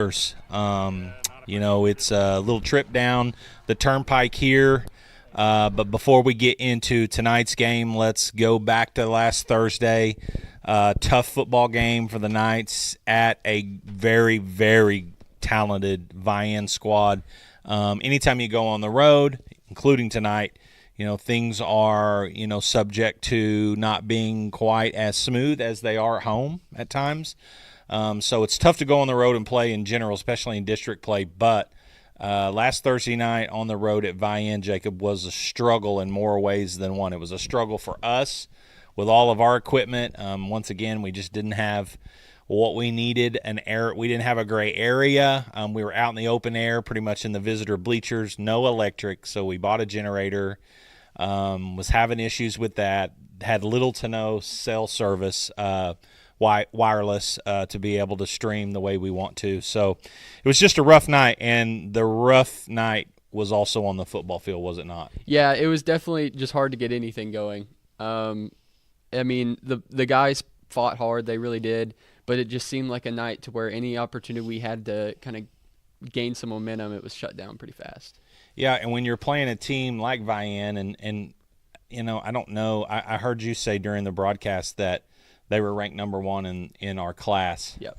It's a little trip down the turnpike here. But before we get into tonight's game, let's go back to last Thursday. Tough football game for the Knights at a very, very talented Vian squad. Anytime you go on the road, including tonight, things are, subject to not being quite as smooth as they are at home at times. So it's tough to go on the road and play in general, especially in district play. But last Thursday night on the road at Vian, Jacob, was a struggle in more ways than one. It was a struggle for us with all of our equipment. Once again, we just didn't have what we needed. We didn't have a gray area. We were out in the open air, pretty much in the visitor bleachers, no electric. So we bought a generator. Was having issues with that. Had little to no cell service. Wireless to be able to stream the way we want to. So it was just a rough night, and the rough night was also on the football field, was it not? Yeah, it was definitely just hard to get anything going. The guys fought hard, they really did, but it just seemed like a night to where any opportunity we had to kind of gain some momentum, it was shut down pretty fast. Yeah, and when you're playing a team like Vian, and I don't know, I heard you say during the broadcast that they were ranked number one in our class. Yep.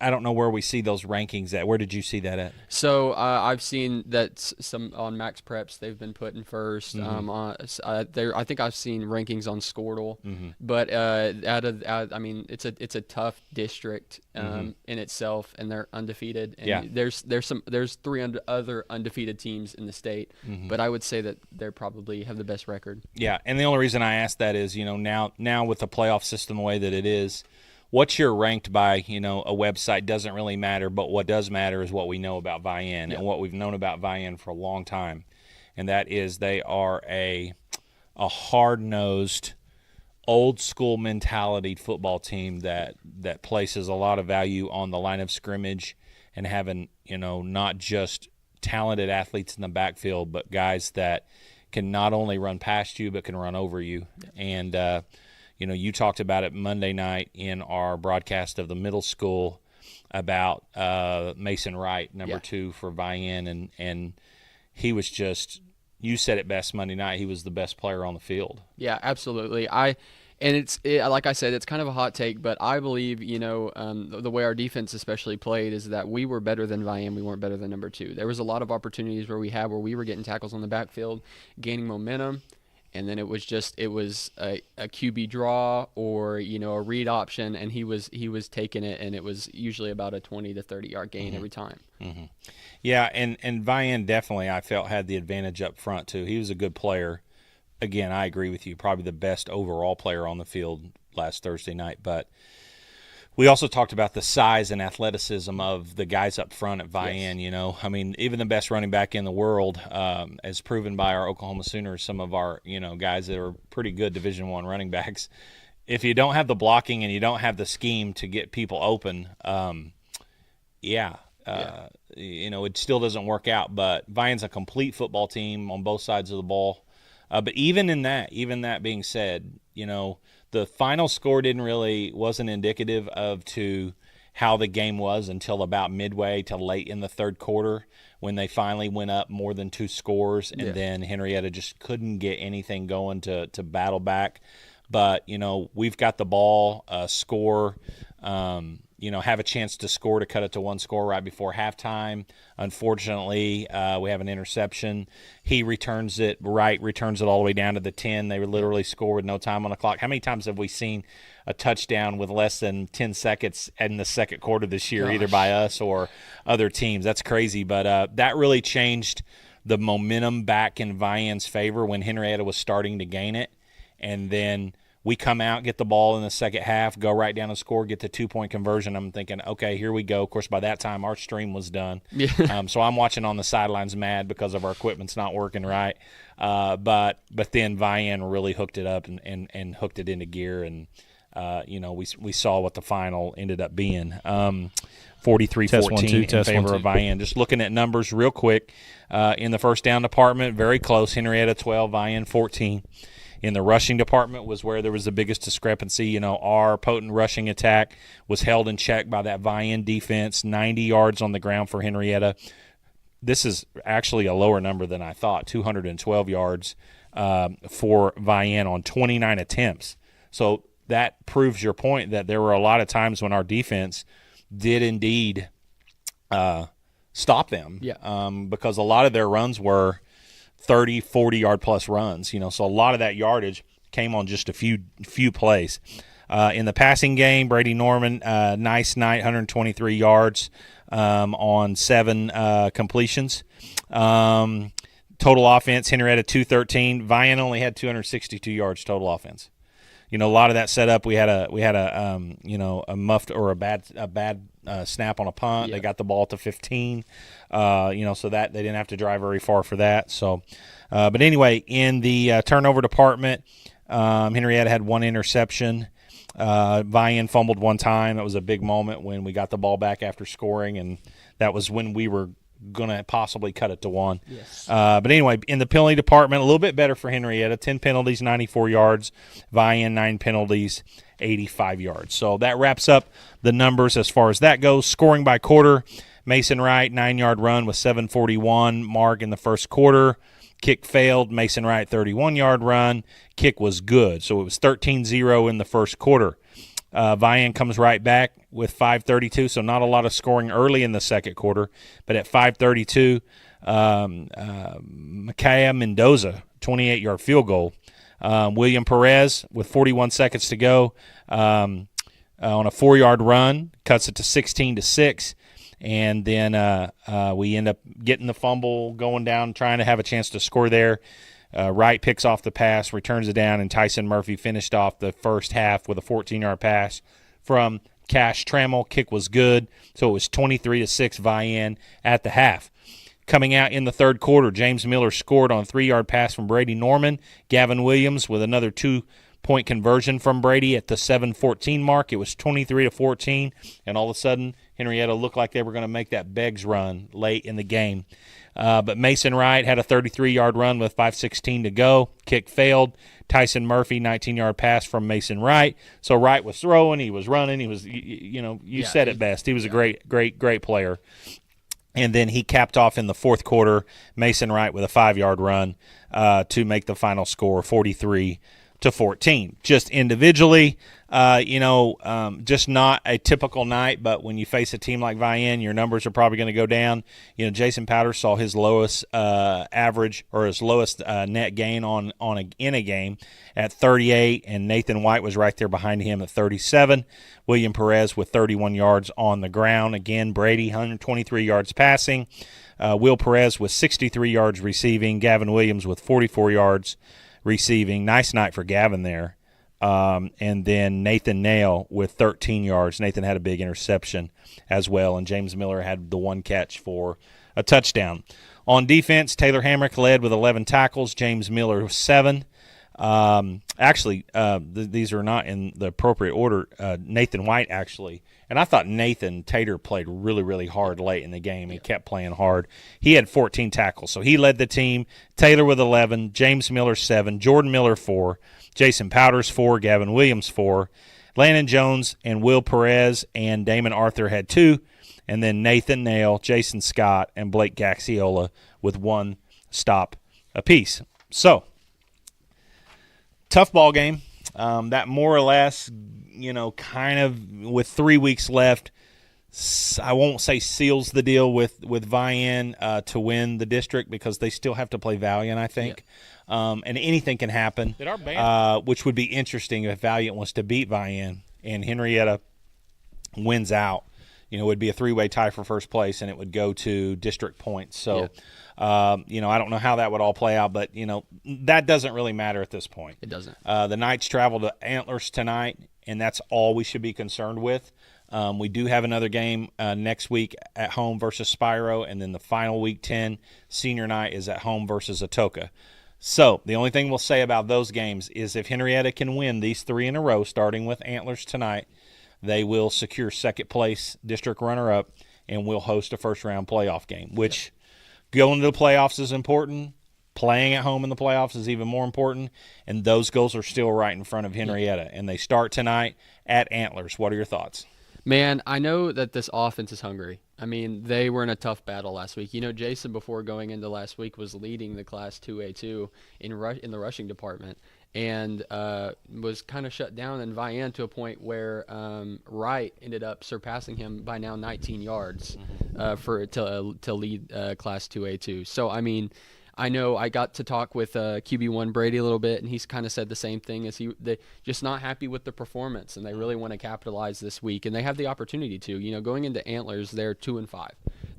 I don't know where we see those rankings at. Where did you see that at? So I've seen that some on Max Preps they've been put in first. Mm-hmm. I think I've seen rankings on Squirtle, Mm-hmm. but it's a tough district in itself, and they're undefeated. And yeah. There's three other undefeated teams in the state, but I would say that they probably have the best record. Yeah, and the only reason I ask that is now with the playoff system the way that it is. What you're ranked by, a website doesn't really matter, but what does matter is what we know about Vian and what we've known about Vian for a long time, and that is they are a hard-nosed, old-school mentality football team that places a lot of value on the line of scrimmage and having, not just talented athletes in the backfield, but guys that can not only run past you but can run over you. And you talked about it Monday night in our broadcast of the middle school about Mason Wright, number 2 for Vian, and he was just, you said it best Monday night, he was the best player on the field. Yeah, absolutely. Like I said, it's kind of a hot take, but I believe, the way our defense especially played is that we were better than Vian, we weren't better than number 2. There was a lot of opportunities where we were getting tackles on the backfield, gaining momentum. And then it was a QB draw or a read option, and he was taking it, and it was usually about a 20 to 30 yard gain every time. Mm-hmm. Yeah, and Vian definitely I felt had the advantage up front too. He was a good player. Again, I agree with you, probably the best overall player on the field last Thursday night. But we also talked about the size and athleticism of the guys up front at Vian. Yes. Even the best running back in the world, as proven by our Oklahoma Sooners, some of our, guys that are pretty good Division I running backs. If you don't have the blocking and you don't have the scheme to get people open, it still doesn't work out. But Vian's a complete football team on both sides of the ball. But even that being said, the final score wasn't indicative of to how the game was until about midway to late in the third quarter when they finally went up more than 2 scores, and then Henryetta just couldn't get anything going to battle back. But, we've got the ball, score, have a chance to score to cut it to 1 score right before halftime. Unfortunately, we have an interception. He returns it all the way down to the 10. They literally score with no time on the clock. How many times have we seen a touchdown with less than 10 seconds in the second quarter this year, either by us or other teams? That's crazy. But that really changed the momentum back in Vian's favor when Henryetta was starting to gain it. And then we come out, get the ball in the second half, go right down and score, get the 2-point conversion. I'm thinking, okay, here we go. Of course, by that time, our stream was done. Yeah. So I'm watching on the sidelines mad because of our equipment's not working right. But then Vian really hooked it up and hooked it into gear. And, we saw what the final ended up being. 43-14 in favor of Vian. Just looking at numbers real quick. In the first down department, very close. Henryetta 12, Vian 14. in the rushing department was where there was the biggest discrepancy. You know, our potent rushing attack was held in check by that Vian defense, 90 yards on the ground for Henryetta. This is actually a lower number than I thought, 212 yards for Vian on 29 attempts. So that proves your point that there were a lot of times when our defense did indeed stop them, because a lot of their runs were 30, 40-yard plus runs. You know, so a lot of that yardage came on just a few plays. In the passing game, Brady Norman, nice night, 123 yards on 7 completions. Total offense, Henryetta 213. Vian only had 262 yards total offense. You know, a lot of that setup. We had a muffed or a bad snap on a punt. They got the ball to 15. So that they didn't have to drive very far for that. So, but anyway, in the turnover department, Henryetta had 1 interception. Vian fumbled 1 time. That was a big moment when we got the ball back after scoring, and that was when we were going to possibly cut it to 1. Yes. But anyway, in the penalty department, a little bit better for Henryetta. 10 penalties, 94 yards. Vian, 9 penalties, 85 yards. So that wraps up the numbers as far as that goes. Scoring by quarter, Mason Wright, 9-yard run with 7:41 mark in the first quarter. Kick failed. Mason Wright, 31-yard run. Kick was good. So it was 13-0 in the first quarter. Vian comes right back with 5:32, so not a lot of scoring early in the second quarter. But at 5:32, Micaiah Mendoza, 28-yard field goal. William Perez, with 41 seconds to go, on a 4-yard run, cuts it to 16-6. And then we end up getting the fumble, going down, trying to have a chance to score there. Wright picks off the pass, returns it down, and Tyson Murphy finished off the first half with a 14-yard pass from Cash Trammell. Kick was good, so it was 23-6 Vian at the half. Coming out in the third quarter, James Miller scored on a 3-yard pass from Brady Norman. Gavin Williams with another 2-point conversion from Brady at the 7:14 mark. It was 23-14, and all of a sudden, Henryetta looked like they were going to make that Beggs run late in the game. But Mason Wright had a 33-yard run with 5:16 to go. Kick failed. Tyson Murphy, 19-yard pass from Mason Wright. So Wright was throwing, he was running, he was, you said it best. He was a great player. And then he capped off in the fourth quarter, Mason Wright with a 5-yard run to make the final score 43-14. Just individually, just not a typical night, but when you face a team like Vian, your numbers are probably going to go down. You know, Jason Powder saw his lowest average or his lowest net gain in a game at 38, and Nathan White was right there behind him at 37. William Perez with 31 yards on the ground. Again, Brady, 123 yards passing. Will Perez with 63 yards receiving. Gavin Williams with 44 yards receiving. Nice night for Gavin there. And then Nathan Nail with 13 yards. Nathan had a big interception as well, and James Miller had the 1 catch for a touchdown. On defense, Taylor Hamrick led with 11 tackles. James Miller with 7. These are not in the appropriate order. Nathan White actually, and I thought Nathan Tater played really, really hard late in the game. He kept playing hard. He had 14 tackles, so he led the team. Taylor with 11, James Miller 7, Jordan Miller 4, Jason Powders 4, Gavin Williams 4, Landon Jones and Will Perez and Damon Arthur had 2, and then Nathan Nail, Jason Scott, and Blake Gaxiola with 1 stop apiece. So, tough ball game. That more or less, kind of with 3 weeks left, I won't say seals the deal with Vian to win the district, because they still have to play Valiant, I think. And anything can happen, which would be interesting if Valiant wants to beat Vian and Henryetta wins out. It would be a 3-way tie for first place, and it would go to district points. So, I don't know how that would all play out, but, that doesn't really matter at this point. It doesn't. The Knights travel to Antlers tonight, and that's all we should be concerned with. We do have another game next week at home versus Spiro, and then the final Week 10 senior night is at home versus Atoka. So the only thing we'll say about those games is if Henryetta can win these 3 in a row, starting with Antlers tonight, they will secure second place district runner-up and will host a first-round playoff game, which going to the playoffs is important. Playing at home in the playoffs is even more important, and those goals are still right in front of Henryetta. And they start tonight at Antlers. What are your thoughts? Man, I know that this offense is hungry. I mean, they were in a tough battle last week. You know, Jason, before going into last week, was leading the Class 2A2 in the rushing department, and was kind of shut down in Vian to a point where Wright ended up surpassing him by now 19 yards to lead Class 2A2. So, I mean, I know I got to talk with QB1 Brady a little bit, and he's kind of said the same thing. They just not happy with the performance, and they really want to capitalize this week, and they have the opportunity to. You know, going into Antlers, they're 2-5.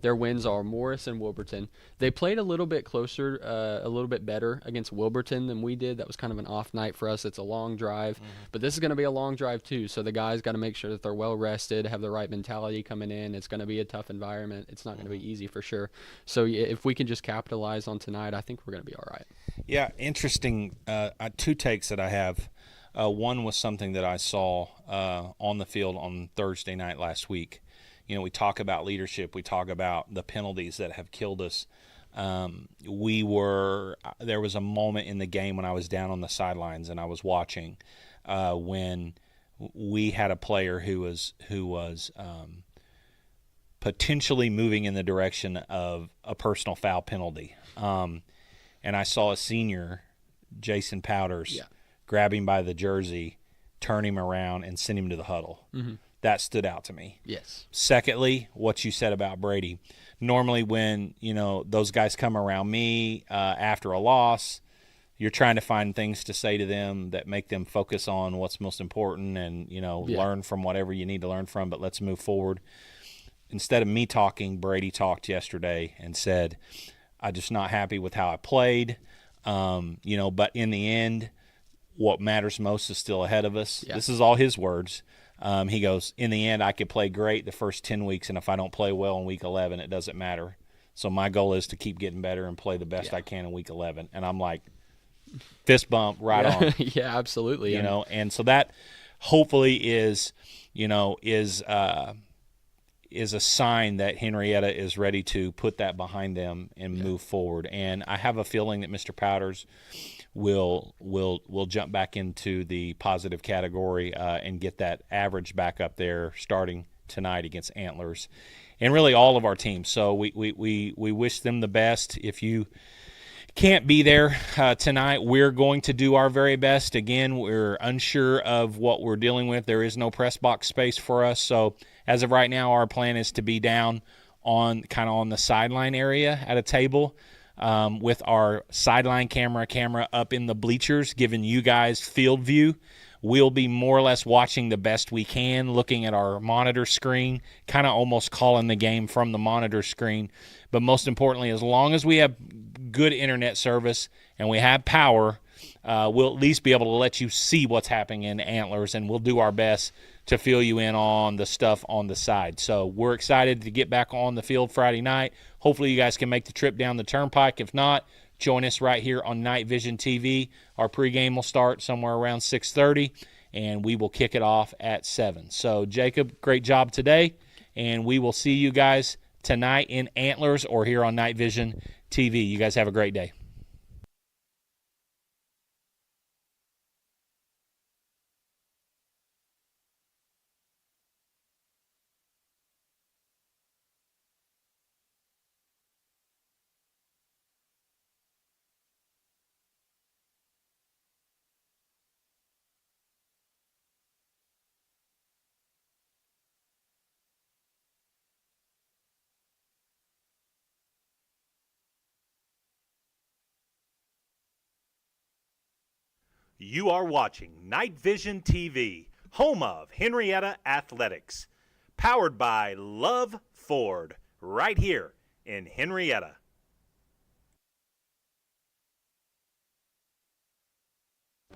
Their wins are Morris and Wilburton. They played a little bit closer, a little bit better against Wilburton than we did. That was kind of an off night for us. It's a long drive, but this is going to be a long drive too. So the guys got to make sure that they're well rested, have the right mentality coming in. It's going to be a tough environment. It's not going to be easy for sure. So if we can just capitalize on tonight, I think we're going to be all right. Yeah, interesting. Two takes that I have. One was something that I saw on the field on Thursday night last week. You know, we talk about leadership. We talk about the penalties that have killed us. There was a moment in the game when I was down on the sidelines and I was watching when we had a player who was potentially moving in the direction of a personal foul penalty. And I saw a senior, Jason Powders, grab him by the jersey, turn him around, and send him to the huddle. Mm-hmm. That stood out to me. Yes. Secondly, what you said about Brady. Normally when, you know, those guys come around me after a loss, you're trying to find things to say to them that make them focus on what's most important and, you know, learn from whatever you need to learn from, but let's move forward. Instead of me talking, Brady talked yesterday and said, I'm just not happy with how I played, you know, but in the end, what matters most is still ahead of us. Yeah. This is all his words. He goes, in the end, I could play great the first 10 weeks, and if I don't play well in week 11, it doesn't matter. So my goal is to keep getting better and play the best I can in week 11. And I'm like, fist bump right on. Yeah, absolutely. You know, and so that hopefully is, you know, is a sign that Henryetta is ready to put that behind them and move forward. And I have a feeling that Mr. Powders will jump back into the positive category and get that average back up there starting tonight against Antlers and really all of our teams. So we wish them the best. If you can't be there tonight, we're going to do our very best. Again, we're unsure of what we're dealing with. There is no press box space for us. So as of right now, our plan is to be down on the sideline area at a table with our sideline camera up in the bleachers, giving you guys field view. We'll be more or less watching the best we can, looking at our monitor screen, kind of almost calling the game from the monitor screen. But most importantly, as long as we have good internet service and we have power, we'll at least be able to let you see what's happening in Antlers, and we'll do our best to fill you in on the stuff on the side. So we're excited to get back on the field Friday night. Hopefully you guys can make the trip down the turnpike. If not, join us right here on Night Vision TV. Our pregame will start somewhere around 6:30, and we will kick it off at 7. So, Jacob, great job today, and we will see you guys tonight in Antlers or here on Night Vision TV. You guys have a great day. You are watching Night Vision TV, home of Henryetta Athletics, powered by Love Ford, right here in Henryetta.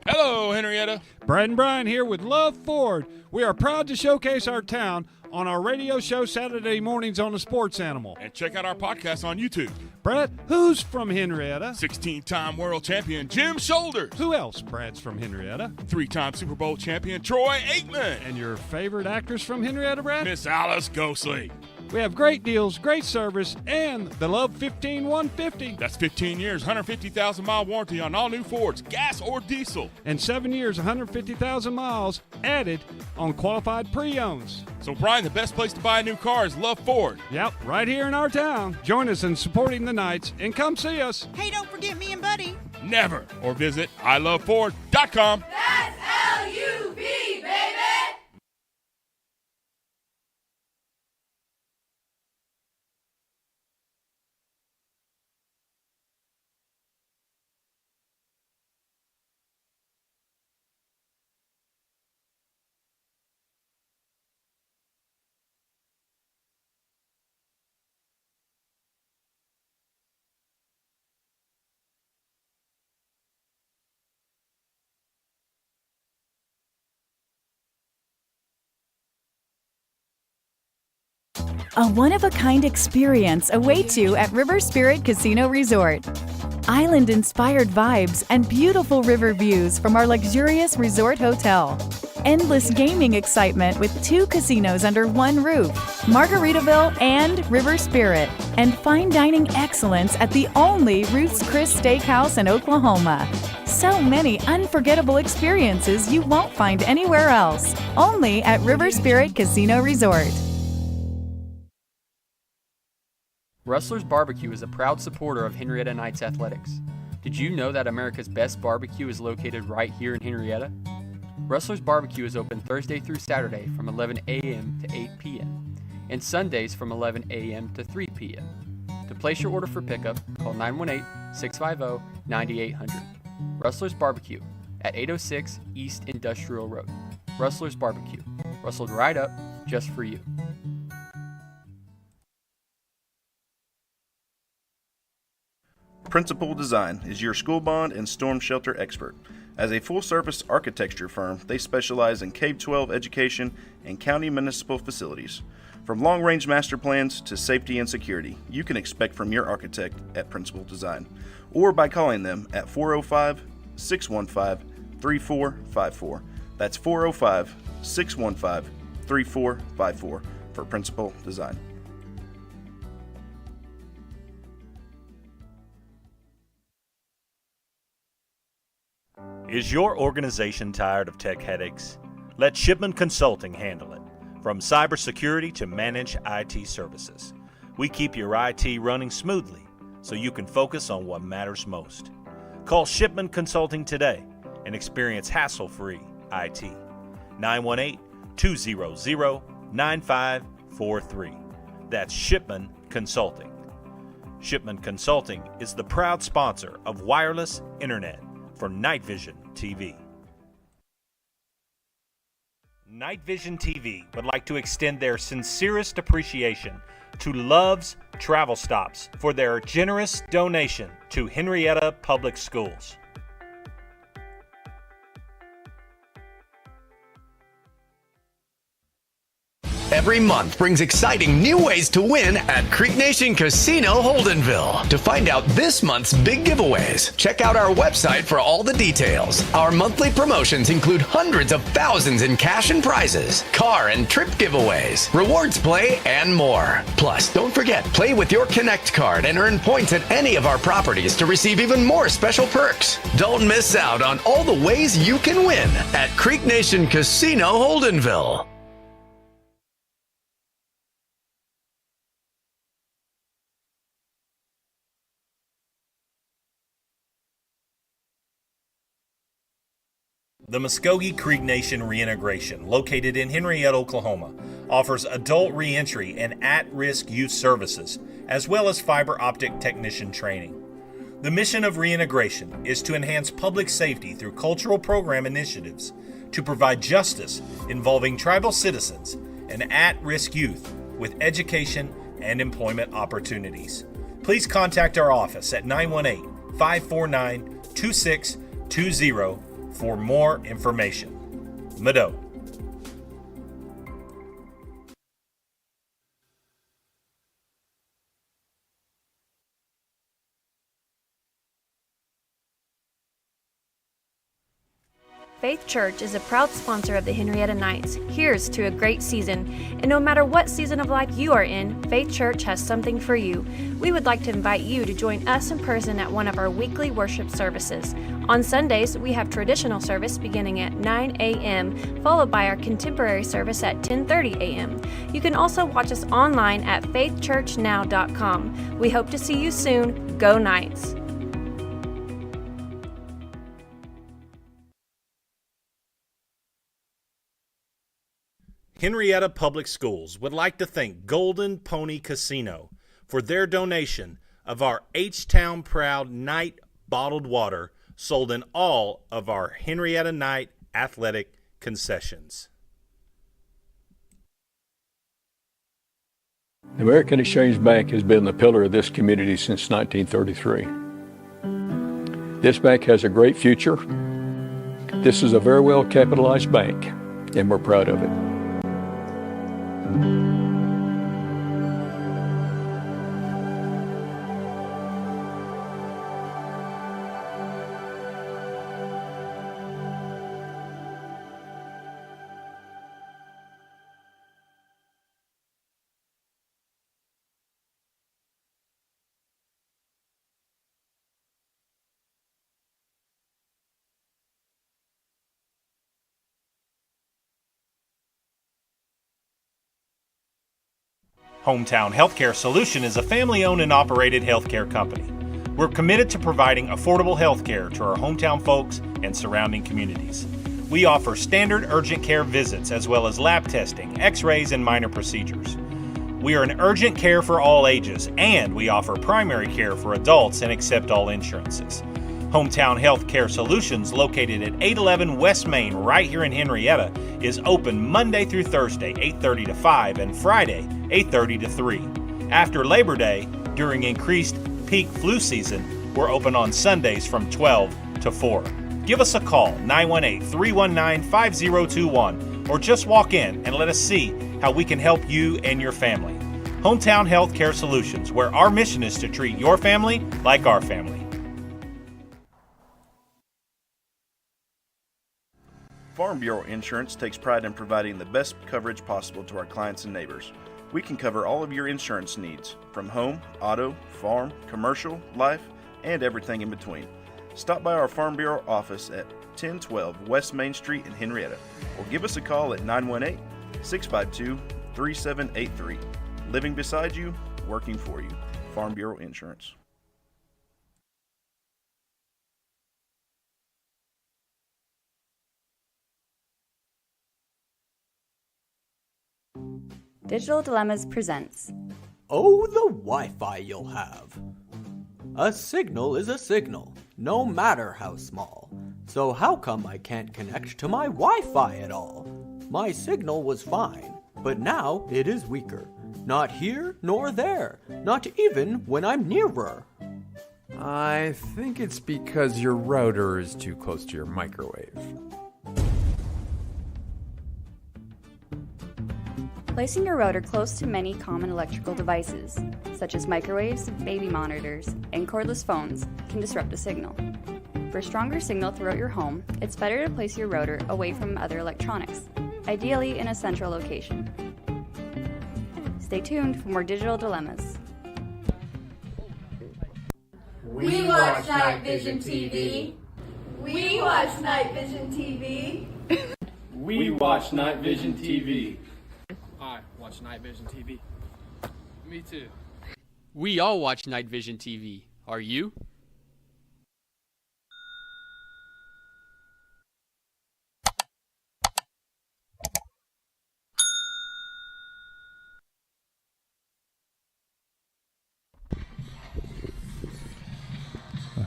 Hello, Henryetta. Brad and Brian here with Love Ford. We are proud to showcase our town on our radio show Saturday mornings on the Sports Animal. And check out our podcast on YouTube. Brad, who's from Henryetta? 16-time world champion Jim Shoulders. Who else, Brad's from Henryetta? 3-time Super Bowl champion Troy Aikman. And your favorite actress from Henryetta, Brad? Miss Alice Ghostly. We have great deals, great service, and the Love 15 150. That's 15 years, 150,000-mile warranty on all new Fords, gas or diesel. And 7 years, 150,000 miles added on qualified pre-owns. So, Brian, the best place to buy a new car is Love Ford. Yep, right here in our town. Join us in supporting the Knights and come see us. Hey, don't forget me and Buddy. Never. Or visit iloveford.com. That's L-U-V, baby! A one-of-a-kind experience awaits you at River Spirit Casino Resort. Island-inspired vibes and beautiful river views from our luxurious resort hotel. Endless gaming excitement with 2 casinos under one roof, Margaritaville and River Spirit, and fine dining excellence at the only Ruth's Chris Steakhouse in Oklahoma. So many unforgettable experiences you won't find anywhere else, only at River Spirit Casino Resort. Rustler's Barbecue is a proud supporter of Henryetta Knights Athletics. Did you know that America's best barbecue is located right here in Henryetta? Rustler's Barbecue is open Thursday through Saturday from 11 a.m. to 8 p.m. and Sundays from 11 a.m. to 3 p.m. To place your order for pickup, call 918-650-9800. Rustler's Barbecue at 806 East Industrial Road. Rustler's Barbecue. Rustled right up just for you. Principal Design is your school bond and storm shelter expert. As a full-service architecture firm, they specialize in K-12 education and county municipal facilities. From long-range master plans to safety and security, you can expect from your architect at Principal Design, or by calling them at 405-615-3454. That's 405-615-3454 for Principal Design. Is your organization tired of tech headaches? Let Shipman Consulting handle it. From cybersecurity to managed IT services, we keep your IT running smoothly so you can focus on what matters most. Call Shipman Consulting today and experience hassle-free IT. 918-200-9543. That's Shipman Consulting. Shipman Consulting is the proud sponsor of wireless internet for Night Vision TV. Night Vision TV would like to extend their sincerest appreciation to Love's Travel Stops for their generous donation to Henryetta Public Schools. Every month brings exciting new ways to win at Creek Nation Casino Holdenville. To find out this month's big giveaways, check out our website for all the details. Our monthly promotions include hundreds of thousands in cash and prizes, car and trip giveaways, rewards play, and more. Plus, don't forget, play with your Connect card and earn points at any of our properties to receive even more special perks. Don't miss out on all the ways you can win at Creek Nation Casino Holdenville. The Muskogee Creek Nation Reintegration, located in Henryetta, Oklahoma, offers adult reentry and at-risk youth services, as well as fiber optic technician training. The mission of reintegration is to enhance public safety through cultural program initiatives, to provide justice involving tribal citizens and at-risk youth with education and employment opportunities. Please contact our office at 918-549-2620 for more information. Mado. Faith Church is a proud sponsor of the Henryetta Knights. Here's to a great season. And no matter what season of life you are in, Faith Church has something for you. We would like to invite you to join us in person at one of our weekly worship services. On Sundays, we have traditional service beginning at 9 a.m., followed by our contemporary service at 10:30 a.m. You can also watch us online at faithchurchnow.com. We hope to see you soon. Go Knights! Henryetta Public Schools would like to thank Golden Pony Casino for their donation of our H-Town Proud Night bottled water sold in all of our Henryetta Night athletic concessions. The American Exchange Bank has been the pillar of this community since 1933. This bank has a great future. This is a very well capitalized bank, and we're proud of it. Hometown Healthcare Solution is a family-owned and operated healthcare company. We're committed to providing affordable healthcare to our hometown folks and surrounding communities. We offer standard urgent care visits as well as lab testing, x-rays, and minor procedures. We are an urgent care for all ages, and we offer primary care for adults and accept all insurances. Hometown Healthcare Solutions, located at 811 West Main right here in Henryetta, is open Monday through Thursday, 8:30 to 5, and Friday, 8:30 to 3. After Labor Day, during increased peak flu season, we're open on Sundays from 12 to 4. Give us a call, 918-319-5021, or just walk in and let us see how we can help you and your family. Hometown Healthcare Solutions, where our mission is to treat your family like our family. Farm Bureau Insurance takes pride in providing the best coverage possible to our clients and neighbors. We can cover all of your insurance needs, from home, auto, farm, commercial, life, and everything in between. Stop by our Farm Bureau office at 1012 West Main Street in Henryetta, or give us a call at 918-652-3783. Living beside you, working for you. Farm Bureau Insurance. Digital Dilemmas presents. Oh, the Wi-Fi you'll have. A signal is a signal, no matter how small. So how come I can't connect to my Wi-Fi at all? My signal was fine, but now it is weaker. Not here nor there, not even when I'm nearer. I think it's because your router is too close to your microwave. Placing your router close to many common electrical devices, such as microwaves, baby monitors, and cordless phones, can disrupt a signal. For stronger signal throughout your home, it's better to place your router away from other electronics, ideally in a central location. Stay tuned for more Digital Dilemmas. We watch Night Vision TV. We watch Night Vision TV. We watch Night Vision TV. I watch Night Vision TV. Me too. We all watch Night Vision TV. Are you?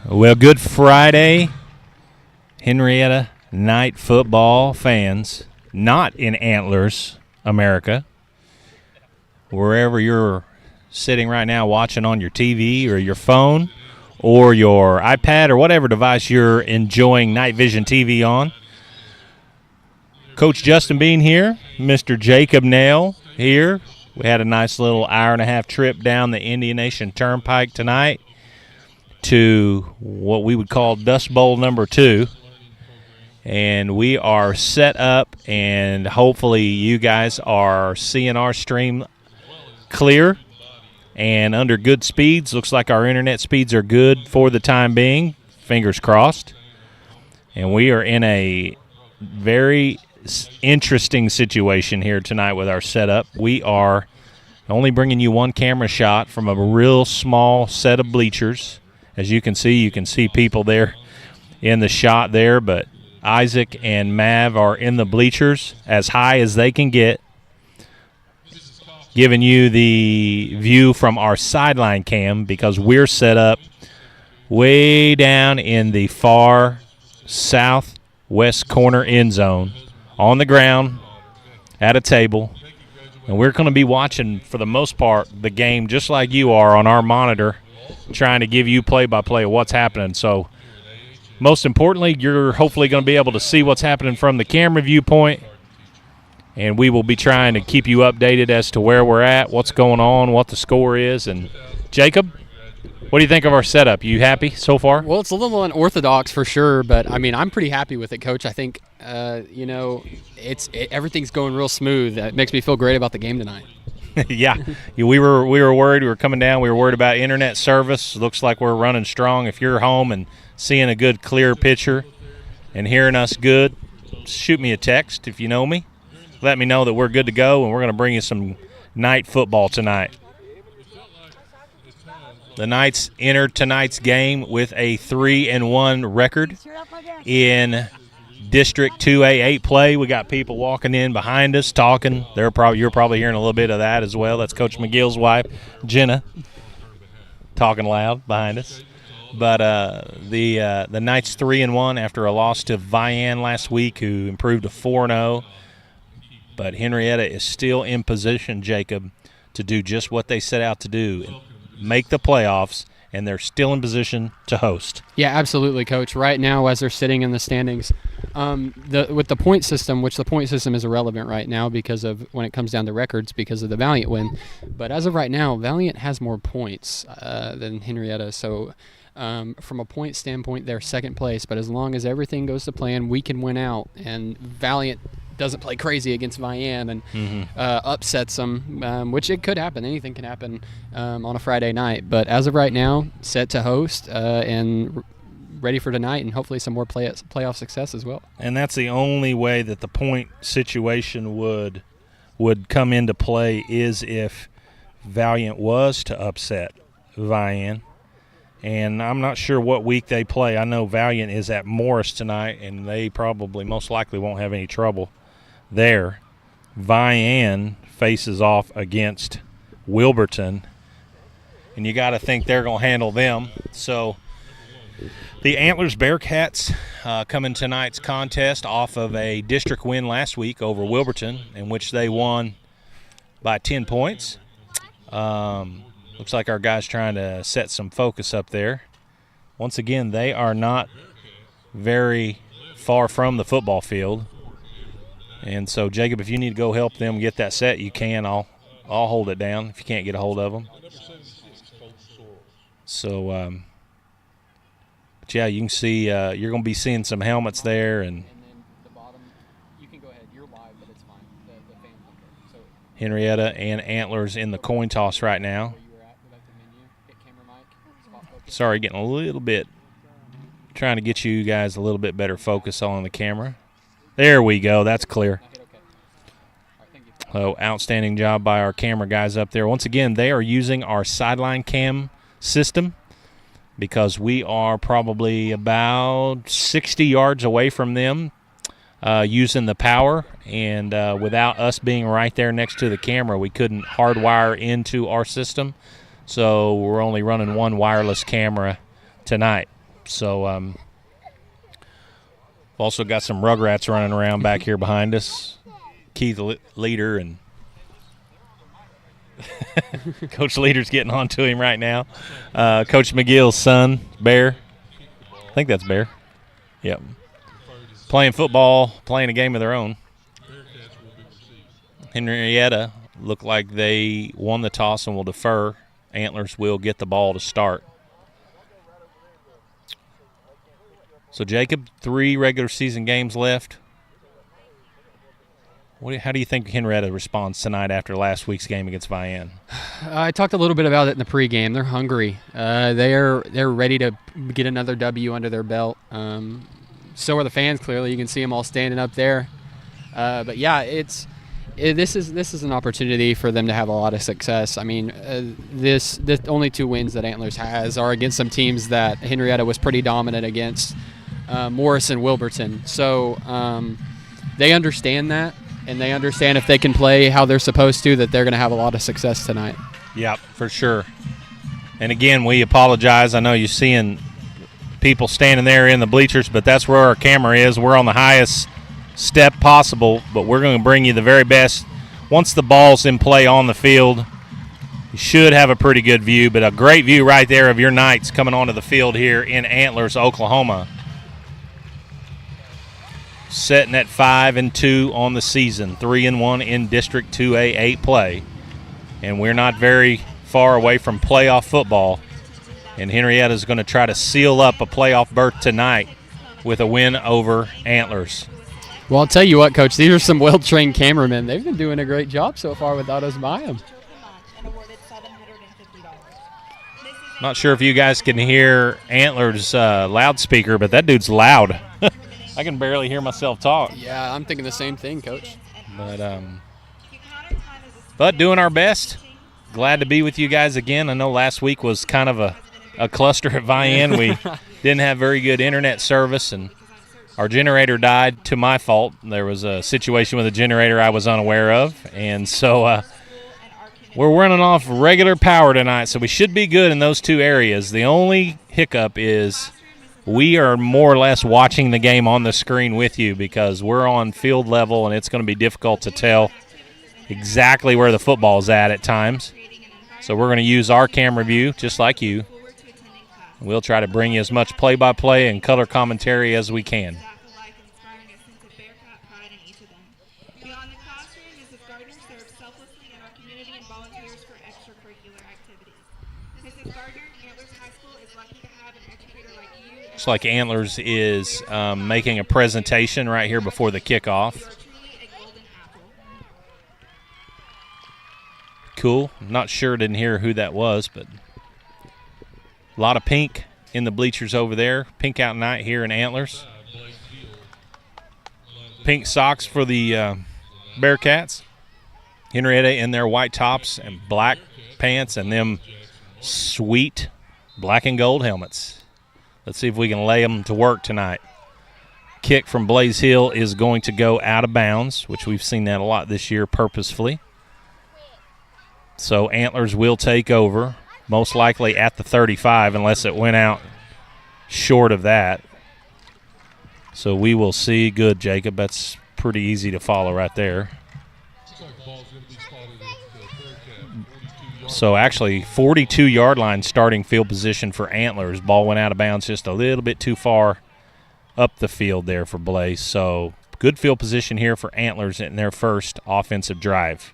Well, good Friday, Henryetta Night football fans, not in Antlers, America. Wherever you're sitting right now watching on your TV or your phone or your iPad or whatever device you're enjoying Night Vision TV on. Coach Justin Bean here, Mr. Jacob Nail here. We had a nice little hour-and-a-half trip down the Indian Nation Turnpike tonight to what we would call Dust Bowl number 2. And we are set up, and hopefully you guys are seeing our stream clear and under good speeds. Looks like our internet speeds are good for the time being. Fingers crossed. And we are in a very interesting situation here tonight with our setup. We are only bringing you one camera shot from a real small set of bleachers. As you can see people there in the shot there, but Isaac and Mav are in the bleachers as high as they can get, giving you the view from our sideline cam because we're set up way down in the far southwest corner end zone on the ground at a table. And we're going to be watching, for the most part, the game just like you are on our monitor, trying to give you play-by-play of what's happening. So most importantly, you're hopefully going to be able to see what's happening from the camera viewpoint, and we will be trying to keep you updated as to where we're at, what's going on, what the score is. And Jacob, what do you think of our setup? You happy so far? Well, it's a little unorthodox for sure, but I mean, I'm pretty happy with it, Coach. I think everything's going real smooth. It makes me feel great about the game tonight. Yeah, we were worried. We were coming down. We were worried about internet service. Looks like we're running strong. If you're home and seeing a good, clear picture and hearing us good, shoot me a text if you know me. Let me know that we're good to go, and we're going to bring you some night football tonight. The Knights enter tonight's game with a 3-1 record in District 2A8 play. We got people walking in behind us talking. You're probably hearing a little bit of that as well. That's Coach McGill's wife, Jenna, talking loud behind us. But the Knights 3-1 after a loss to Vian last week, who improved to 4-0. But Henryetta is still in position, Jacob, to do just what they set out to do, make the playoffs, and they're still in position to host. Yeah, absolutely, Coach. Right now, as they're sitting in the standings, with the point system, which the point system is irrelevant right now because of when it comes down to records because of the Valiant win. But as of right now, Valiant has more points than Henryetta. So from a point standpoint, they're second place. But as long as everything goes to plan, we can win out. And Valiant doesn't play crazy against Vian and upsets them, which it could happen. Anything can happen on a Friday night. But as of right now, set to host and ready for tonight, and hopefully some more playoff success as well. And that's the only way that the point situation would come into play is if Valiant was to upset Vian. And I'm not sure what week they play. I know Valiant is at Morris tonight, and they probably most likely won't have any trouble there. Vian faces off against Wilburton, and you got to think they're going to handle them. So the Antlers Bearcats come in tonight's contest off of a district win last week over Wilburton, in which they won by 10 points. Looks like our guys trying to set some focus up there. Once again, they are not very far from the football field. And so, Jacob, if you need to go help them get that set, you can. I'll hold it down if you can't get a hold of them. So, but yeah, you can see you're going to be seeing some helmets there. And the bottom, you can go ahead. You're live, but it's fine. The fan clicker. So Henryetta and Antlers in the coin toss right now. Sorry, getting a little bit, trying to get you guys a little bit better focus on the camera. There we go. That's clear. So outstanding job by our camera guys up there. Once again, they are using our sideline cam system because we are probably about 60 yards away from them using the power. And without us being right there next to the camera, we couldn't hardwire into our system. So we're only running one wireless camera tonight. So we've also got some Rugrats running around back here behind us. Keith Leader and Coach Leader's getting on to him right now. Coach McGill's son, Bear. I think that's Bear. Yep. Playing football, playing a game of their own. Henryetta look like they won the toss and will defer. Antlers will get the ball to start. So, Jacob, 3 regular season games left. How do you think Henryetta responds tonight after last week's game against Vian? I talked a little bit about it in the pregame. They're hungry. They're ready to get another W under their belt. So are the fans. Clearly, you can see them all standing up there. But yeah, this is an opportunity for them to have a lot of success. I mean, the only 2 wins that Antlers has are against some teams that Henryetta was pretty dominant against, Morris and Wilburton. So they understand that. And they understand if they can play how they're supposed to, that they're going to have a lot of success tonight. Yep, for sure. And again, we apologize. I know you're seeing people standing there in the bleachers, but that's where our camera is. We're on the highest step possible, but we're going to bring you the very best. Once the ball's in play on the field, you should have a pretty good view, but a great view right there of your Knights coming onto the field here in Antlers, Oklahoma. Sitting at 5-2 on the season, 3-1 in District 2A8 play. And we're not very far away from playoff football. And Henryetta is going to try to seal up a playoff berth tonight with a win over Antlers. Well, I'll tell you what, Coach, these are some well-trained cameramen. They've been doing a great job so far without us by them. Not sure if you guys can hear Antlers' loudspeaker, but that dude's loud. I can barely hear myself talk. Yeah, I'm thinking the same thing, Coach. But doing our best. Glad to be with you guys again. I know last week was kind of a cluster at Vian. We didn't have very good internet service, and our generator died to my fault. There was a situation with a generator I was unaware of, and so we're running off regular power tonight, so we should be good in those 2 areas. The only hiccup is we are more or less watching the game on the screen with you because we're on field level, and it's going to be difficult to tell exactly where the football is at times. So we're going to use our camera view just like you. We'll try to bring you as much play-by-play and color commentary as we can. Looks like Antlers is making a presentation right here before the kickoff. Cool. Not sure, didn't hear who that was, but a lot of pink in the bleachers over there. Pink out night here in Antlers. Pink socks for the Bearcats. Henryetta in their white tops and black pants and them sweet black and gold helmets. Let's see if we can lay them to work tonight. Kick from Blaze Hill is going to go out of bounds, which we've seen that a lot this year purposefully. So Antlers will take over, most likely at the 35, unless it went out short of that. So we will see. Good, Jacob. That's pretty easy to follow right there. So actually 42-yard line starting field position for Antlers. Ball went out of bounds just a little bit too far up the field there for Blaze. So good field position here for Antlers in their first offensive drive.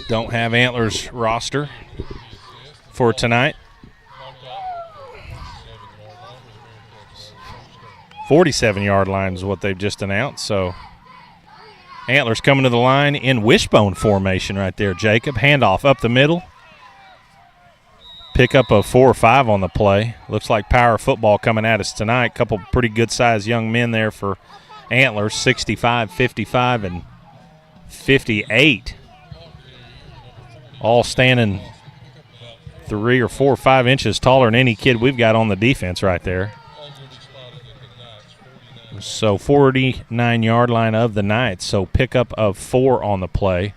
Don't have Antlers roster for tonight. 47-yard line is what they've just announced, so Antlers coming to the line in wishbone formation right there, Jacob. Handoff up the middle. Pick up a 4 or 5 on the play. Looks like power football coming at us tonight. Couple pretty good-sized young men there for Antlers, 65, 55, and 58. All standing 3 or 4 or 5 inches taller than any kid we've got on the defense right there. So 49-yard line of the night. So pickup of 4 on the play.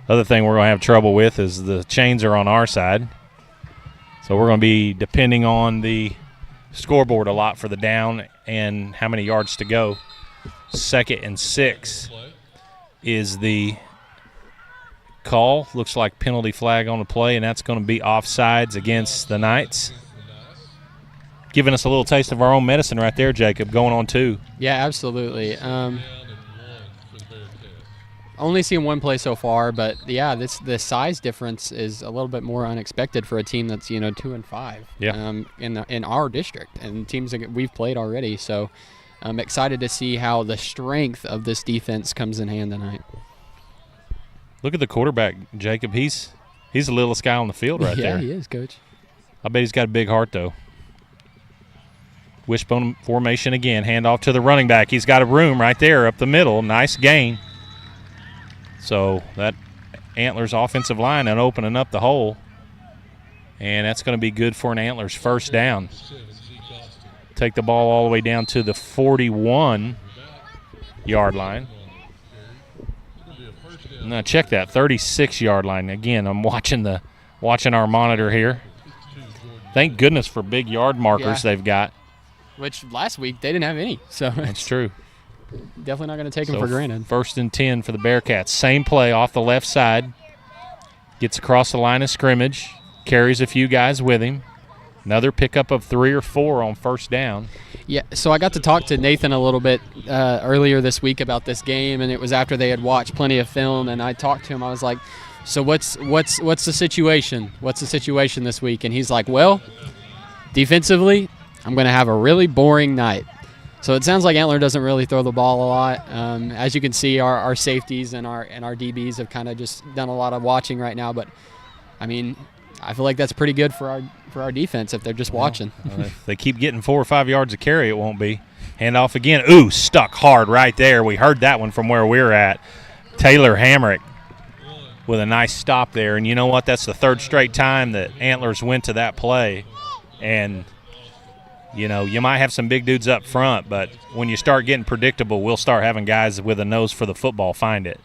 Other thing we're going to have trouble with is the chains are on our side. So we're going to be depending on the scoreboard a lot for the down and how many yards to go. 2nd and 6 is the call. Looks like penalty flag on the play, and that's going to be offsides against the Knights. Giving us a little taste of our own medicine right there, Jacob, going on 2. Yeah, absolutely. Only seen one play so far, but yeah, the size difference is a little bit more unexpected for a team that's 2-5. Yeah. In our district and teams that we've played already. So I'm excited to see how the strength of this defense comes in hand tonight. Look at the quarterback, Jacob. He's the littlest guy on the field right there. Yeah, he is, Coach. I bet he's got a big heart though. Wishbone formation again. Hand off to the running back. He's got a room right there up the middle. Nice gain. So that Antlers offensive line and opening up the hole. And that's going to be good for an Antlers first down. Take the ball all the way down to the 41-yard line. Now check that, 36-yard line. Again, I'm watching our monitor here. Thank goodness for big yard markers they've got. Which last week they didn't have any. So that's true. Definitely not going to take them for granted. First and 10 for the Bearcats. Same play off the left side. Gets across the line of scrimmage. Carries a few guys with him. Another pickup of 3 or 4 on first down. Yeah, so I got to talk to Nathan a little bit earlier this week about this game, and it was after they had watched plenty of film, and I talked to him. I was like, so what's the situation? What's the situation this week? And he's like, well, defensively, I'm going to have a really boring night. So it sounds like Antler doesn't really throw the ball a lot. As you can see, our safeties and our DBs have kind of just done a lot of watching right now. But, I mean, I feel like that's pretty good for our defense if they're just watching. If they keep getting 4 or 5 yards of carry, it won't be. Hand off again. Ooh, stuck hard right there. We heard that one from where we're at. Taylor Hamrick with a nice stop there. And you know what? That's the third straight time that Antlers went to that play. And – you might have some big dudes up front, but when you start getting predictable, we'll start having guys with a nose for the football find it.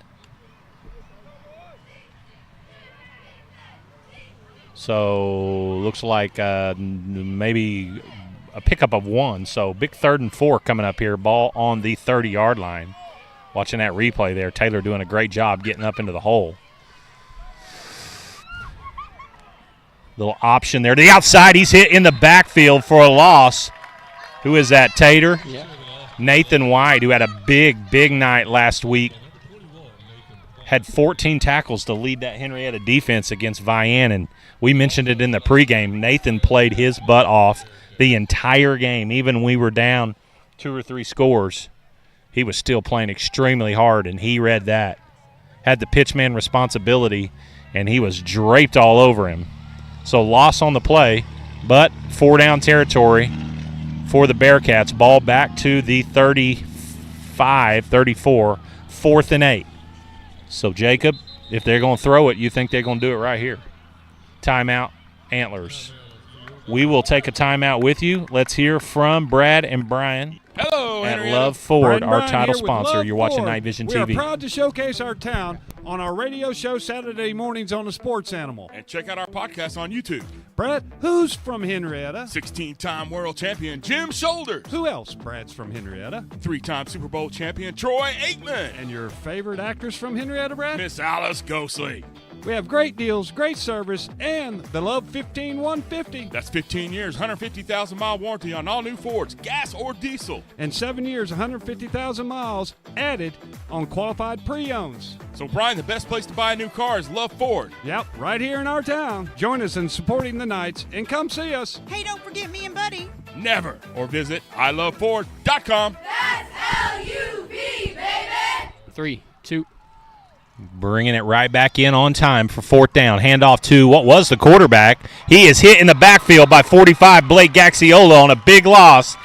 So looks like maybe a pickup of 1. So big 3rd and 4 coming up here. Ball on the 30-yard line. Watching that replay there, Taylor doing a great job getting up into the hole. Little option there to the outside. He's hit in the backfield for a loss. Who is that, Tater? Yeah. Nathan White, who had a big night last week. Had 14 tackles to lead that Henryetta defense against Vian, and we mentioned it in the pregame. Nathan played his butt off the entire game. Even when we were down 2 or 3 scores, he was still playing extremely hard, and he read that. Had the pitchman responsibility, and he was draped all over him. So loss on the play, but 4-down territory for the Bearcats. Ball back to the 35, 34, 4th and 8. So, Jacob, if they're going to throw it, you think they're going to do it right here. Timeout, Antlers. We will take a timeout with you. Let's hear from Brad and Brian. Hello, at Henryetta. Love Ford, Brian our Bryan title here with sponsor. Love You're watching Ford. Night Vision We TV. are proud to showcase our town on our radio show Saturday mornings on the Sports Animal. And check out our podcast on YouTube. Brett, who's from Henryetta? 16-time world champion Jim Shoulders. Who else, Brad's from Henryetta? 3-time Super Bowl champion Troy Aikman. And your favorite actress from Henryetta, Brad? Miss Alice Ghostley. We have great deals, great service, and the Love 15-150. That's 15 years, 150,000-mile warranty on all new Fords, gas or diesel. And 7 years, 150,000 miles added on qualified pre-owns. So, Brian, the best place to buy a new car is Love Ford. Yep, right here in our town. Join us in supporting the Knights and come see us. Hey, don't forget me and Buddy. Never. Or visit iloveford.com. That's L-U-V, baby. 3, 2. Bringing it right back in on time for 4th down. Handoff to what was the quarterback. He is hit in the backfield by 45, Blake Gaxiola, on a big loss.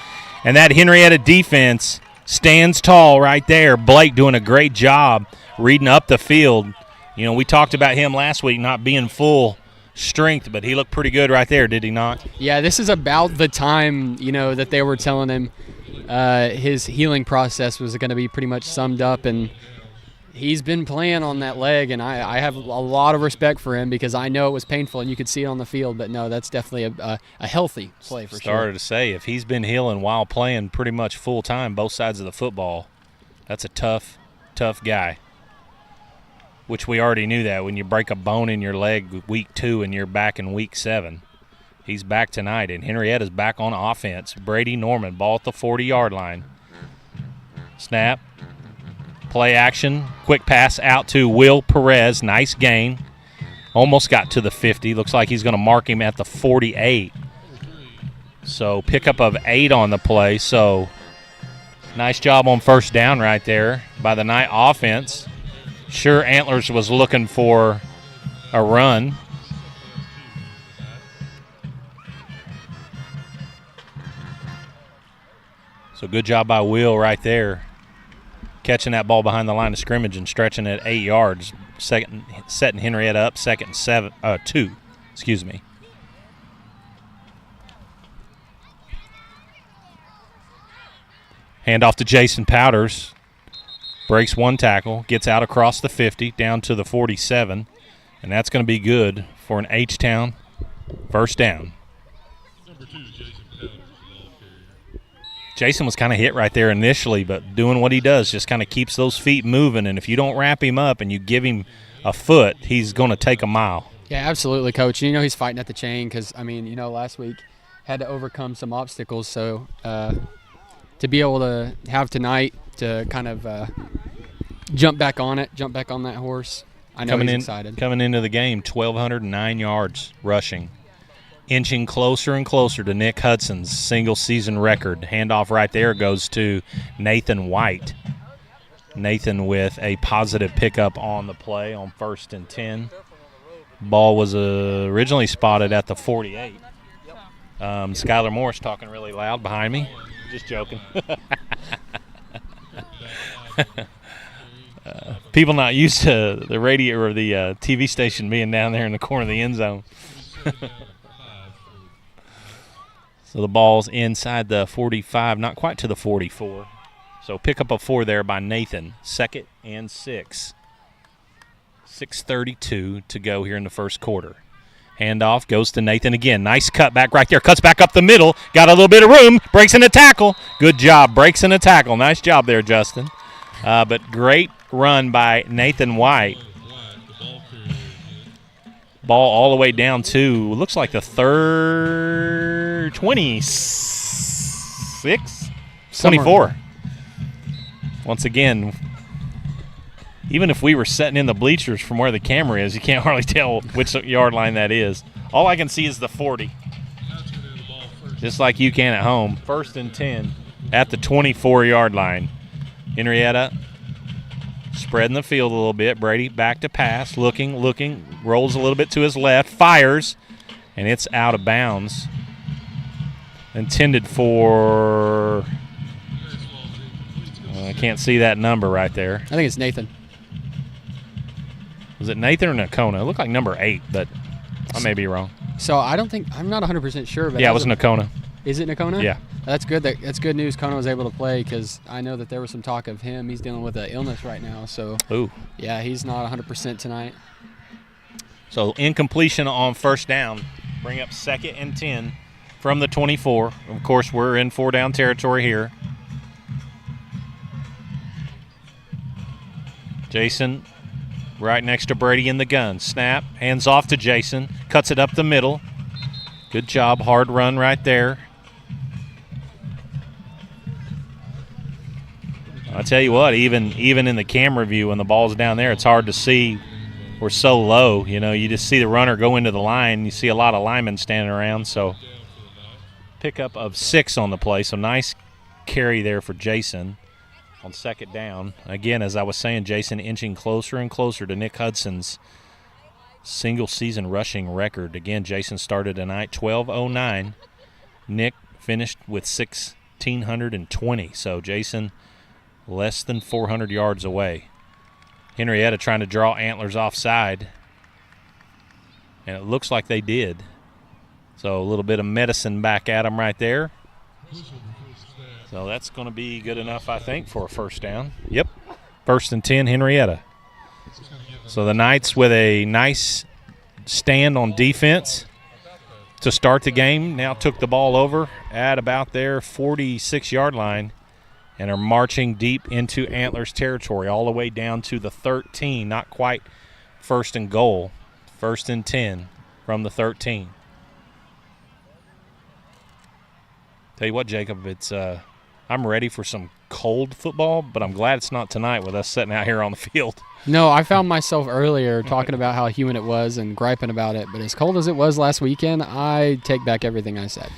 And that Henryetta defense stands tall right there. Blake doing a great job reading up the field. We talked about him last week not being full strength, but he looked pretty good right there, did he not? Yeah, this is about the time, that they were telling him his healing process was going to be pretty much summed up, and he's been playing on that leg, and I have a lot of respect for him because I know it was painful, and you could see it on the field. But, no, that's definitely a healthy play for sure. Started to say, if he's been healing while playing pretty much full-time both sides of the football, that's a tough guy, which we already knew that when you break a bone in your leg week 2 and you're back in week 7. He's back tonight, and Henrietta's back on offense. Brady Norman, ball at the 40-yard line. Snap. Play action, quick pass out to Will Perez. Nice gain. Almost got to the 50. Looks like he's going to mark him at the 48. So pickup of 8 on the play. So nice job on first down right there by the Knight offense. Sure, Antlers was looking for a run. So good job by Will right there, catching that ball behind the line of scrimmage and stretching it 8 yards, setting Henryetta up 2. Excuse me. Hand off to Jason Powders. Breaks one tackle, gets out across the 50, down to the 47, and that's going to be good for an H-Town first down. Jason was kind of hit right there initially, but doing what he does, just kind of keeps those feet moving, and if you don't wrap him up and you give him a foot, he's going to take a mile. Yeah, absolutely, Coach. You know he's fighting at the chain because, I mean, you know, last week had to overcome some obstacles, so to be able to have tonight to kind of jump back on that horse, I know he's excited. Coming into the game, 1,209 yards rushing. Inching closer and closer to Nick Hudson's single-season record. Handoff right there goes to Nathan White. Nathan with a positive pickup on the play on 1st and 10. Ball was originally spotted at the 48. Skylar Morris talking really loud behind me. Just joking. People not used to the radio or the TV station being down there in the corner of the end zone. So the ball's inside the 45, not quite to the 44. So pick up a 4 there by Nathan. 2nd and 6. 6:32 to go here in the first quarter. Handoff goes to Nathan again. Nice cutback right there. Cuts back up the middle. Got a little bit of room. Breaks in a tackle. Good job. Breaks in a tackle. Nice job there, Justin. But great run by Nathan White. Ball all the way down to, looks like the 26, 24. Once again, even if we were sitting in the bleachers from where the camera is, you can't hardly tell which yard line that is. All I can see is the 40, just like you can at home. 1st and 10 at the 24-yard line. Henryetta spreading the field a little bit. Brady back to pass, looking, rolls a little bit to his left, fires, and it's out of bounds. Intended for, I can't see that number right there. I think it's Nathan. Was it Nathan or Nakona? It looked like number 8, but I may be wrong. So I'm not 100% sure. But yeah, it was Nakona. Is it Nakona? Yeah. That's good. That's good news. Kona was able to play because I know that there was some talk of him. He's dealing with an illness right now. So, yeah, he's not 100% tonight. So incompletion on first down. Bring up 2nd and 10 from the 24. Of course, we're in 4-down territory here. Jason right next to Brady in the gun. Snap, hands off to Jason. Cuts it up the middle. Good job. Hard run right there. I'll tell you what, even in the camera view when the ball's down there, it's hard to see. We're so low, you know, you just see the runner go into the line. You see a lot of linemen standing around, so pickup of 6 on the play. So nice carry there for Jason on 2nd down. Again, as I was saying, Jason inching closer and closer to Nick Hudson's single-season rushing record. Again, Jason started tonight 1,209. Nick finished with 1,620. So Jason less than 400 yards away. Henryetta trying to draw Antlers offside, and it looks like they did. So a little bit of medicine back at them right there. So that's going to be good enough, I think, for a first down. Yep, 1st and 10, Henryetta. So the Knights with a nice stand on defense to start the game. Now took the ball over at about their 46-yard line and are marching deep into Antlers territory all the way down to the 13. Not quite 1st and goal. 1st and 10 from the 13. Tell you what, Jacob, it's I'm ready for some cold football, but I'm glad it's not tonight with us sitting out here on the field. No, I found myself earlier talking about how humid it was and griping about it, but as cold as it was last weekend, I take back everything I said.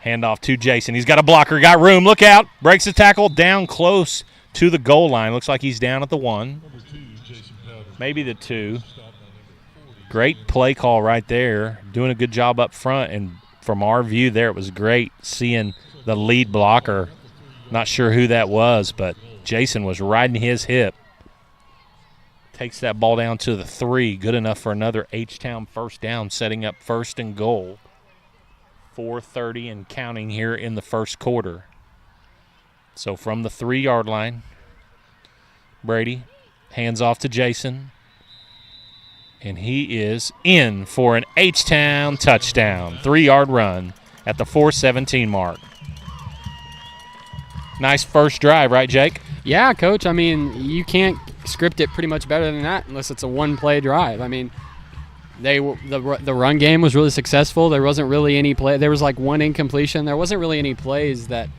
Handoff to Jason. He's got a blocker, got room. Look out. Breaks the tackle down close to the goal line. Looks like he's down at the 1. Maybe the 2. Great play call right there. Doing a good job up front, and from our view there, it was great seeing the lead blocker. Not sure who that was, but Jason was riding his hip. Takes that ball down to the 3. Good enough for another H-Town first down, setting up 1st and goal. 4:30 and counting here in the first quarter. So from the 3-yard line, Brady hands off to Jason. And he is in for an H-Town touchdown. 3-yard run at the 4:17 mark. Nice first drive, right, Jake? Yeah, Coach. I mean, you can't script it pretty much better than that unless it's a one-play drive. I mean, the run game was really successful. There wasn't really any play. There was like one incompletion. There wasn't really any plays that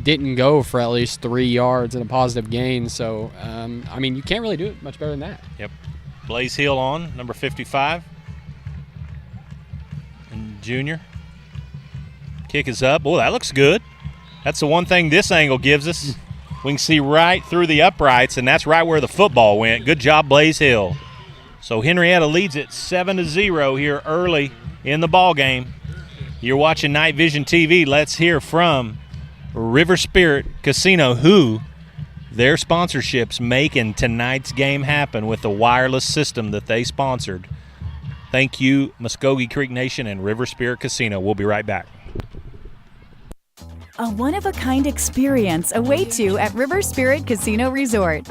didn't go for at least 3 yards and a positive gain. So, I mean, you can't really do it much better than that. Yep. Blaze Hill on, number 55. And junior. Kick is up. Oh, that looks good. That's the one thing this angle gives us. We can see right through the uprights, and that's right where the football went. Good job, Blaze Hill. So Henryetta leads it 7-0 here early in the ball game. You're watching Night Vision TV. Let's hear from River Spirit Casino, who their sponsorships making tonight's game happen with the wireless system that they sponsored. Thank you, Muskogee Creek Nation and River Spirit Casino. We'll be right back. A one-of-a-kind experience awaits you at River Spirit Casino Resort.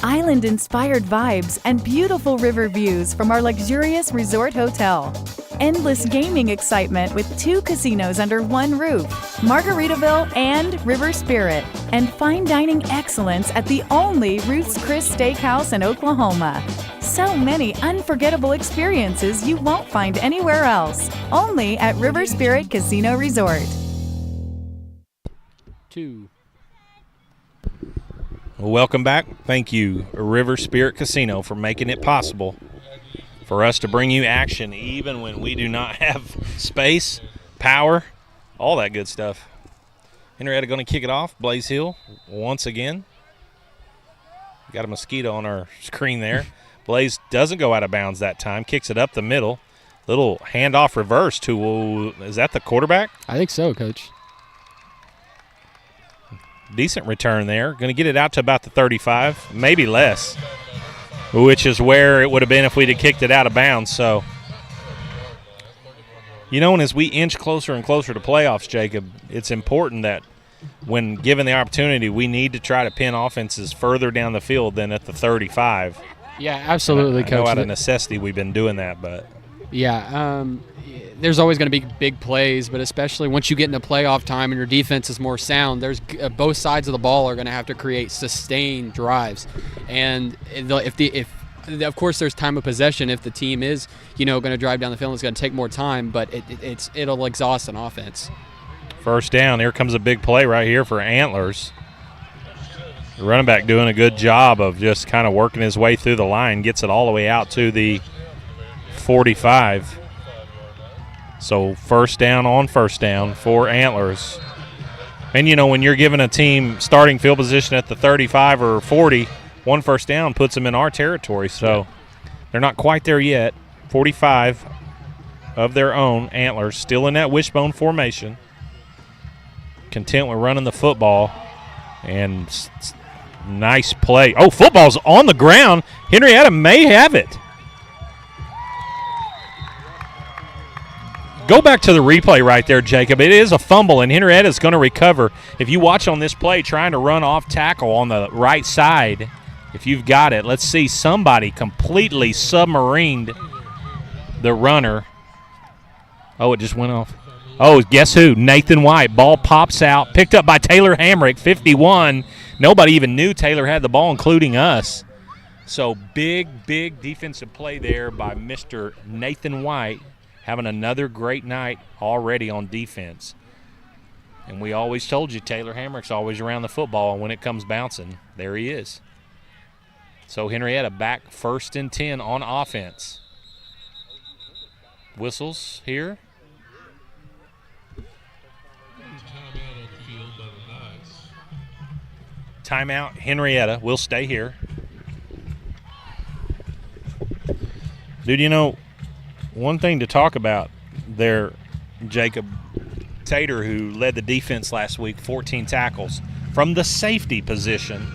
Island-inspired vibes and beautiful river views from our luxurious resort hotel. Endless gaming excitement with 2 casinos under one roof, Margaritaville and River Spirit, and fine dining excellence at the only Ruth's Chris Steakhouse in Oklahoma. So many unforgettable experiences you won't find anywhere else, only at River Spirit Casino Resort. 2. Welcome back. Thank you, River Spirit Casino, for making it possible for us to bring you action even when we do not have space, power, all that good stuff. Henryetta going to kick it off. Blaze Hill once again. Got a mosquito on our screen there. Blaze doesn't go out of bounds that time. Kicks it up the middle. Little handoff reverse to, is that the quarterback? I think so, Coach. Decent return there. Going to get it out to about the 35, maybe less, which is where it would have been if we'd have kicked it out of bounds. So, you know, and as we inch closer and closer to playoffs, Jacob, it's important that when given the opportunity, we need to try to pin offenses further down the field than at the 35. Yeah, absolutely, I Coach. know out of necessity we've been doing that, but. Yeah, there's always going to be big plays, but especially once you get into playoff time and your defense is more sound, there's both sides of the ball are going to have to create sustained drives. And if of course there's time of possession if the team is, going to drive down the field, it's going to take more time, but it'll exhaust an offense. First down. Here comes a big play right here for Antlers. The running back doing a good job of just kind of working his way through the line, gets it all the way out to the 45. So first down on first down for Antlers. And, when you're giving a team starting field position at the 35 or 40, one first down puts them in our territory. So they're not quite there yet. 45 of their own, Antlers, still in that wishbone formation. Content with running the football. And nice play. Oh, football's on the ground. Henryetta may have it. Go back to the replay right there, Jacob. It is a fumble, and Henryetta is going to recover. If you watch on this play, trying to run off tackle on the right side, if you've got it, let's see, somebody completely submarined the runner. Oh, it just went off. Oh, guess who? Nathan White. Ball pops out, picked up by Taylor Hamrick, 51. Nobody even knew Taylor had the ball, including us. So big defensive play there by Mr. Nathan White. Having another great night already on defense. And we always told you Taylor Hamrick's always around the football, and when it comes bouncing, there he is. So Henryetta back 1st and 10 on offense. Whistles here. Timeout, Henryetta. We'll stay here. Dude, you know, one thing to talk about there, Jacob Tater, who led the defense last week, 14 tackles from the safety position.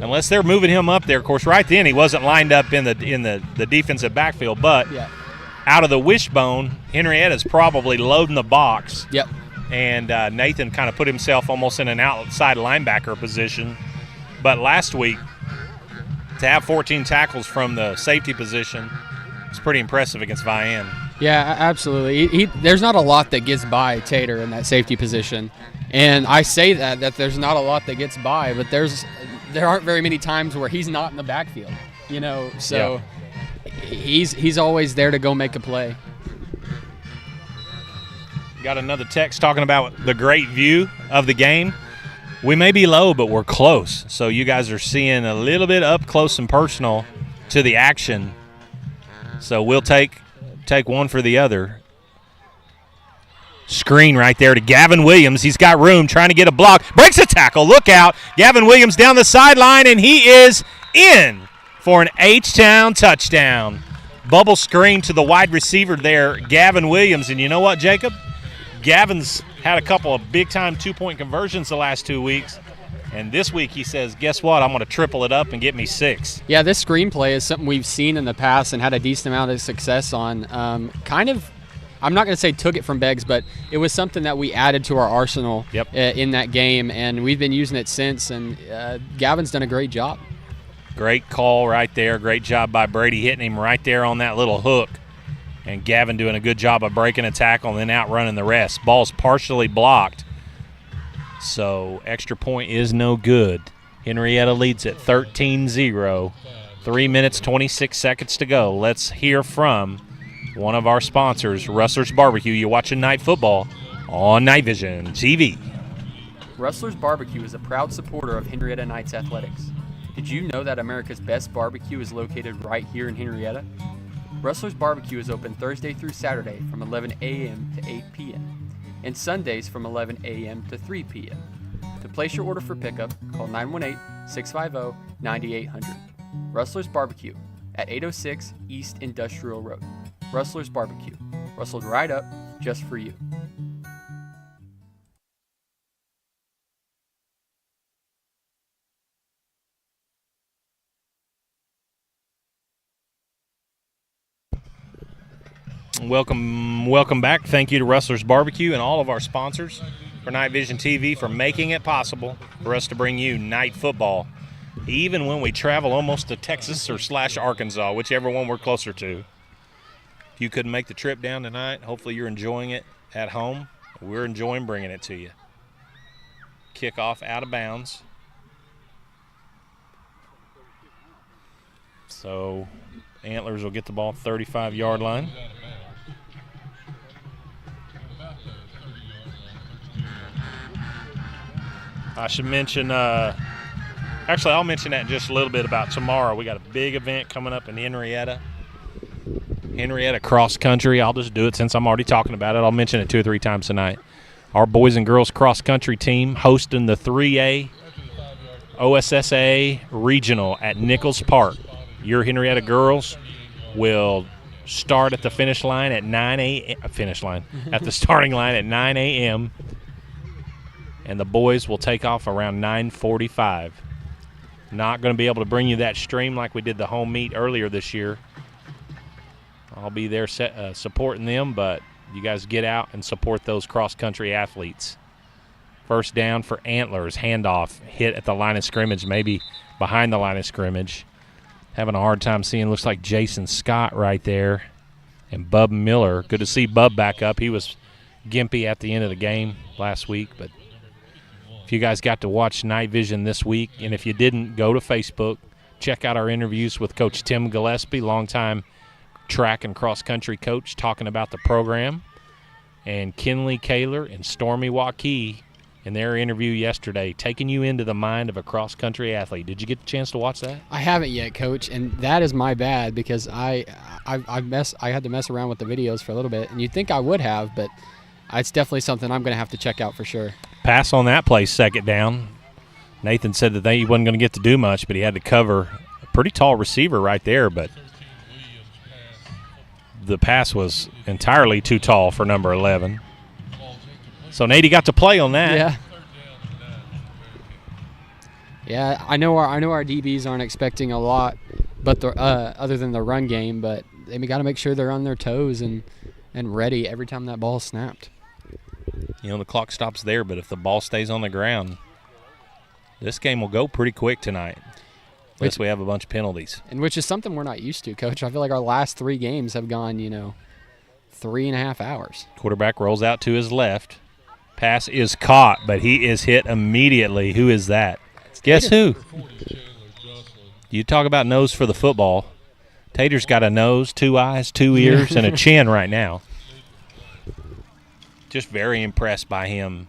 Unless they're moving him up there, of course, right then he wasn't lined up in the defensive backfield, but out of the wishbone, Henrietta's probably loading the box. Yep. And Nathan kind of put himself almost in an outside linebacker position. But last week, to have 14 tackles from the safety position is pretty impressive against Vian. Yeah, absolutely. There's not a lot that gets by Tater in that safety position. And I say that there's not a lot that gets by, but there aren't very many times where he's not in the backfield, you know. So he's always there to go make a play. Got another text talking about the great view of the game. We may be low, but we're close. So you guys are seeing a little bit up close and personal to the action. So we'll take one for the other. Screen right there to Gavin Williams. He's got room, trying to get a block. Breaks a tackle. Look out. Gavin Williams down the sideline, and he is in for an H-Town touchdown. Bubble screen to the wide receiver there, Gavin Williams. And you know what, Jacob? Gavin's had a couple of big-time two-point conversions the last 2 weeks. And this week he says, guess what, I'm going to triple it up and get me 6. Yeah, this screenplay is something we've seen in the past and had a decent amount of success on. I'm not going to say took it from Beggs, but it was something that we added to our arsenal in that game, and we've been using it since, and Gavin's done a great job. Great call right there. Great job by Brady hitting him right there on that little hook. And Gavin doing a good job of breaking a tackle and then outrunning the rest. Ball's partially blocked. So extra point is no good. Henryetta leads at 13-0. 3 minutes, 26 seconds to go. Let's hear from one of our sponsors, Rustler's Barbecue. You're watching Night Football on Night Vision TV. Rustler's Barbecue is a proud supporter of Henryetta Knights Athletics. Did you know that America's best barbecue is located right here in Henryetta? Rustler's Barbecue is open Thursday through Saturday from 11 a.m. to 8 p.m. and Sundays from 11 a.m. to 3 p.m. To place your order for pickup, call 918-650-9800. Rustler's Barbecue at 806 East Industrial Road. Rustler's Barbecue. Rustled right up just for you. Welcome back. Thank you to Rustler's Barbecue and all of our sponsors for Night Vision TV for making it possible for us to bring you night football, even when we travel almost to Texas or / Arkansas, whichever one we're closer to. If you couldn't make the trip down tonight, hopefully you're enjoying it at home. We're enjoying bringing it to you. Kickoff out of bounds. So Antlers will get the ball 35-yard line. I should mention, actually I'll mention that in just a little bit about tomorrow. We got a big event coming up in Henryetta. Henryetta cross country. I'll just do it since I'm already talking about it. I'll mention it 2 or 3 times tonight. Our boys and girls cross country team hosting the 3A OSSA Regional at Nichols Park. Your Henryetta girls will start at the finish line at 9 a.m. At the starting line at 9 a.m. and the boys will take off around 9:45. Not going to be able to bring you that stream like we did the home meet earlier this year. I'll be there supporting them, but you guys get out and support those cross-country athletes. First down for Antlers. Handoff hit at the line of scrimmage, maybe behind the line of scrimmage. Having a hard time seeing, looks like Jason Scott right there. And Bub Miller. Good to see Bub back up. He was gimpy at the end of the game last week. But if you guys got to watch Night Vision this week, and if you didn't, go to Facebook. Check out our interviews with Coach Tim Gillespie, longtime track and cross-country coach, talking about the program. and Kinley Kaler and Stormy Waukee in their interview yesterday, taking you into the mind of a cross-country athlete. Did you get the chance to watch that? I haven't yet, Coach, and that is my bad because I had to mess around with the videos for a little bit, and you'd think I would have, but it's definitely something I'm going to have to check out for sure. Pass on that play, second down. Nathan said that he wasn't going to get to do much, but he had to cover a pretty tall receiver right there, but the pass was entirely too tall for number 11. So Nate got to play on that. Yeah. Yeah, I know our DBs aren't expecting a lot, but other than the run game, but they got to make sure they're on their toes and ready every time that ball is snapped. You know, the clock stops there, but if the ball stays on the ground, this game will go pretty quick tonight. Unless we have a bunch of penalties. And which is something we're not used to, Coach. I feel like our last 3 games have gone, 3.5 hours. Quarterback rolls out to his left. Pass is caught, but he is hit immediately. Who is that? Guess who? You talk about nose for the football. Tater's got a nose, 2 eyes, 2 ears, and a chin right now. Just very impressed by him.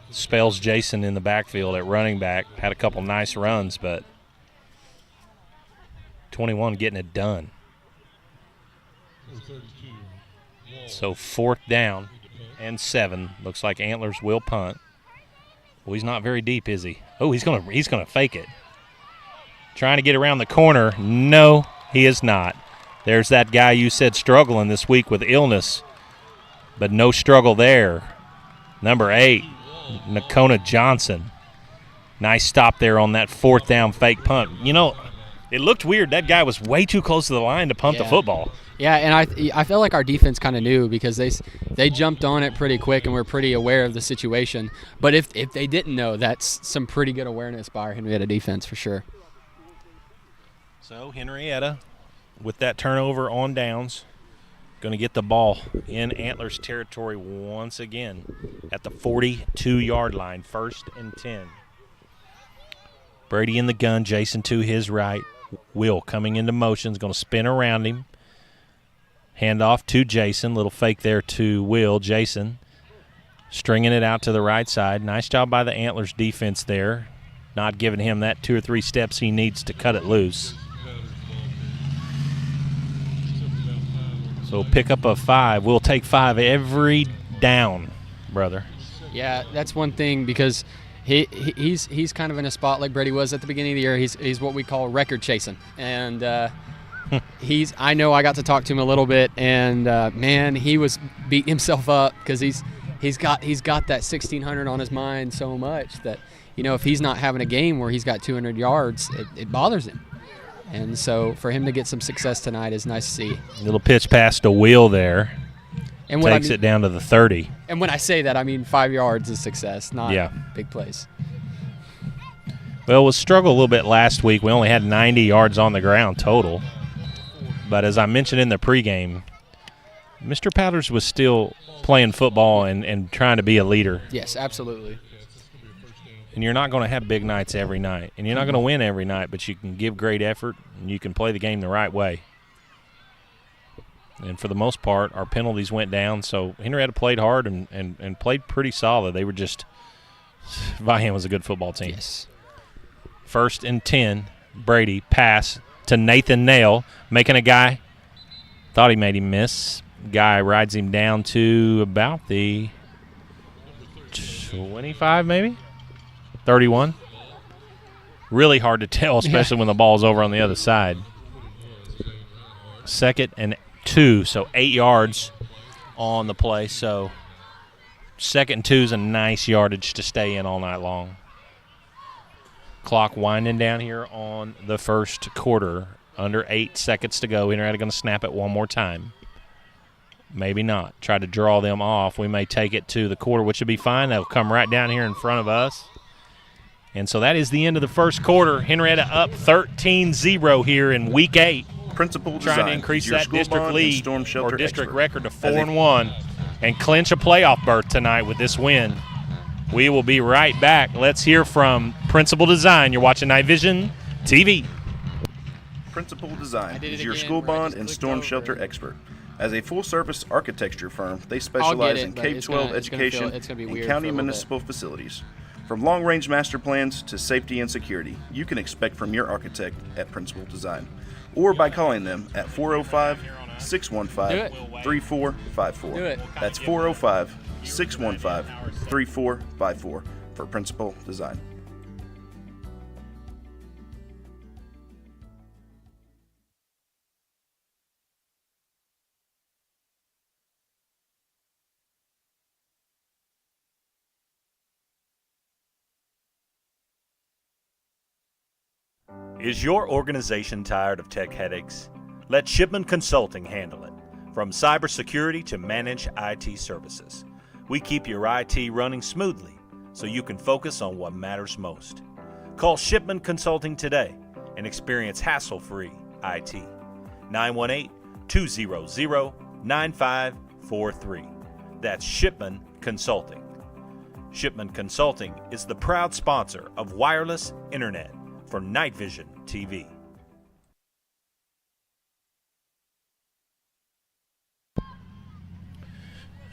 Spells Jason in the backfield at running back. Had a couple nice runs, but 21 getting it done. So 4th down and 7. Looks like Antlers will punt. Well, he's not very deep, is he? Oh, he's gonna fake it. Trying to get around the corner. No, he is not. There's that guy you said struggling this week with illness, but no struggle there. Number 8, Nakona Johnson. Nice stop there on that 4th down fake punt. It looked weird. That guy was way too close to the line to punt the football. Yeah, and I feel like our defense kind of knew because they jumped on it pretty quick and were pretty aware of the situation. But if they didn't know, that's some pretty good awareness by our Henryetta defense for sure. So Henryetta, with that turnover on downs, going to get the ball in Antlers territory once again at the 42-yard line, 1st and 10. Brady in the gun, Jason to his right. Will coming into motion, is going to spin around him. Hand off to Jason. Little fake there to Will. Jason stringing it out to the right side. Nice job by the Antlers defense there. Not giving him that 2 or 3 steps he needs to cut it loose. So pick up a 5. We'll take 5 every down, brother. Yeah, that's one thing because he's kind of in a spot like Brady was at the beginning of the year. He's what we call record chasing. And I know I got to talk to him a little bit, and man, he was beating himself up because he's got that 1,600 on his mind so much that if he's not having a game where he's got 200 yards, it bothers him. And so for him to get some success tonight is nice to see. Little pitch pass to Will there. And takes it down to the 30. And when I say that, I mean 5 yards is success, not big plays. Well, we struggled a little bit last week. We only had 90 yards on the ground total. But as I mentioned in the pregame, Mr. Powders was still playing football and trying to be a leader. Yes, absolutely. And you're not going to have big nights every night. And you're not going to win every night, but you can give great effort and you can play the game the right way. And for the most part, our penalties went down. So Henryetta played hard and played pretty solid. They were just – Vihan was a good football team. Yes. 1st and 10, Brady, pass to Nathan Nail, making a guy – thought he made him miss. Guy rides him down to about the 25 maybe? 31. Really hard to tell, especially when the ball's over on the other side. 2nd and 2, so 8 yards on the play. So 2nd and 2 is a nice yardage to stay in all night long. Clock winding down here on the first quarter. Under 8 seconds to go. Henryetta going to snap it one more time. Maybe not. Try to draw them off. We may take it to the quarter, which would be fine. They'll come right down here in front of us. And so that is the end of the first quarter. Henryetta up 13-0 here in Week 8. Principal trying to increase that district lead or district record to 4-1 and clinch a playoff berth tonight with this win. We will be right back. Let's hear from Principal Design. You're watching Night Vision TV. Principal Design did it is your again, school where I bond just and clicked storm over shelter it. expert. As a full-service architecture firm, they I'll specialize get it, in but K-12 it's gonna education it's gonna be and weird county for a little bit. municipal facilities. From long-range master plans to safety and security, you can expect from your architect at Principal Design, or by calling them at 405-615-3454. Do it. That's 405-615-3454 for Principal Design. Is your organization tired of tech headaches? Let Shipman Consulting handle it. From cybersecurity to managed IT services, we keep your IT running smoothly so you can focus on what matters most. Call Shipman Consulting today and experience hassle-free IT. 918-200-9543. That's Shipman Consulting. Shipman Consulting is the proud sponsor of wireless internet for Night Vision TV.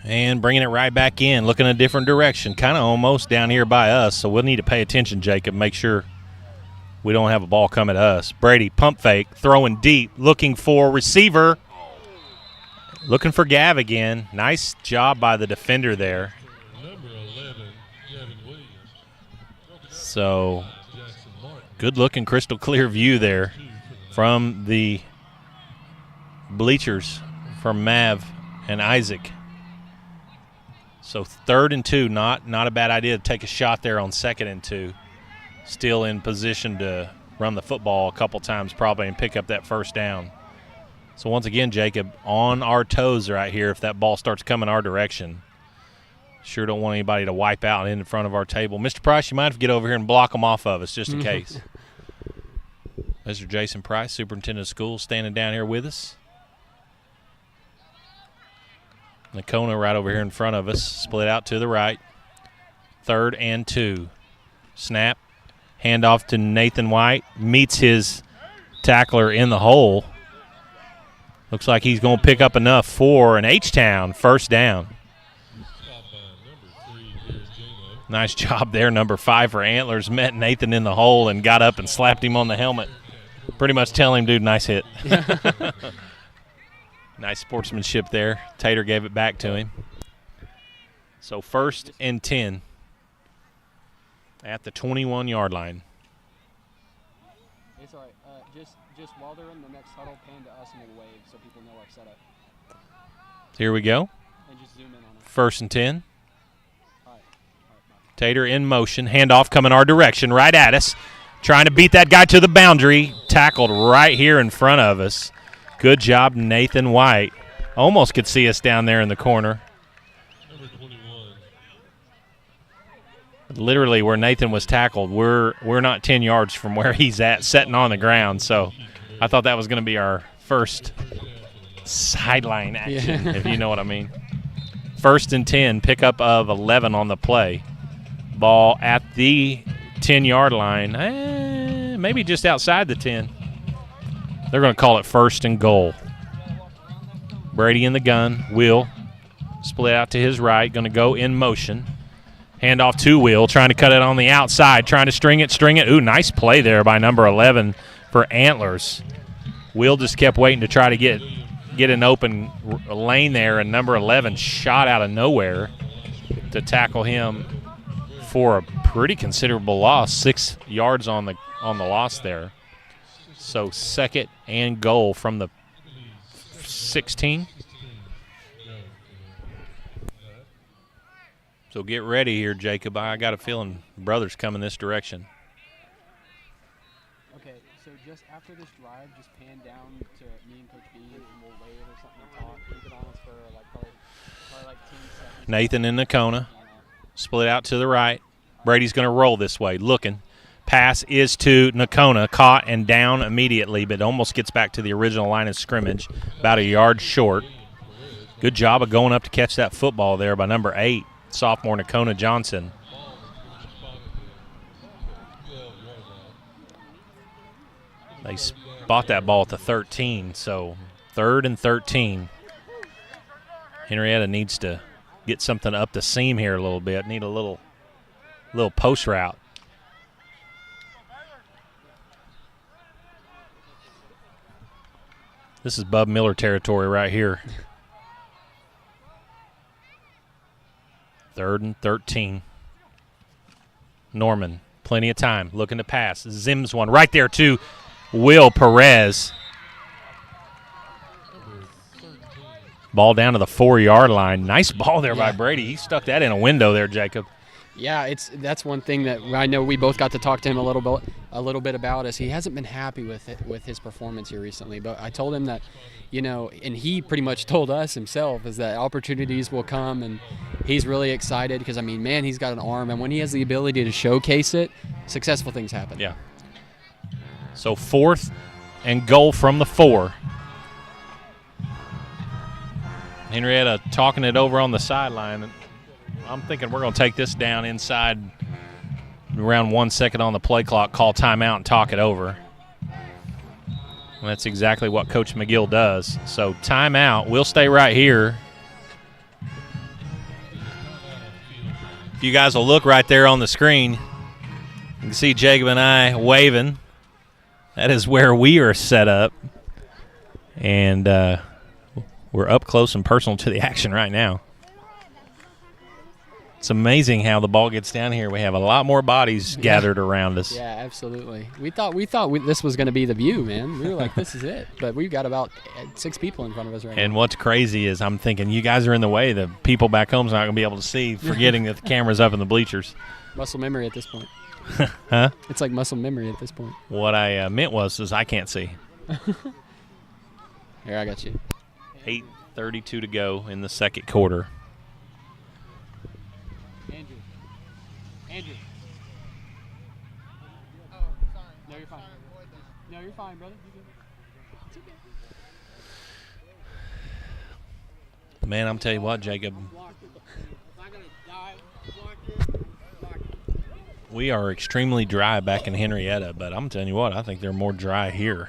And bringing it right back in, looking a different direction, kind of almost down here by us, so we'll need to pay attention, Jacob, make sure we don't have a ball come at us. Brady, pump fake, throwing deep, looking for receiver, looking for Gav again. Nice job by the defender there. So, good-looking crystal clear view there from the bleachers from Mav and Isaac. So 3rd and 2, not a bad idea to take a shot there on 2nd and 2. Still in position to run the football a couple times probably and pick up that first down. So once again, Jacob, on our toes right here if that ball starts coming our direction. Sure don't want anybody to wipe out in front of our table. Mr. Price, you might have to get over here and block them off of us just in case. Mr. Jason Price, Superintendent of Schools, standing down here with us. Nakona right over here in front of us, split out to the right. 3rd and 2. Snap, handoff to Nathan White, meets his tackler in the hole. Looks like he's going to pick up enough for an H-Town first down. Nice job there, number 5 for Antlers. Met Nathan in the hole and got up and slapped him on the helmet. Pretty much telling him, dude, nice hit. Nice sportsmanship there. Tater gave it back to him. So 1st and 10 at the 21-yard line. It's all right. Just while they're in the next huddle, pan to us and we'll wave so people know our setup. Here we go. And just zoom in on it. 1st and 10. Tater in motion. Handoff coming our direction, right at us. Trying to beat that guy to the boundary. Tackled right here in front of us. Good job, Nathan White. Almost could see us down there in the corner. Literally where Nathan was tackled, we're not 10 yards from where he's at, sitting on the ground. So I thought that was going to be our first sideline action, if you know what I mean. 1st and 10, pickup of 11 on the play. Ball at the 10-yard line, maybe just outside the 10. They're going to call it 1st and goal. Brady in the gun. Will split out to his right, going to go in motion. Handoff to Will, trying to cut it on the outside, trying to string it. Ooh, nice play there by number 11 for Antlers. Will just kept waiting to try to get an open lane there, and number 11 shot out of nowhere to tackle him for a pretty considerable loss, 6 yards on the loss there. So 2nd and goal from the 16. So get ready here, Jacob. I got a feeling brother's coming this direction. Okay, so just after this drive, just pan down to me and Coach B, and we'll wave or something and talk. Keep it on us for probably 10 seconds. Nathan in Nakona. Split out to the right. Brady's going to roll this way, looking. Pass is to Nakona, caught and down immediately, but almost gets back to the original line of scrimmage, about a yard short. Good job of going up to catch that football there by number 8, sophomore Nakona Johnson. They spot that ball at the 13, so 3rd and 13. Henryetta needs to get something up the seam here a little bit. Need a little post route. This is Bub Miller territory right here. 3rd and 13. Norman, plenty of time, looking to pass. Zims one right there to Will Perez. Ball down to the 4-yard line. Nice ball there by Brady. He stuck that in a window there, Jacob. Yeah, that's one thing that I know we both got to talk to him a little bit about, is he hasn't been happy with his performance here recently. But I told him that, and he pretty much told us himself, is that opportunities will come, and he's really excited because, man, he's got an arm, and when he has the ability to showcase it, successful things happen. Yeah. So 4th and goal from the 4. Henryetta talking it over on the sideline. I'm thinking we're going to take this down inside around 1 second on the play clock, call timeout, and talk it over. And that's exactly what Coach McGill does. So timeout. We'll stay right here. If you guys will look right there on the screen, you can see Jacob and I waving. That is where we are set up. And we're up close and personal to the action right now. It's amazing how the ball gets down here. We have a lot more bodies gathered around us. Yeah, absolutely. We thought this was going to be the view, man. We were like, this is it. But we've got about 6 people in front of us right now. And what's crazy is I'm thinking you guys are in the way. The people back home's not going to be able to see, forgetting that the camera's up in the bleachers. Muscle memory at this point. Huh? It's like muscle memory at this point. What I meant was I can't see. Here, I got you. 8:32 to go in the second quarter. Andrew. Oh, sorry. No, you're fine. No, you're fine, brother. It's okay. Man, I'm telling you what, Jacob. We are extremely dry back in Henryetta, but I'm telling you what, I think they're more dry here.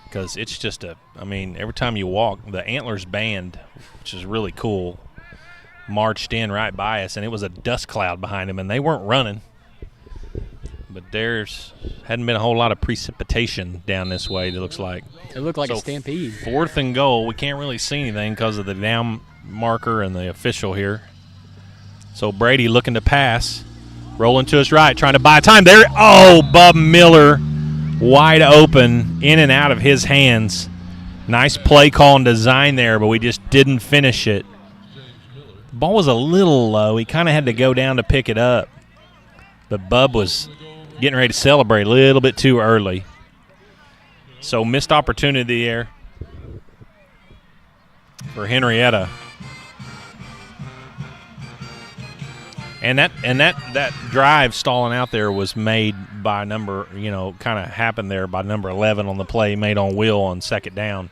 Because it's just every time you walk, the Antlers band, which is really cool, marched in right by us, and it was a dust cloud behind them, and they weren't running. But there's hadn't been a whole lot of precipitation down this way, it looks like. It looked like a stampede. 4th and goal. We can't really see anything because of the down marker and the official here. So Brady looking to pass. Rolling to his right, trying to buy time. There, Bub Miller wide open, in and out of his hands. Nice play call and design there, but we just didn't finish it. The ball was a little low. He kind of had to go down to pick it up. But Bub was getting ready to celebrate a little bit too early. So missed opportunity there for Henryetta. And that drive stalling out there was made by number 11 on the play made on Will on second down.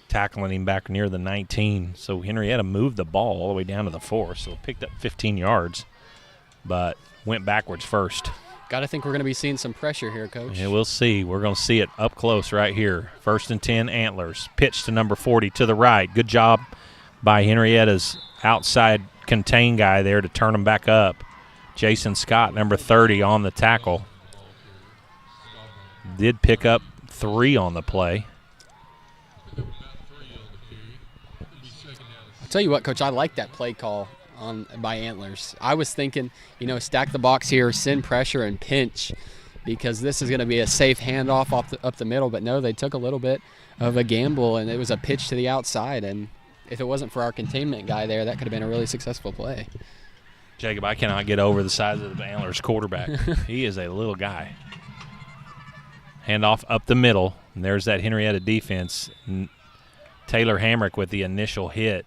Tackling him back near the 19. So Henryetta moved the ball all the way down to the 4, so picked up 15 yards, but went backwards first. Got to think we're going to be seeing some pressure here, Coach. Yeah, we'll see. We're going to see it up close right here. 1st and 10, Antlers. Pitch to number 40 to the right. Good job by Henrietta's outside contain guy there to turn him back up. Jason Scott, number 30, on the tackle. Did pick up 3 on the play. I'll tell you what, Coach, I like that play call by Antlers. I was thinking, stack the box here, send pressure, and pinch, because this is going to be a safe handoff up the middle. But no, they took a little bit of a gamble, and it was a pitch to the outside. And if it wasn't for our containment guy there, that could have been a really successful play. Jacob, I cannot get over the size of the Antlers quarterback. He is a little guy. Handoff up the middle, and there's that Henryetta defense. Taylor Hamrick with the initial hit.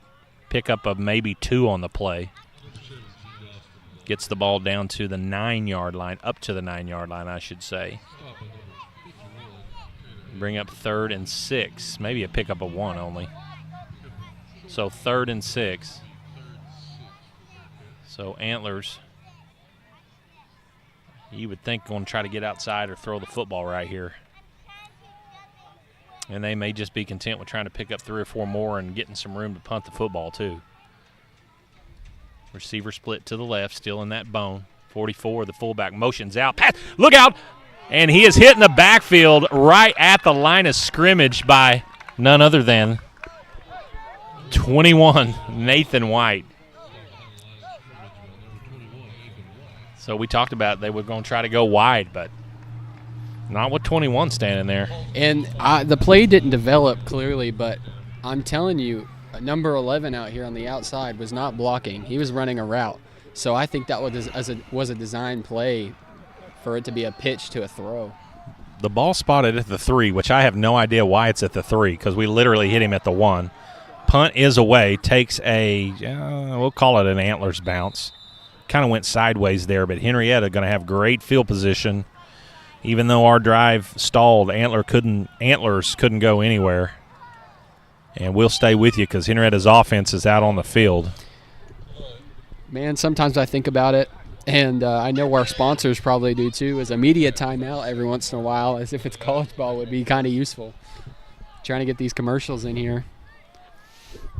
Pickup of maybe 2 on the play. Gets the ball down to the 9-yard line, up to the 9-yard line, I should say. Bring up 3rd and 6, maybe a pickup of 1 only. So 3rd and 6. So Antlers You would think going to try to get outside or throw the football right here. And they may just be content with trying to pick up 3 or 4 more and getting some room to punt the football too. Receiver split to the left, still in that bone. 44, the fullback motions out. Pass, look out! And he is hit in the backfield right at the line of scrimmage by none other than 21, Nathan White. So we talked about they were going to try to go wide, but not with 21 standing there. And the play didn't develop clearly, but I'm telling you, number 11 out here on the outside was not blocking. He was running a route. So I think that was a design play for it to be a pitch to a throw. The ball spotted at the 3, which I have no idea why it's at the 3 because we literally hit him at the 1. Punt is away, takes a, we'll call it an Antlers bounce. Kind of went sideways there, but Henryetta going to have great field position. Even though our drive stalled, Antlers couldn't go anywhere. And we'll stay with you because Henrietta's offense is out on the field. Man, sometimes I think about it, and I know our sponsors probably do too, is a media timeout every once in a while, as if it's college ball, would be kind of useful. Trying to get these commercials in here.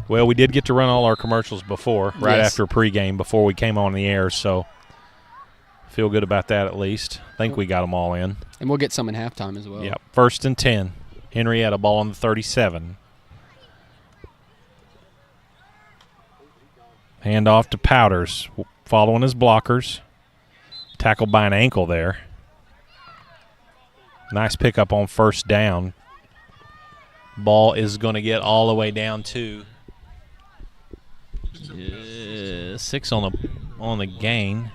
Well, we did get to run all our commercials before, right Yes. after pregame, before we came on the air, so feel good about that at least. I think we got them all in. And we'll get some in halftime as well. Yep, 1st and 10. Henryetta, ball on the 37. Hand off to Powders, following his blockers. Tackled by an ankle there. Nice pickup on 1st down. Ball is going to get all the way down to 6 on the gain.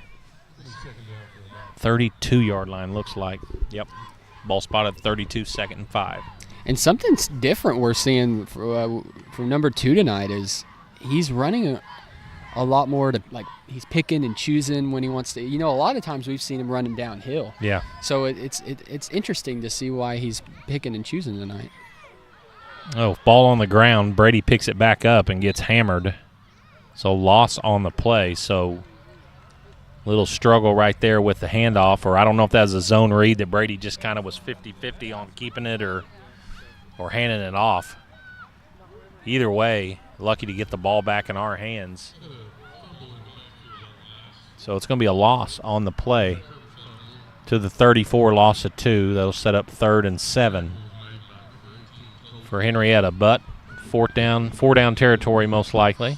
32-yard line looks like. Yep. Ball spotted 32, 2nd and 5. And something's different we're seeing from number 2 tonight is he's running a lot more to, like, he's picking and choosing when he wants to. You know, a lot of times we've seen him running downhill. Yeah. So it's interesting to see why he's picking and choosing tonight. Oh, ball on the ground. Brady picks it back up and gets hammered. So loss on the play. So little struggle right there with the handoff, or I don't know if that was a zone read that Brady just kind of was 50-50 on keeping it or handing it off. Either way, lucky to get the ball back in our hands. So it's going to be a loss on the play to the 34, loss of 2. That'll set up 3rd and 7 for Henryetta, but 4 down territory most likely.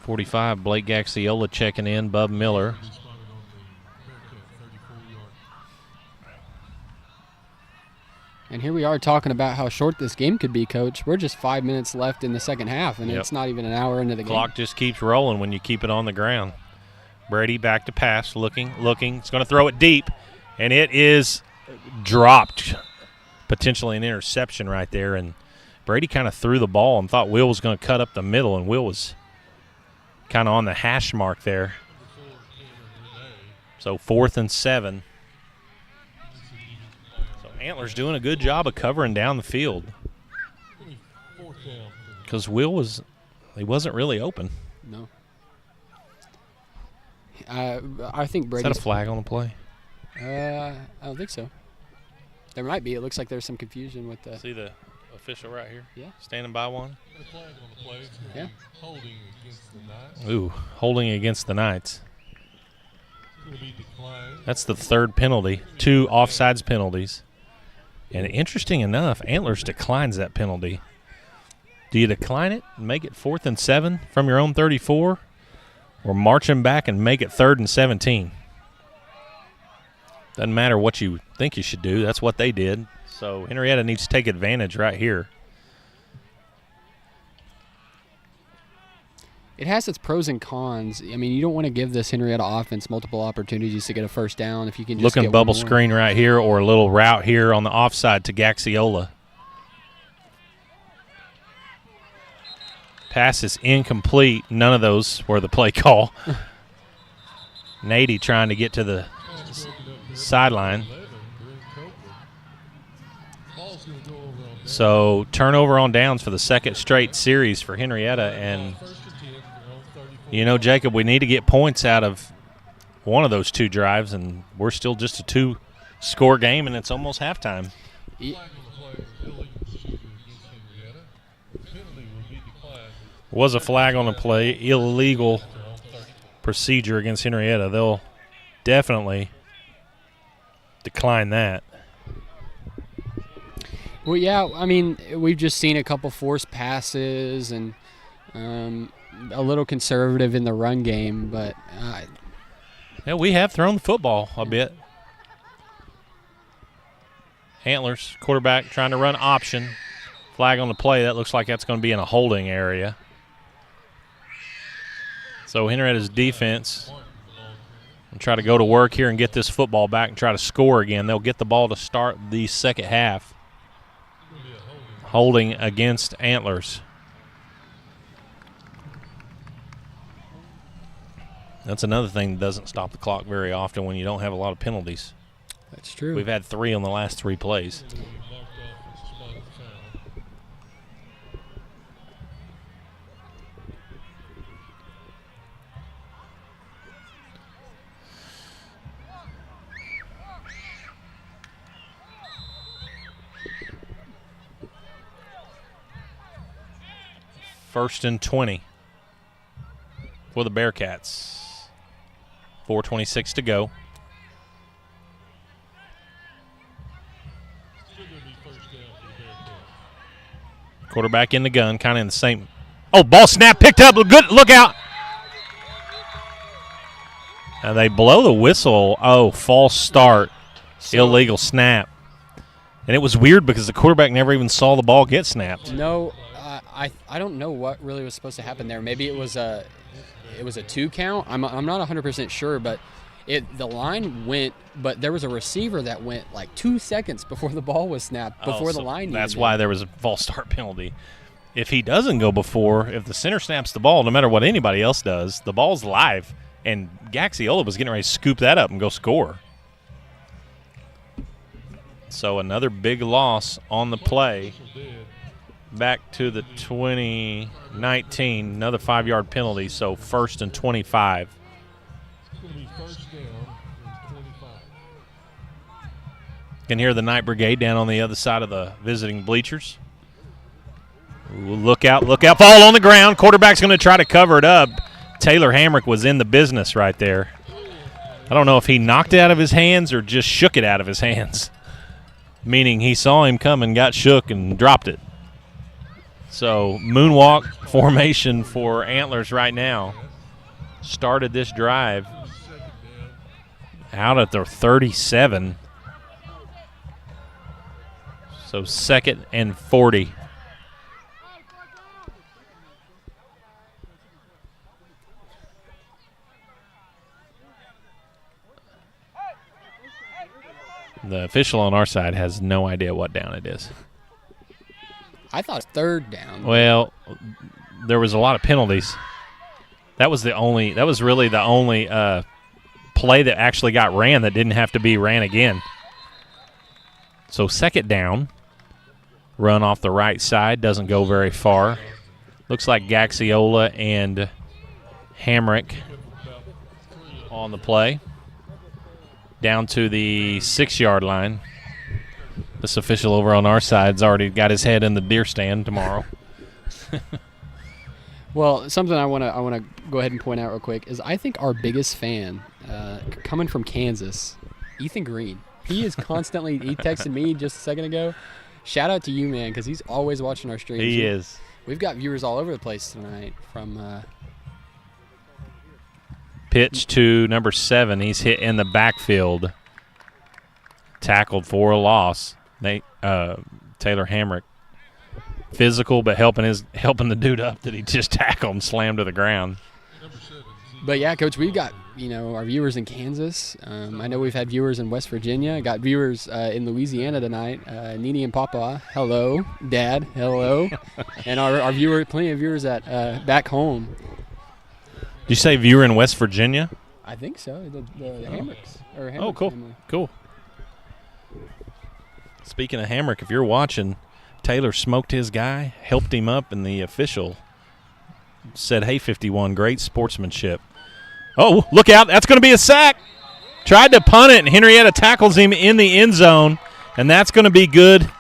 45, Blake Gaxiola checking in, Bub Miller. And here we are talking about how short this game could be, Coach. We're just 5 minutes left in the second half, and It's not even an hour into the game. Clock just keeps rolling when you keep it on the ground. Brady back to pass, looking. It's going to throw it deep, and it is dropped. Potentially an interception right there, and Brady kind of threw the ball and thought Will was going to cut up the middle, and Will was kind of on the hash mark there. So 4th and 7. Antlers doing a good job of covering down the field because Will wasn't really open. No. I think Brady's. Is that a flag on the play? I don't think so. There might be. It looks like there's some confusion with the. See the official right here? Yeah. Standing by one. Yeah. Holding against the Knights. Ooh, holding against the Knights. That's the 3rd penalty. 2 offsides penalties. And interesting enough, Antlers declines that penalty. Do you decline it and make it 4th and 7 from your own 34, or march him back and make it 3rd and 17? Doesn't matter what you think you should do. That's what they did. So Henryetta needs to take advantage right here. It has its pros and cons. I mean, you don't want to give this Henryetta offense multiple opportunities to get a 1st down if you can just Looking bubble screen right here, or a little route here on the offside to Gaxiola. Pass is incomplete. None of those were the play call. Nady trying to get to the sideline. So turnover on downs for the 2nd straight series for Henryetta, and you know, Jacob, we need to get points out of one of those two drives, and we're still just a 2-score game, and it's almost halftime. Was a flag on the play, illegal procedure against Henryetta. They'll definitely decline that. Well, yeah, I mean, we've just seen a couple forced passes and a little conservative in the run game, but yeah, we have thrown the football a bit. Antlers, quarterback, trying to run option. Flag on the play. That looks like that's going to be in a holding area. So Henrietta's defense will try to go to work here and get this football back and try to score again. They'll get the ball to start the second half. Holding against Antlers. That's another thing that doesn't stop the clock very often when you don't have a lot of penalties. That's true. We've had 3 on the last 3 plays. First and 20 for the Bearcats. 4:26 to go. Quarterback in the gun, kind of in the same. Oh, ball snap picked up. Good, look out. And they blow the whistle. Oh, false start. Illegal snap. And it was weird because the quarterback never even saw the ball get snapped. No, I don't know what really was supposed to happen there. Maybe it was a 2 count. I'm not 100% sure, but the line went, but there was a receiver that went like 2 seconds before the ball was snapped, before the line. That's why there was a false start penalty. If he doesn't go before, if the center snaps the ball, no matter what anybody else does, the ball's live, and Gaxiola was getting ready to scoop that up and go score. So another big loss on the play. Back to the 2019, another 5-yard penalty, so first and 25. Can hear the Night Brigade down on the other side of the visiting bleachers. Ooh, look out, fall on the ground. Quarterback's going to try to cover it up. Taylor Hamrick was in the business right there. I don't know if he knocked it out of his hands or just shook it out of his hands, meaning he saw him come and got shook and dropped it. So moonwalk formation for Antlers right now. Started this drive out at their 37. So 2nd and 40. The official on our side has no idea what down it is. I thought 3rd down. Well, there was a lot of penalties. That was really the only play that actually got ran that didn't have to be ran again. So 2nd down, run off the right side, doesn't go very far. Looks like Gaxiola and Hamrick on the play. Down to the 6-yard line. This official over on our side's already got his head in the deer stand tomorrow. Well, something I want to go ahead and point out real quick is I think our biggest fan, coming from Kansas, Ethan Green. He is constantly. He texted me just a second ago. Shout out to you, man, because he's always watching our streams. He is. We've got viewers all over the place tonight. From pitch to number 7. He's hit in the backfield. Tackled for a loss. Taylor Hamrick. Physical, but helping the dude up that he just tackled and slammed to the ground. But yeah, Coach, we've got our viewers in Kansas. I know we've had viewers in West Virginia. Got viewers in Louisiana tonight. Nini and Papa, hello. Dad, hello. And plenty of viewers at back home. Did you say viewer in West Virginia? I think so. The Hammocks. Oh, cool. Family. Cool. Speaking of Hamrick, if you're watching, Taylor smoked his guy, helped him up, and the official said, "Hey, 51, great sportsmanship." Oh, look out. That's going to be a sack. Tried to punt it, and Henryetta tackles him in the end zone, and that's going to be good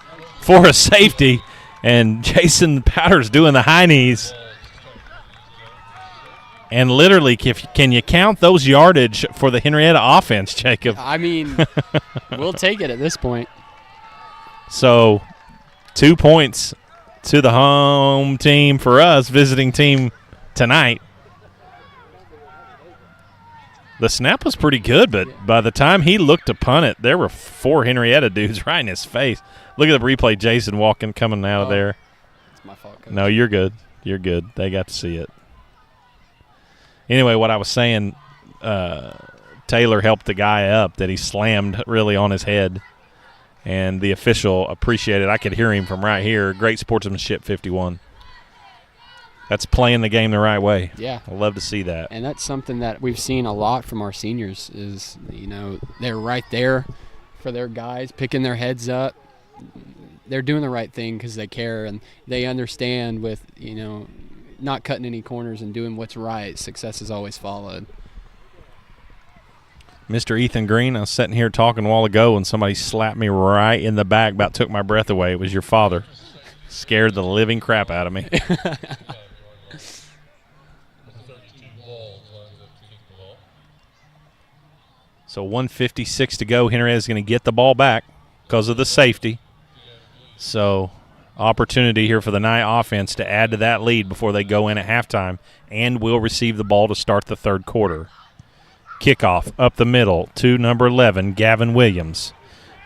for a safety. And Jason Powder's doing the high knees. And literally, can you count those yardage for the Henryetta offense, Jacob? I mean, we'll take it at this point. So 2 points to the home team for us, visiting team tonight. The snap was pretty good, but by the time he looked to punt it, there were 4 Henryetta dudes right in his face. Look at the replay, Jason coming out of there. It's my fault, Coach. No, you're good. You're good. They got to see it. Anyway, what I was saying, Taylor helped the guy up that he slammed really on his head, and the official appreciated it. I could hear him from right here. Great sportsmanship, 51. That's playing the game the right way. Yeah. I love to see that. And that's something that we've seen a lot from our seniors is, they're right there for their guys, picking their heads up. They're doing the right thing because they care and they understand with, not cutting any corners and doing what's right. Success is always followed. Mr. Ethan Green, I was sitting here talking a while ago and somebody slapped me right in the back, about took my breath away. It was your father. Scared the living crap out of me. So 1:56 to go. Henrietta's going to get the ball back because of the safety. So opportunity here for the Knight offense to add to that lead before they go in at halftime, and will receive the ball to start the third quarter. Kickoff up the middle to number 11, Gavin Williams.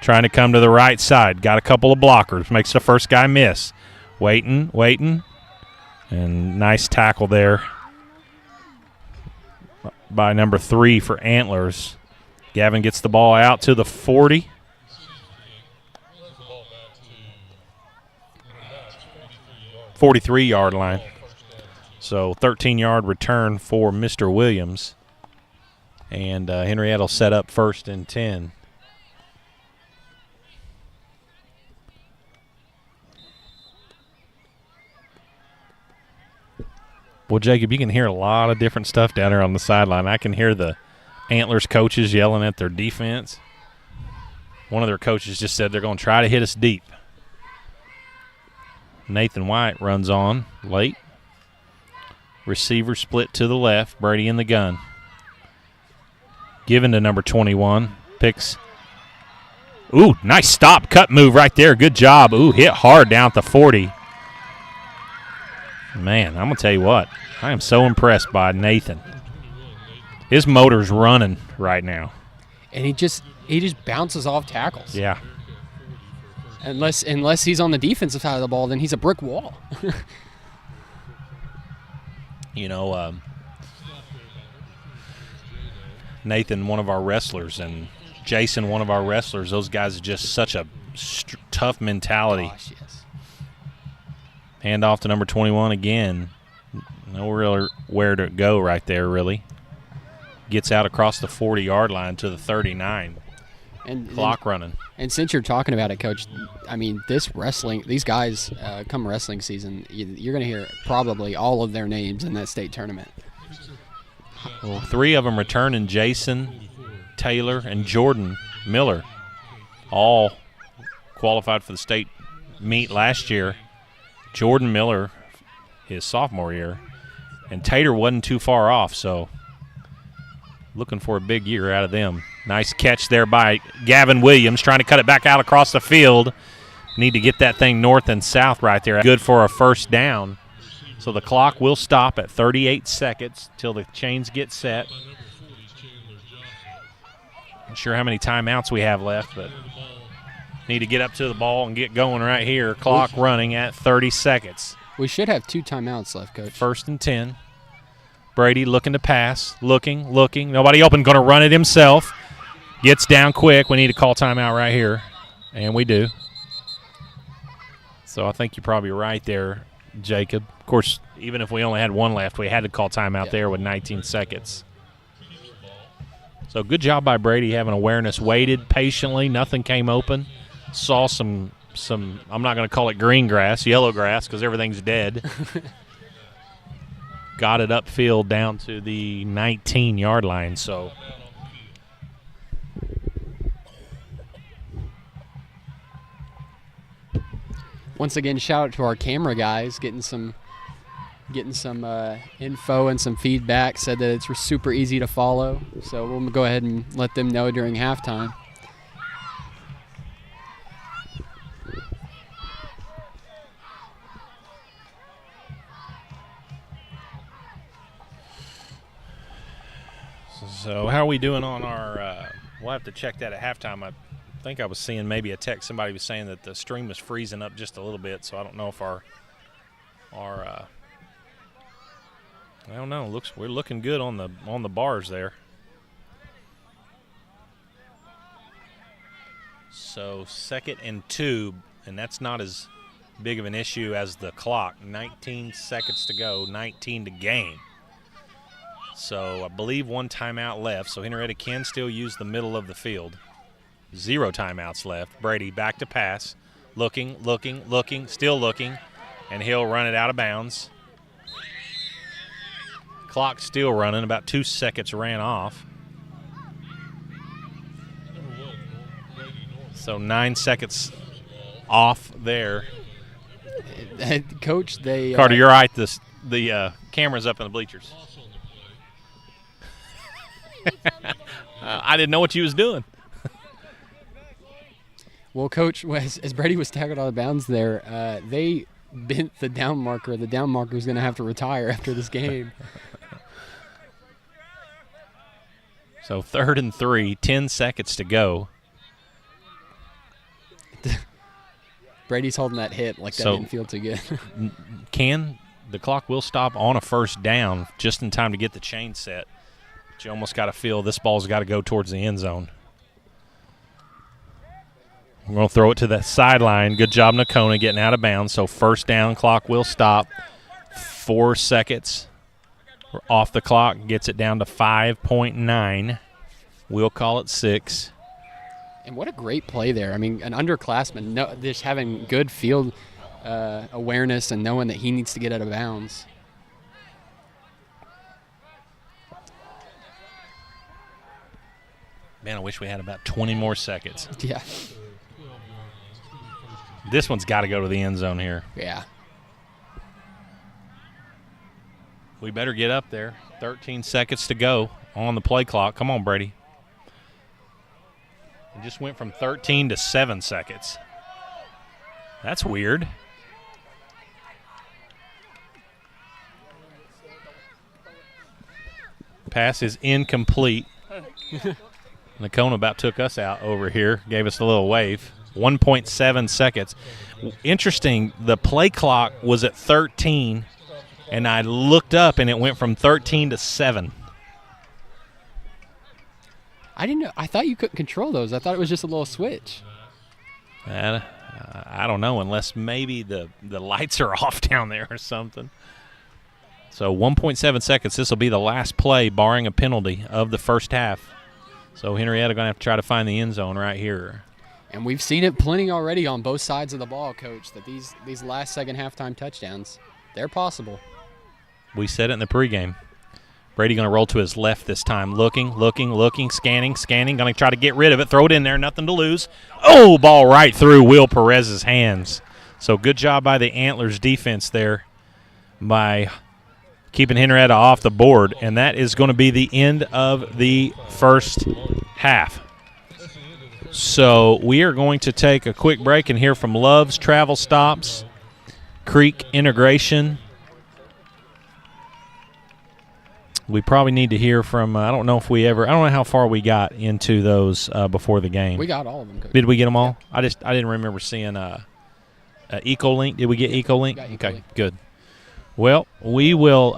Trying to come to the right side. Got a couple of blockers. Makes the first guy miss. Waiting. And nice tackle there by number 3 for Antlers. Gavin gets the ball out to the 40. .43-yard line. So 13-yard return for Mr. Williams. And Henrietta will set up 1st and 10. Well, Jacob, you can hear a lot of different stuff down there on the sideline. I can hear the Antlers coaches yelling at their defense. One of their coaches just said they're going to try to hit us deep. Nathan White runs on late. Receiver split to the left. Brady in the gun. Given to number 21. Picks. Ooh, nice stop. Cut move right there. Good job. Ooh, hit hard down at the 40. Man, I'm going to tell you what. I am so impressed by Nathan. His motor's running right now. And he just bounces off tackles. Yeah. Unless he's on the defensive side of the ball, then he's a brick wall. Nathan, one of our wrestlers, and Jason, one of our wrestlers, those guys are just such a tough mentality. Gosh, yes. Hand off to number 21 again. No really where to go right there, really. Gets out across the 40-yard line to the 39. And clock running. And since you're talking about it, Coach, I mean, these guys, come wrestling season, you're going to hear probably all of their names in that state tournament. Well, 3 of them returning, Jason, Taylor, and Jordan Miller, all qualified for the state meet last year. Jordan Miller, his sophomore year, and Tater wasn't too far off, so looking for a big year out of them. Nice catch there by Gavin Williams, trying to cut it back out across the field. Need to get that thing north and south right there. Good for a first down. So the clock will stop at 38 seconds till the chains get set. Not sure how many timeouts we have left, but need to get up to the ball and get going right here. Clock running at 30 seconds. We should have 2 timeouts left, Coach. 1st and 10. Brady looking to pass, looking. Nobody open, going to run it himself. Gets down quick. We need to call timeout right here, and we do. So I think you're probably right there, Jacob. Of course, even if we only had 1 left, we had to call timeout there with 19 seconds. So good job by Brady having awareness. Waited patiently. Nothing came open. Saw some I'm not going to call it green grass, yellow grass, because everything's dead. got it upfield down to the 19-yard line. So once again, shout out to our camera guys getting some info and some feedback. Said that it's super easy to follow. So we'll go ahead and let them know during halftime. So how are we doing on our we'll have to check that at halftime. I think I was seeing maybe a text. Somebody was saying that the stream was freezing up just a little bit, so I don't know if our I don't know. We're looking good on the bars there. So 2nd and 2, and that's not as big of an issue as the clock. 19 seconds to go, 19 to game. So I believe 1 timeout left, so Henryetta can still use the middle of the field. 0 timeouts left. Brady back to pass. Looking, still looking, and he'll run it out of bounds. Clock still running. About 2 seconds ran off. So 9 seconds off there. Coach, they Carter, you're right. The camera's up in the bleachers. I didn't know what you was doing. Well, Coach, as Brady was tackled out of bounds there, they bent the down marker. The down marker is going to have to retire after this game. So 3rd and 3, 10 seconds to go. Brady's holding that hit like that didn't feel too good. The clock will stop on a first down just in time to get the chain set. But you almost got to feel this ball's got to go towards the end zone. We're going to throw it to the sideline. Good job, Nakona, getting out of bounds. So first down, clock will stop. 4 seconds. We're off the clock. Gets it down to 5.9. We'll call it 6. And what a great play there. I mean, an underclassman just having good field awareness and knowing that he needs to get out of bounds. Man, I wish we had about 20 more seconds. Yeah. This one's got to go to the end zone here. Yeah. We better get up there. 13 seconds to go on the play clock. Come on, Brady. It just went from 13 to 7 seconds. That's weird. Pass is incomplete. Nakona about took us out over here, gave us a little wave. 1.7 seconds. Interesting, the play clock was at 13, and I looked up, and it went from 13 to 7. I didn't know. I thought you couldn't control those. I thought it was just a little switch. I don't know, unless maybe the lights are off down there or something. So 1.7 seconds. This will be the last play, barring a penalty, of the first half. So Henryetta going to have to try to find the end zone right here. And we've seen it plenty already on both sides of the ball, Coach, that these last second halftime touchdowns, they're possible. We said it in the pregame. Brady going to roll to his left this time. Looking, scanning. Going to try to get rid of it. Throw it in there, nothing to lose. Oh, ball right through Will Perez's hands. So good job by the Antlers defense there by keeping Henryetta off the board. And that is going to be the end of the first half. So we are going to take a quick break and hear from Love's Travel Stops, Creek Integration. We probably need to hear from, I don't know how far we got into those before the game. We got all of them, Coach. Did we get them all? I didn't remember seeing EcoLink. Did we get EcoLink? Okay, good. Well, we will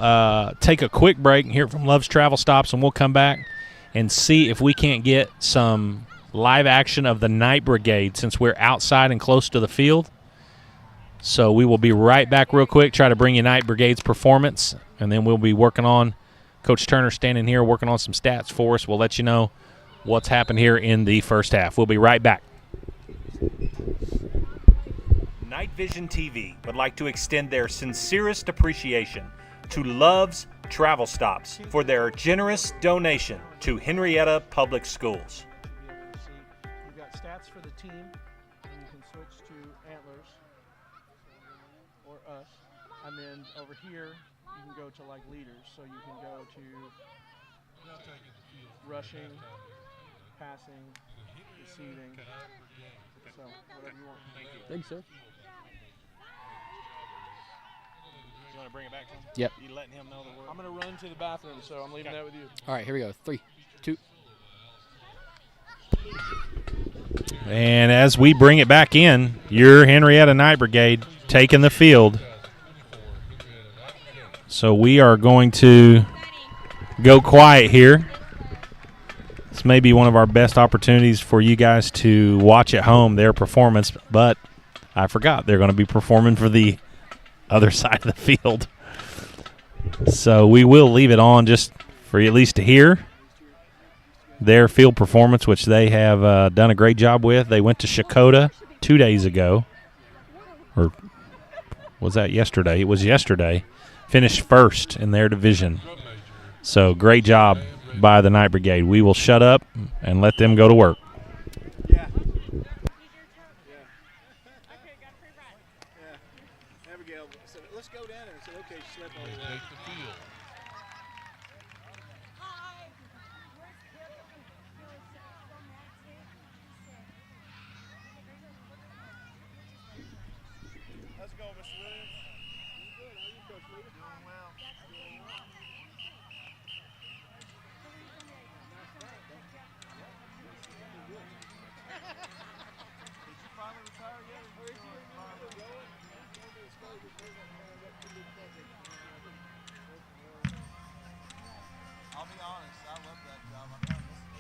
take a quick break and hear from Love's Travel Stops, and we'll come back and see if we can't get some live action of the Night Brigade since we're outside and close to the field. So we will be right back real quick, try to bring you Night Brigade's performance, and then we'll be working on Coach Turner standing here working on some stats for us. We'll let you know what's happened here in the first half. We'll be right back. Night Vision TV would like to extend their sincerest appreciation to Love's Travel Stops for their generous donation to Henryetta Public Schools. You've got stats for the team, and you can switch to Antlers or us. And then over here, you can go to like leaders. So you can go to rushing, passing, receiving. So whatever you want. Thank you. Thanks, sir. You want to bring it back to him? Yep. You letting him know the word? I'm going to run to the bathroom, so I'm leaving that with you. All right, here we go. 3, 2. And as we bring it back in, your Henryetta Night Brigade taking the field. So we are going to go quiet here. This may be one of our best opportunities for you guys to watch at home their performance, but I forgot they're going to be performing for the other side of the field. So we will leave it on just for you at least to hear their field performance, which they have done a great job with. They went to Shakota 2 days ago. Or was that yesterday? It was yesterday. Finished first in their division. So great job by the Night Brigade. We will shut up and let them go to work. Yeah. Abigail said, let's go down there. I said, okay, she slept all the way. Take the field. How's it going, Mr. Williams? Good. How are you, Coach Lee? Doing well. Did you finally retire yet? Or you still going? I'll be honest, I love that job. I kind of miss it.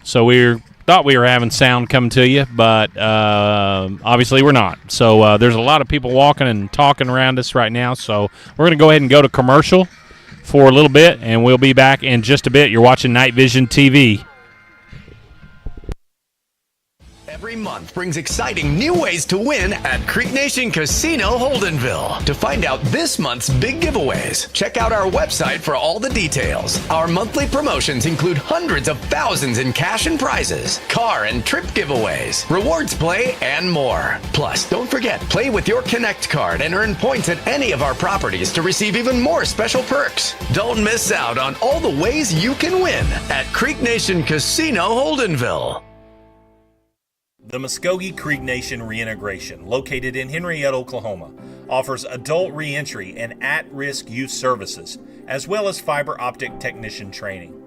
So we thought we were having sound come to you, but obviously we're not. So there's a lot of people walking and talking around us right now. So we're going to go ahead and go to commercial for a little bit, and we'll be back in just a bit. You're watching Night Vision TV. Every month brings exciting new ways to win at Creek Nation Casino Holdenville. To find out this month's big giveaways, check out our website for all the details. Our monthly promotions include hundreds of thousands in cash and prizes, car and trip giveaways, rewards play, and more. Plus, don't forget, play with your Connect card and earn points at any of our properties to receive even more special perks. Don't miss out on all the ways you can win at Creek Nation Casino Holdenville. The Muskogee Creek Nation Reintegration, located in Henryetta, Oklahoma, offers adult reentry and at-risk youth services, as well as fiber optic technician training.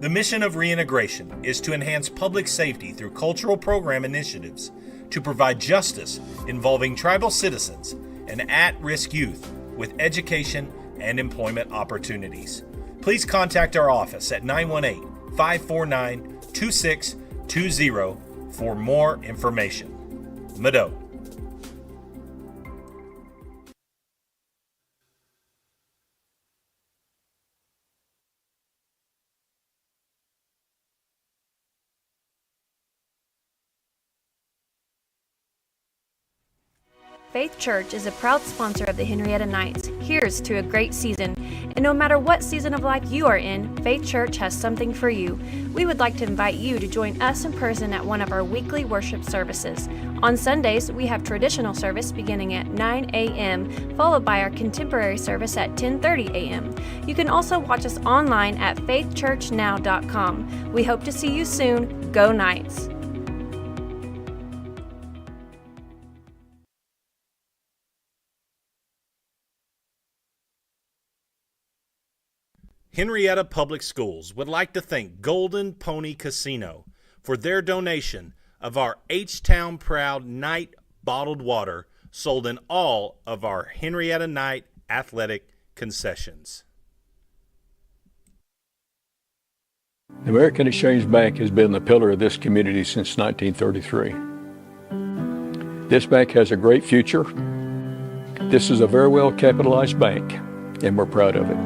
The mission of reintegration is to enhance public safety through cultural program initiatives, to provide justice involving tribal citizens and at-risk youth with education and employment opportunities. Please contact our office at 918-549-2620 for more information. Mado. Faith Church is a proud sponsor of the Henryetta Knights. Here's to a great season. And no matter what season of life you are in, Faith Church has something for you. We would like to invite you to join us in person at one of our weekly worship services. On Sundays, we have traditional service beginning at 9 a.m., followed by our contemporary service at 10:30 a.m. You can also watch us online at faithchurchnow.com. We hope to see you soon. Go Knights! Henryetta Public Schools would like to thank Golden Pony Casino for their donation of our H-Town Proud Night bottled water sold in all of our Henryetta Night athletic concessions. The American Exchange Bank has been the pillar of this community since 1933. This bank has a great future. This is a very well capitalized bank, and we're proud of it.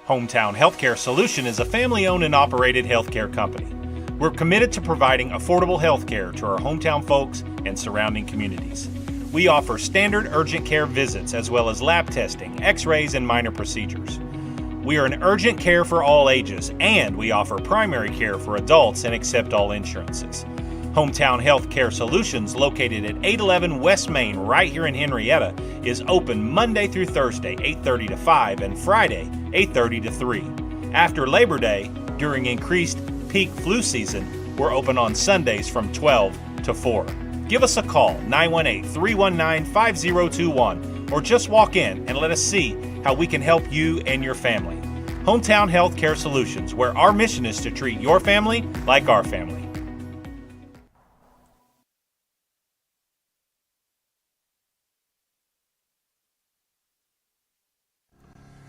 Hometown Healthcare Solution is a family-owned and operated healthcare company. We're committed to providing affordable healthcare to our hometown folks and surrounding communities. We offer standard urgent care visits as well as lab testing, x-rays, and minor procedures. We are an urgent care for all ages, and we offer primary care for adults and accept all insurances. Hometown Healthcare Solutions, located at 811 West Main right here in Henryetta, is open Monday through Thursday, 8:30 to 5, and Friday, 8:30 to 3. After Labor Day, during increased peak flu season, we're open on Sundays from 12 to 4. Give us a call, 918-319-5021, or just walk in and let us see how we can help you and your family. Hometown Healthcare Solutions, where our mission is to treat your family like our family.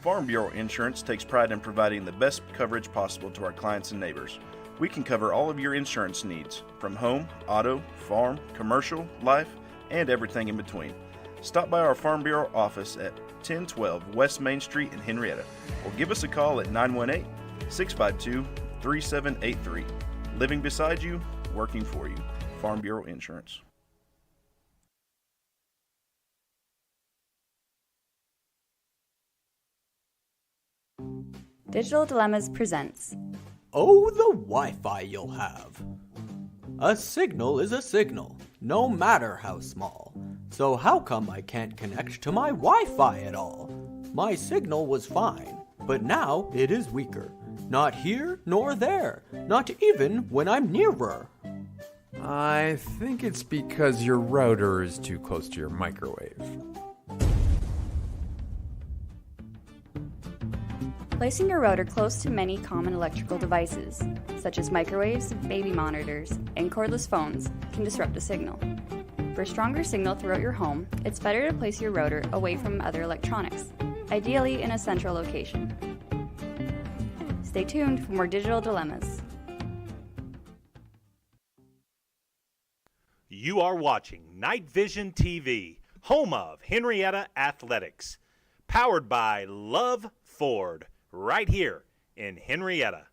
Farm Bureau Insurance takes pride in providing the best coverage possible to our clients and neighbors. We can cover all of your insurance needs, from home, auto, farm, commercial, life, and everything in between. Stop by our Farm Bureau office at 1012 West Main Street in Henryetta, or give us a call at 918-652-3783. Living beside you, working for you. Farm Bureau Insurance. Digital Dilemmas presents. Oh, the Wi-Fi you'll have. A signal is a signal, no matter how small. So how come I can't connect to my Wi-Fi at all? My signal was fine, but now it is weaker. Not here nor there, not even when I'm nearer. I think it's because your router is too close to your microwave. Placing your router close to many common electrical devices, such as microwaves, baby monitors, and cordless phones, can disrupt a signal. For stronger signal throughout your home, it's better to place your router away from other electronics, ideally in a central location. Stay tuned for more digital dilemmas. You are watching Night Vision TV, home of Henryetta Athletics, powered by Love Ford, right here in Henryetta.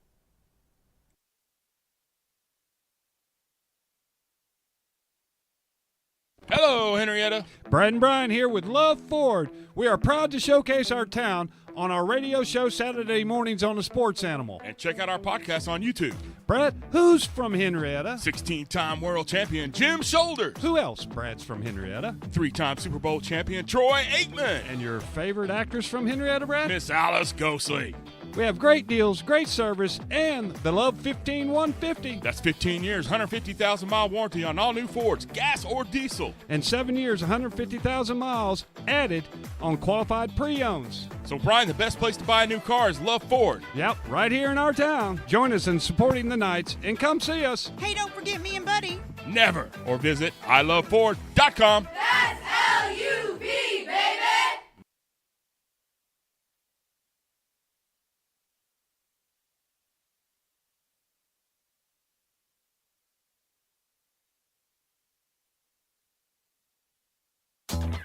Hello, Henryetta. Brad and Brian here with Love Ford. We are proud to showcase our town on our radio show Saturday mornings on the Sports Animal. And check out our podcast on YouTube. Brad, who's from Henryetta? 16-time world champion Jim Shoulders. Who else, Brad's from Henryetta? 3-time Super Bowl champion Troy Aikman. And your favorite actress from Henryetta, Brad? Miss Alice Ghostley. We have great deals, great service, and the Love 15 150. That's 15 years, 150,000-mile warranty on all new Fords, gas or diesel. And 7 years, 150,000 miles added on qualified pre-owns. So, Brian, the best place to buy a new car is Love Ford. Yep, right here in our town. Join us in supporting the Knights and come see us. Hey, don't forget me and Buddy. Never. Or visit iloveford.com. That's L-U-V, baby!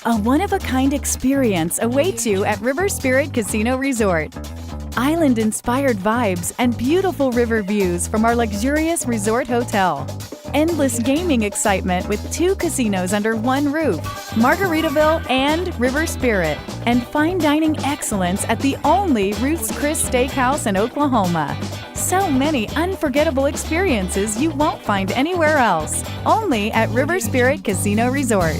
A one-of-a-kind experience awaits you at River Spirit Casino Resort. Island-inspired vibes and beautiful river views from our luxurious resort hotel. Endless gaming excitement with 2 casinos under one roof, Margaritaville and River Spirit. And fine dining excellence at the only Ruth's Chris Steakhouse in Oklahoma. So many unforgettable experiences you won't find anywhere else. Only at River Spirit Casino Resort.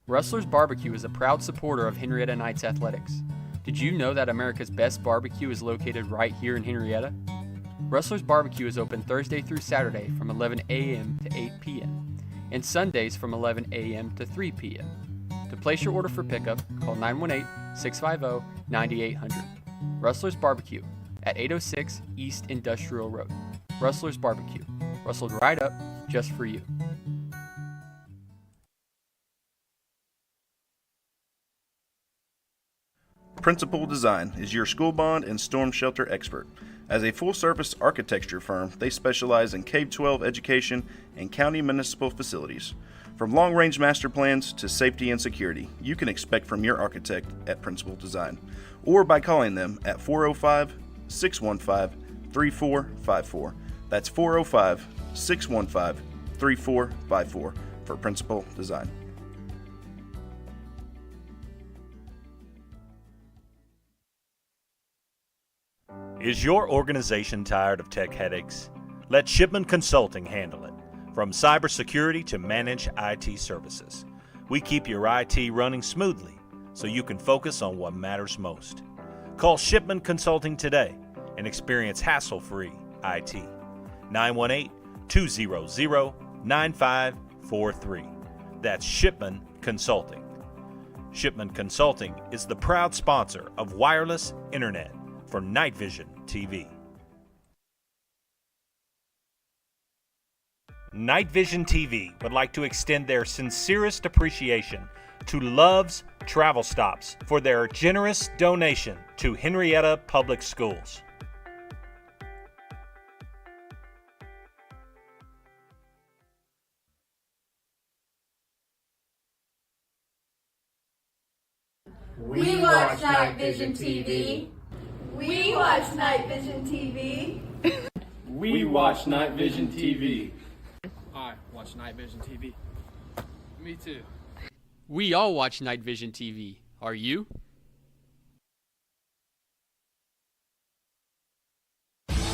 Rustler's Barbecue is a proud supporter of Henryetta Knights Athletics. Did you know that America's best barbecue is located right here in Henryetta? Rustler's Barbecue is open Thursday through Saturday from 11 a.m. to 8 p.m. and Sundays from 11 a.m. to 3 p.m. To place your order for pickup, call 918-650-9800. Rustler's Barbecue at 806 East Industrial Road. Rustler's Barbecue. Rustled right up just for you. Principal Design is your school bond and storm shelter expert. As a full-service architecture firm, they specialize in K-12 education and county municipal facilities. From long-range master plans to safety and security, you can expect from your architect at Principal Design, or by calling them at 405-615-3454. That's 405-615-3454 for Principal Design. Is your organization tired of tech headaches? Let Shipman Consulting handle it. From cybersecurity to managed IT services, we keep your IT running smoothly so you can focus on what matters most. Call Shipman Consulting today and experience hassle-free IT. 918-200-9543. That's Shipman Consulting. Shipman Consulting is the proud sponsor of wireless internet for Night Vision TV. Night Vision TV would like to extend their sincerest appreciation to Love's Travel Stops for their generous donation to Henryetta Public Schools. We watch Night Vision TV. We watch Night Vision TV. We watch Night Vision TV. I watch Night Vision TV. Me too. We all watch Night Vision TV. Are you?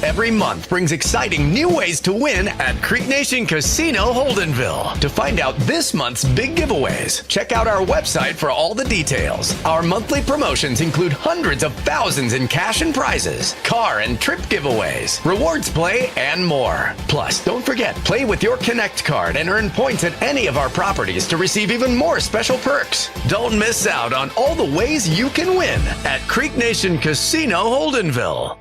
Every month brings exciting new ways to win at Creek Nation Casino Holdenville. To find out this month's big giveaways, check out our website for all the details. Our monthly promotions include hundreds of thousands in cash and prizes, car and trip giveaways, rewards play, and more. Plus, don't forget, play with your Connect card and earn points at any of our properties to receive even more special perks. Don't miss out on all the ways you can win at Creek Nation Casino Holdenville.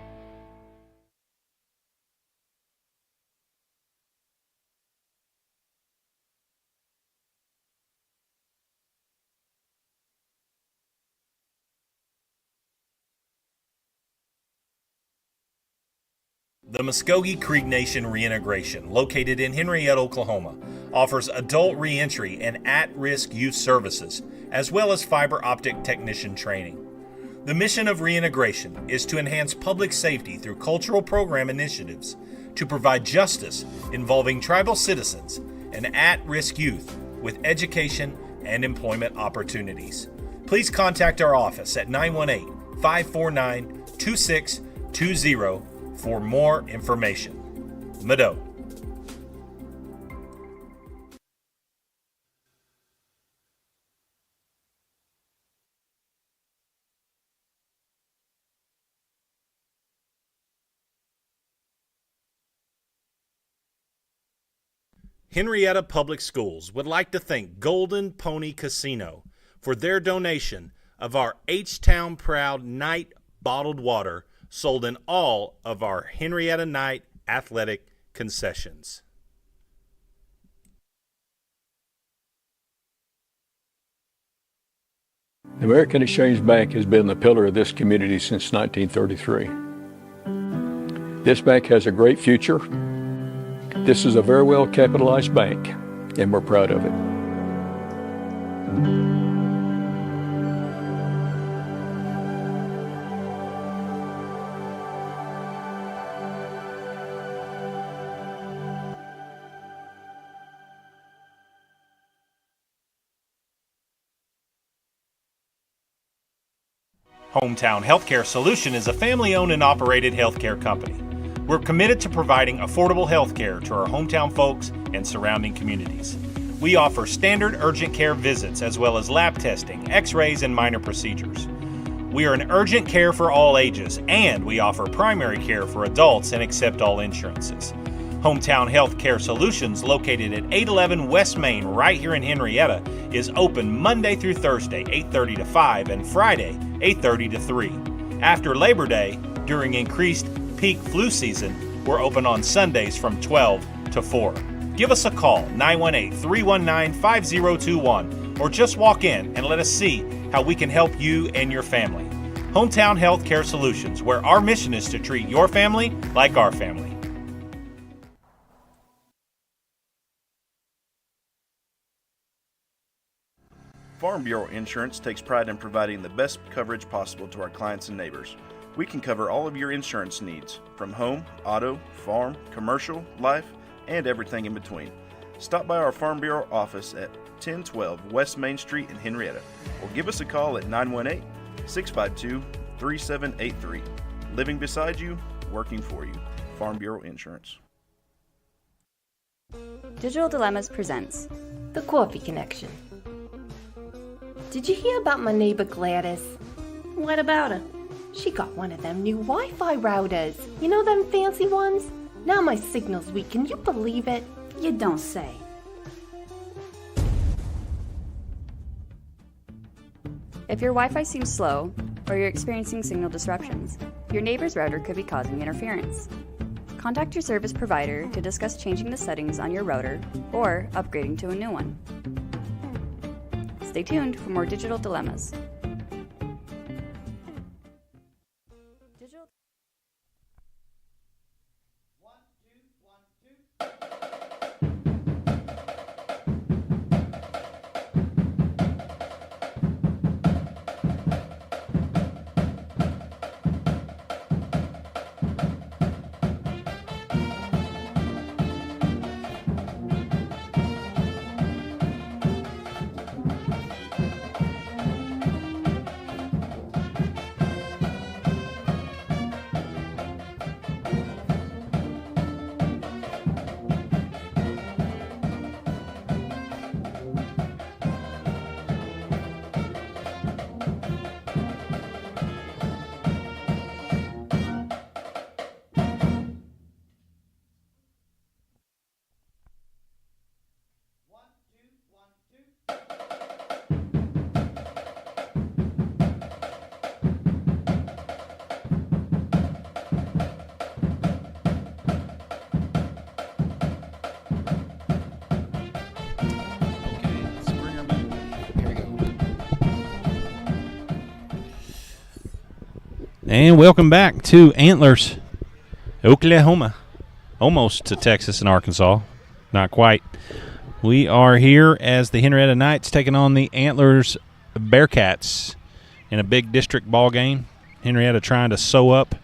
The Muskogee Creek Nation Reintegration, located in Henryetta, Oklahoma, offers adult reentry and at-risk youth services, as well as fiber optic technician training. The mission of reintegration is to enhance public safety through cultural program initiatives, to provide justice involving tribal citizens and at-risk youth with education and employment opportunities. Please contact our office at 918-549-2620 for more information. Mado. Henryetta Public Schools would like to thank Golden Pony Casino for their donation of our H-Town Proud Night bottled water sold in all of our Henryetta Night athletic concessions. The American Exchange Bank has been the pillar of this community since 1933. This bank has a great future. This is a very well capitalized bank, and we're proud of it. Hometown Healthcare Solution is a family-owned and operated healthcare company. We're committed to providing affordable healthcare to our hometown folks and surrounding communities. We offer standard urgent care visits as well as lab testing, x-rays, and minor procedures. We are an urgent care for all ages, and we offer primary care for adults and accept all insurances. Hometown Healthcare Solutions, located at 811 West Main right here in Henryetta, is open Monday through Thursday, 8:30 to 5, and Friday, 8:30 to 3. After Labor Day, during increased peak flu season, we're open on Sundays from 12 to 4. Give us a call, 918-319-5021, or just walk in and let us see how we can help you and your family. Hometown Healthcare Solutions, where our mission is to treat your family like our family. Farm Bureau Insurance takes pride in providing the best coverage possible to our clients and neighbors. We can cover all of your insurance needs, from home, auto, farm, commercial, life, and everything in between. Stop by our Farm Bureau office at 1012 West Main Street in Henryetta, or give us a call at 918-652-3783. Living beside you, working for you. Farm Bureau Insurance. Digital Dilemmas presents The Coffee Connection. Did you hear about my neighbor Gladys? What about her? She got one of them new Wi-Fi routers. You know them fancy ones? Now my signal's weak. Can you believe it? You don't say. If your Wi-Fi seems slow, or you're experiencing signal disruptions, your neighbor's router could be causing interference. Contact your service provider to discuss changing the settings on your router or upgrading to a new one. Stay tuned for more Digital Dilemmas. And welcome back to Antlers, Oklahoma. Almost to Texas and Arkansas. Not quite. We are here as the Henryetta Knights taking on the Antlers Bearcats in a big district ball game. Henryetta trying to sew up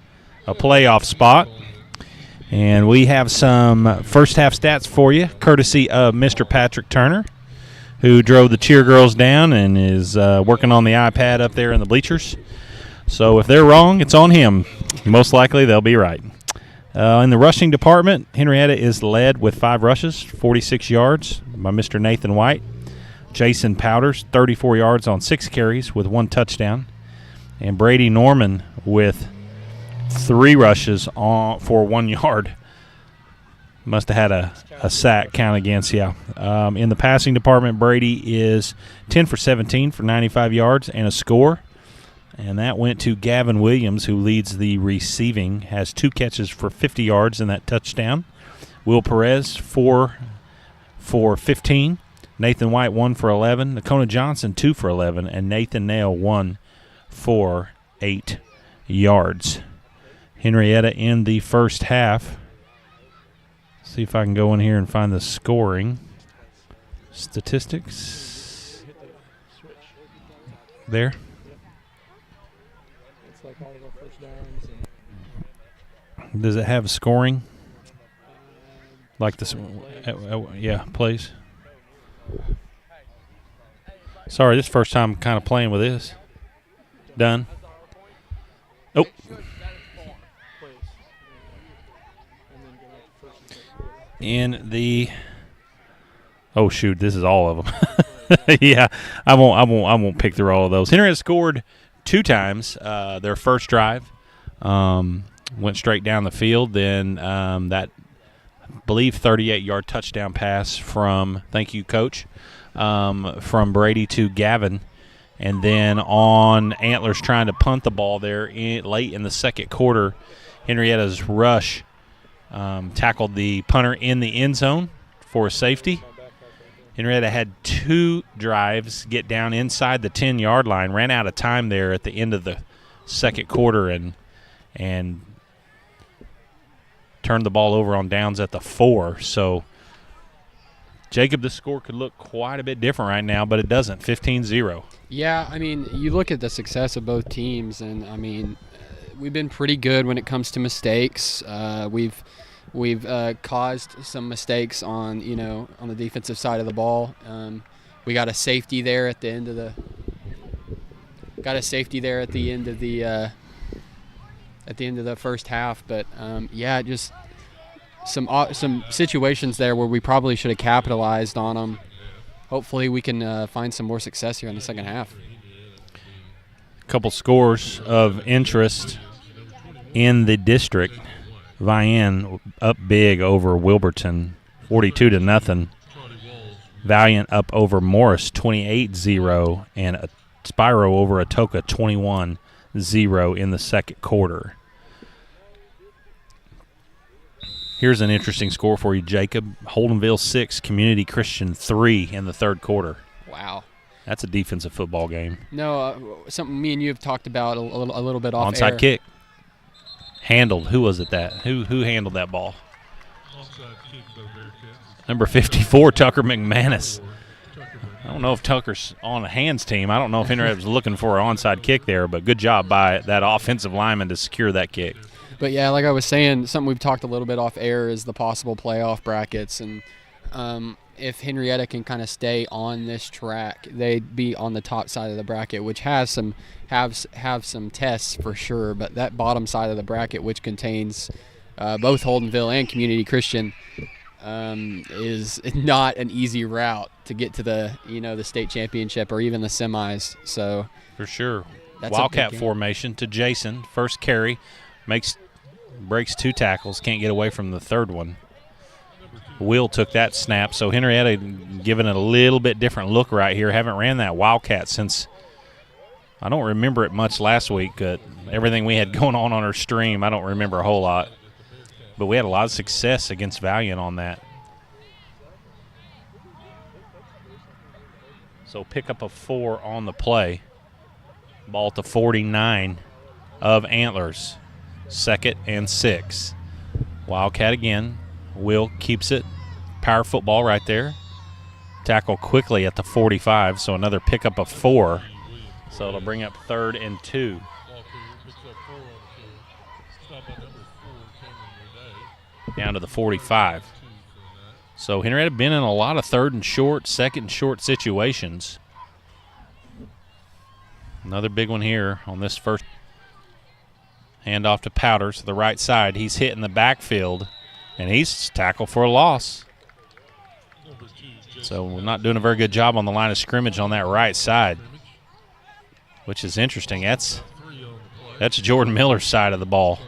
a playoff spot. And we have some first half stats for you, courtesy of Mr. Patrick Turner, who drove the cheer girls down and is working on the iPad up there in the bleachers. So if they're wrong, it's on him. Most likely they'll be right. In the rushing department, Henryetta is led with 5 rushes, 46 yards by Mr. Nathan White. Jason Powders, 34 yards on 6 carries with 1 touchdown. And Brady Norman with 3 rushes for 1 yard. Must have had a sack count against, yeah. In the passing department, Brady is 10 for 17 for 95 yards and a score. And that went to Gavin Williams, who leads the receiving, has 2 catches for 50 yards in that touchdown. Will Perez, 4 for 15. Nathan White, 1 for 11. Nakona Johnson, 2 for 11. And Nathan Nail, 1 for 8 yards. Henryetta in the first half. See if I can go in here and find the scoring statistics. There. Does it have scoring? Like this? Yeah, please. Sorry, this is the first time I'm kind of playing with this. Done. Oh. In the shoot, this is all of them. Yeah, I won't pick through all of those. Henryetta scored 2 times. Their first drive went straight down the field. Then that, I believe, 38-yard touchdown pass from, thank you, Coach, from Brady to Gavin. And then on Antlers trying to punt the ball there late in the second quarter, Henrietta's rush tackled the punter in the end zone for a safety. Henryetta had 2 drives get down inside the 10-yard line, ran out of time there at the end of the second quarter and turned the ball over on downs at the 4. So, Jacob, this score could look quite a bit different right now, but it doesn't. 15-0. Yeah, I mean, you look at the success of both teams, and, I mean, we've been pretty good when it comes to mistakes. We've caused some mistakes on the defensive side of the ball. We got a safety there at the end of the first half, but just some situations there where we probably should have capitalized on them. Hopefully we can find some more success here in the second half. A couple scores of interest in the district. Vian up big over Wilburton, 42-0. Valiant up over Morris, 28-0, and Spiro over Atoka, 21-0 in the second quarter. Here's an interesting score for you, Jacob. Holdenville 6, Community Christian 3 in the third quarter. Wow. That's a defensive football game. No, something me and you have talked about a little bit off air. Onside kick. Handled. Who was it that? Who handled that ball? Number 54, Tucker McManus. I don't know if Tucker's on a hands team. I don't know if Henryetta was looking for an onside kick there, but good job by that offensive lineman to secure that kick. But, yeah, like I was saying, something we've talked a little bit off air is the possible playoff brackets. And if Henryetta can kind of stay on this track, they'd be on the top side of the bracket, which has some tests for sure. But that bottom side of the bracket, which contains both Holdenville and Community Christian, is not an easy route to get to the state championship or even the semis. So for sure, that's Wildcat formation to Jason. First carry, breaks 2 tackles, can't get away from the third one. Will took that snap, so Henryetta giving it a little bit different look right here. Haven't ran that Wildcat since, I don't remember it much last week. Everything we had going on our stream, I don't remember a whole lot. But we had a lot of success against Valiant on that. So pick up a 4 on the play. Ball to 49. of Antlers. 2nd and 6. Wildcat again. Will keeps it. Power football right there. Tackle quickly at the 45, so another pickup of 4. So it'll bring up 3rd and 2. Down to the 45. So Henryetta been in a lot of 3rd and short, 2nd and short situations. Another big one here on this first. Hand off to Powders to the right side. He's hitting the backfield, and he's tackled for a loss. So we're not doing a very good job on the line of scrimmage on that right side, which is interesting. That's Jordan Miller's side of the ball.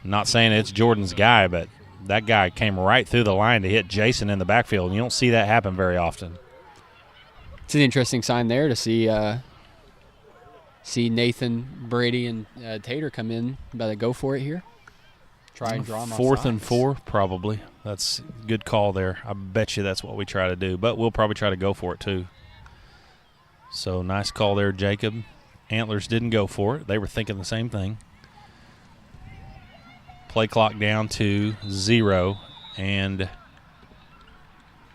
I'm not saying it's Jordan's guy, but that guy came right through the line to hit Jason in the backfield, and you don't see that happen very often. It's an interesting sign there to see Nathan, Brady, and Tater come in. Better go for it here. Try and draw them 4th and 4, probably. That's a good call there. I bet you that's what we try to do, but we'll probably try to go for it too. So nice call there, Jacob. Antlers didn't go for it. They were thinking the same thing. Play clock down to 0, and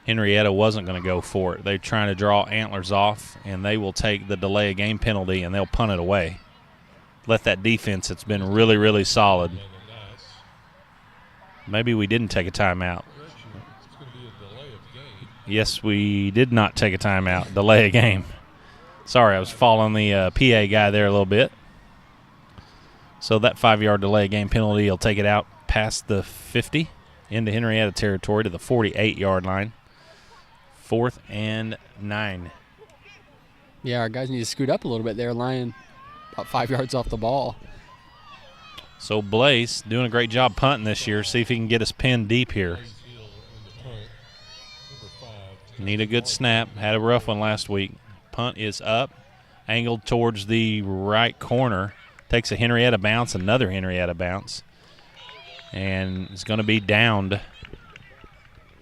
Henryetta wasn't going to go for it. They're trying to draw Antlers off, and they will take the delay of game penalty, and they'll punt it away. Let that defense that's been really, really solid. Maybe we didn't take a timeout. Yes, we did not take a timeout. Delay a game. Sorry, I was following the PA guy there a little bit. So that 5-yard delay game penalty will take it out past the 50 into Henryetta territory to the 48-yard line. 4th and 9. Yeah, our guys need to scoot up a little bit. They're lying about 5 yards off the ball. So Blaze doing a great job punting this year. See if he can get us pinned deep here. Need a good snap. Had a rough one last week. Punt is up, angled towards the right corner. Takes a Henryetta bounce, another Henryetta bounce. And it's going to be downed.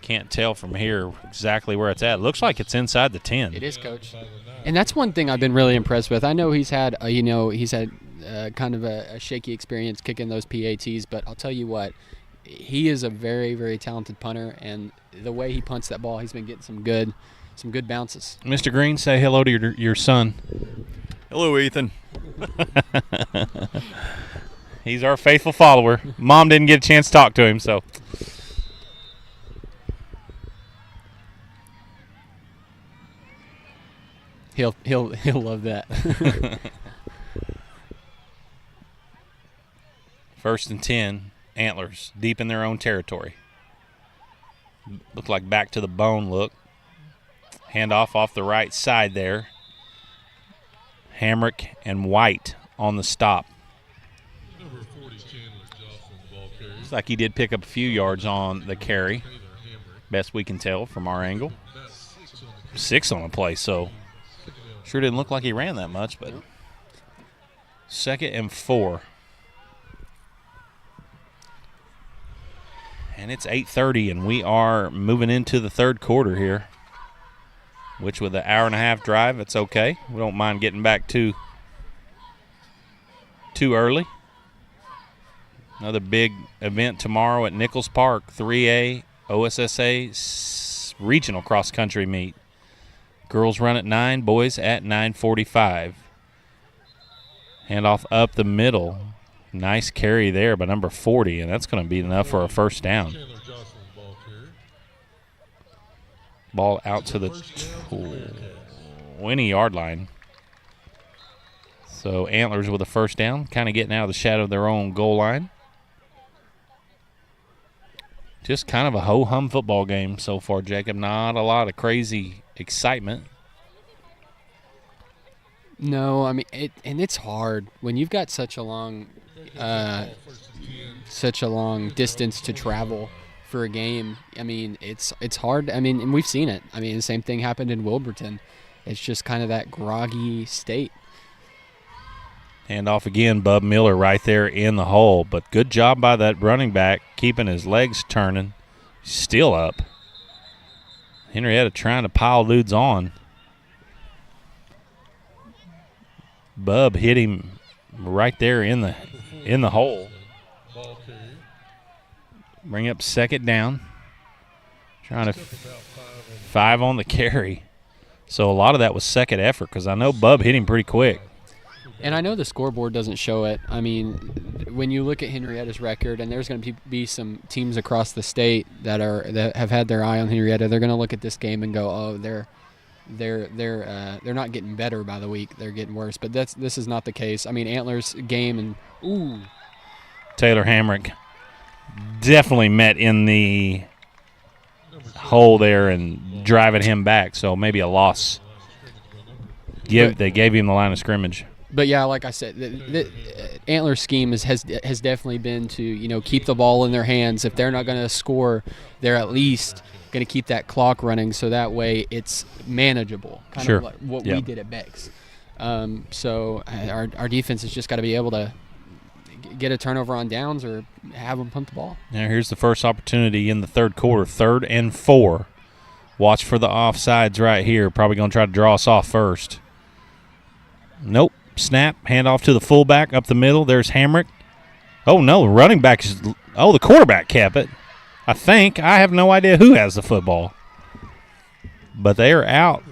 Can't tell from here exactly where it's at. Looks like it's inside the 10. It is, Coach. And that's one thing I've been really impressed with. I know he's had, kind of a shaky experience kicking those PATs, but I'll tell you what, he is a very, very talented punter, and the way he punts that ball, he's been getting some good bounces. Mr. Green, say hello to your son. Hello, Ethan. He's our faithful follower. Mom didn't get a chance to talk to him, so. He'll love that. 1st and 10, Antlers deep in their own territory. Look like back to the bone look. Handoff off the right side there. Hamrick and White on the stop. Looks like he did pick up a few yards on the carry, best we can tell from our angle. 6 on the play, so sure didn't look like he ran that much, but 2nd and 4. And it's 8:30, and we are moving into the 3rd quarter here, which with an hour-and-a-half drive, it's okay. We don't mind getting back too early. Another big event tomorrow at Nichols Park, 3A OSSA regional cross-country meet. Girls run at 9, boys at 9:45. Handoff up the middle. Nice carry there by number 40, and that's going to be enough for a first down. Ball out to the 20-yard line. So Antlers with a first down, kind of getting out of the shadow of their own goal line. Just kind of a ho-hum football game so far, Jacob. Not a lot of crazy excitement. No, I mean, it's hard when you've got such a long distance to travel for a game. I mean, it's hard. I mean, and we've seen it. I mean, the same thing happened in Wilburton. It's just kind of that groggy state. Hand off again, Bub Miller right there in the hole. But good job by that running back, keeping his legs turning. Still up. Henryetta trying to pile dudes on. Bub hit him right there in the hole. Bring up second down. Trying to 5 on the carry. So a lot of that was second effort because I know Bub hit him pretty quick. And I know the scoreboard doesn't show it. I mean, when you look at Henrietta's record, and there's going to be some teams across the state that have had their eye on Henrietta, they're going to look at this game and go, "Oh, they're not getting better by the week; they're getting worse." But this is not the case. I mean, Antlers game and Taylor Hamrick definitely met in the hole there and driving him back, so maybe a loss. They gave him the line of scrimmage. But yeah, like I said, the Antler scheme has definitely been to keep the ball in their hands. If they're not going to score, they're at least going to keep that clock running, so that way it's manageable. Kind sure. of like what we did at Beck's. So our defense has just got to be able to get a turnover on downs or have them punt the ball. Now here's the first opportunity in the third quarter, 3rd and 4. Watch for the offsides right here. Probably going to try to draw us off first. Nope. Snap, handoff to the fullback up the middle. There's Hamrick. Oh, no, running back is – the quarterback kept it. I think. I have no idea who has the football. But they are out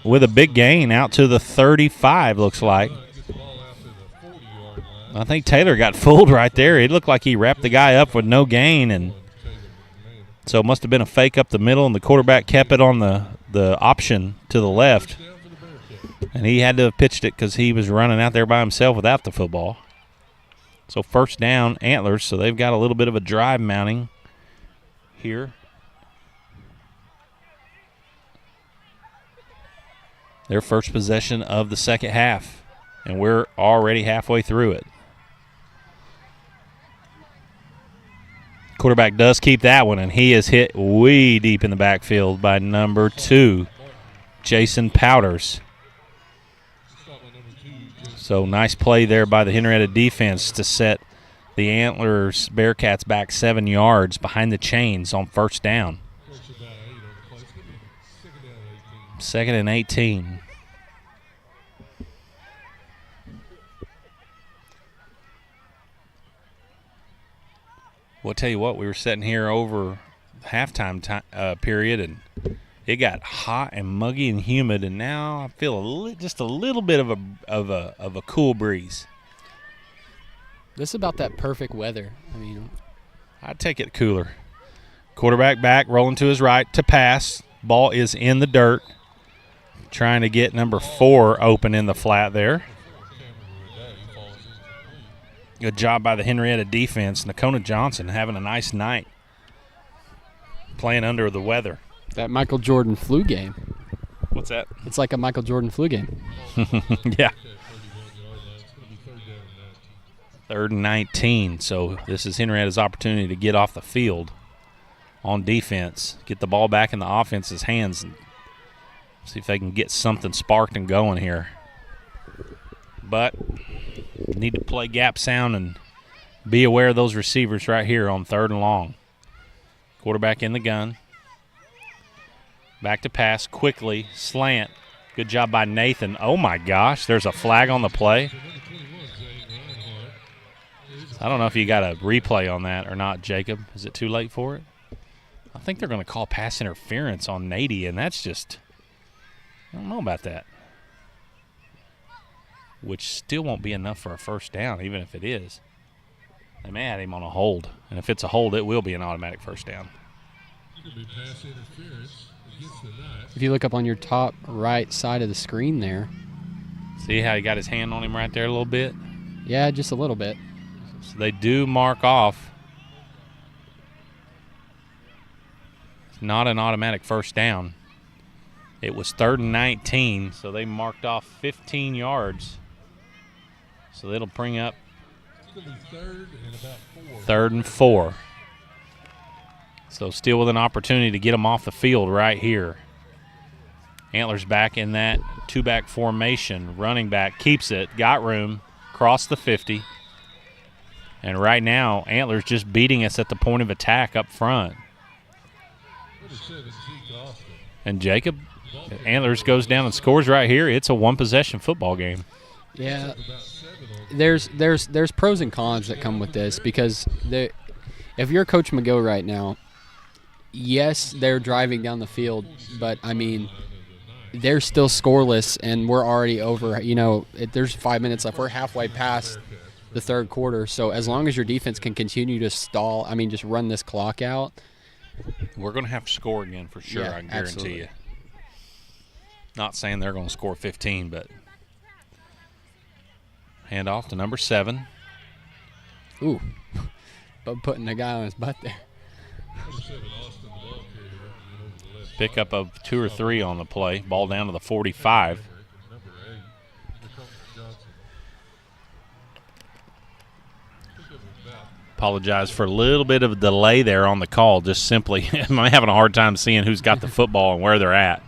with a big gain out to the 35, looks like. I think Taylor got fooled right there. It looked like he wrapped the guy up with no gain, and so it must have been a fake up the middle, and the quarterback kept it on the option to the left. And he had to have pitched it because he was running out there by himself without the football. So first down, Antlers. So they've got a little bit of a drive mounting here. Their first possession of the second half. And we're already halfway through it. Quarterback does keep that one, and he is hit way deep in the backfield by number 2, Jason Powders. So nice play there by the Henrietta defense to set the Antlers Bearcats back 7 yards behind the chains on first down. 2nd and 18. Well, I'll tell you what, we were sitting here over halftime period, and it got hot and muggy and humid, and now I feel just a little bit of a cool breeze. This is about that perfect weather. I mean, I'd take it cooler. Quarterback back, rolling to his right to pass. Ball is in the dirt. Trying to get number 4 open in the flat there. Good job by the Henrietta defense. Nakona Johnson having a nice night playing under the weather. That Michael Jordan flu game. What's that? It's like a Michael Jordan flu game. Yeah. 3rd and 19. So this is Henrietta's opportunity to get off the field on defense, get the ball back in the offense's hands, and see if they can get something sparked and going here. But need to play gap sound and be aware of those receivers right here on 3rd and long. Quarterback in the gun. Back to pass quickly, slant. Good job by Nathan. Oh, my gosh, there's a flag on the play. I don't know if you got a replay on that or not, Jacob. Is it too late for it? I think they're going to call pass interference on Nady, and that's just – I don't know about that. Which still won't be enough for a first down, even if it is. They may have him on a hold, and if it's a hold, it will be an automatic first down. If you look up on your top right side of the screen there. See how he got his hand on him right there a little bit? Yeah, just a little bit. So they do mark off. It's not an automatic first down. It was 3rd and 19, so they marked off 15 yards. So it'll bring up 3rd and 4. So still with an opportunity to get them off the field right here. Antlers back in that 2-back formation. Running back keeps it, got room, crossed the 50. And right now, Antlers just beating us at the point of attack up front. And Jacob, Antlers goes down and scores right here. It's a one-possession football game. Yeah, there's pros and cons that come with this because if you're Coach McGill right now, yes, they're driving down the field, but I mean, they're still scoreless, and we're already over. There's 5 minutes left. We're halfway past the third quarter, so as long as your defense can continue to stall, I mean, just run this clock out. We're going to have to score again for sure, Yeah, I guarantee absolutely. you. Not saying they're going to score 15, but hand off to number 7. Ooh, but putting the guy on his butt there. Pick up of 2 or 3 on the play. Ball down to the 45. Apologize for a little bit of a delay there on the call. Just simply, I'm having a hard time seeing who's got the football and where they're at.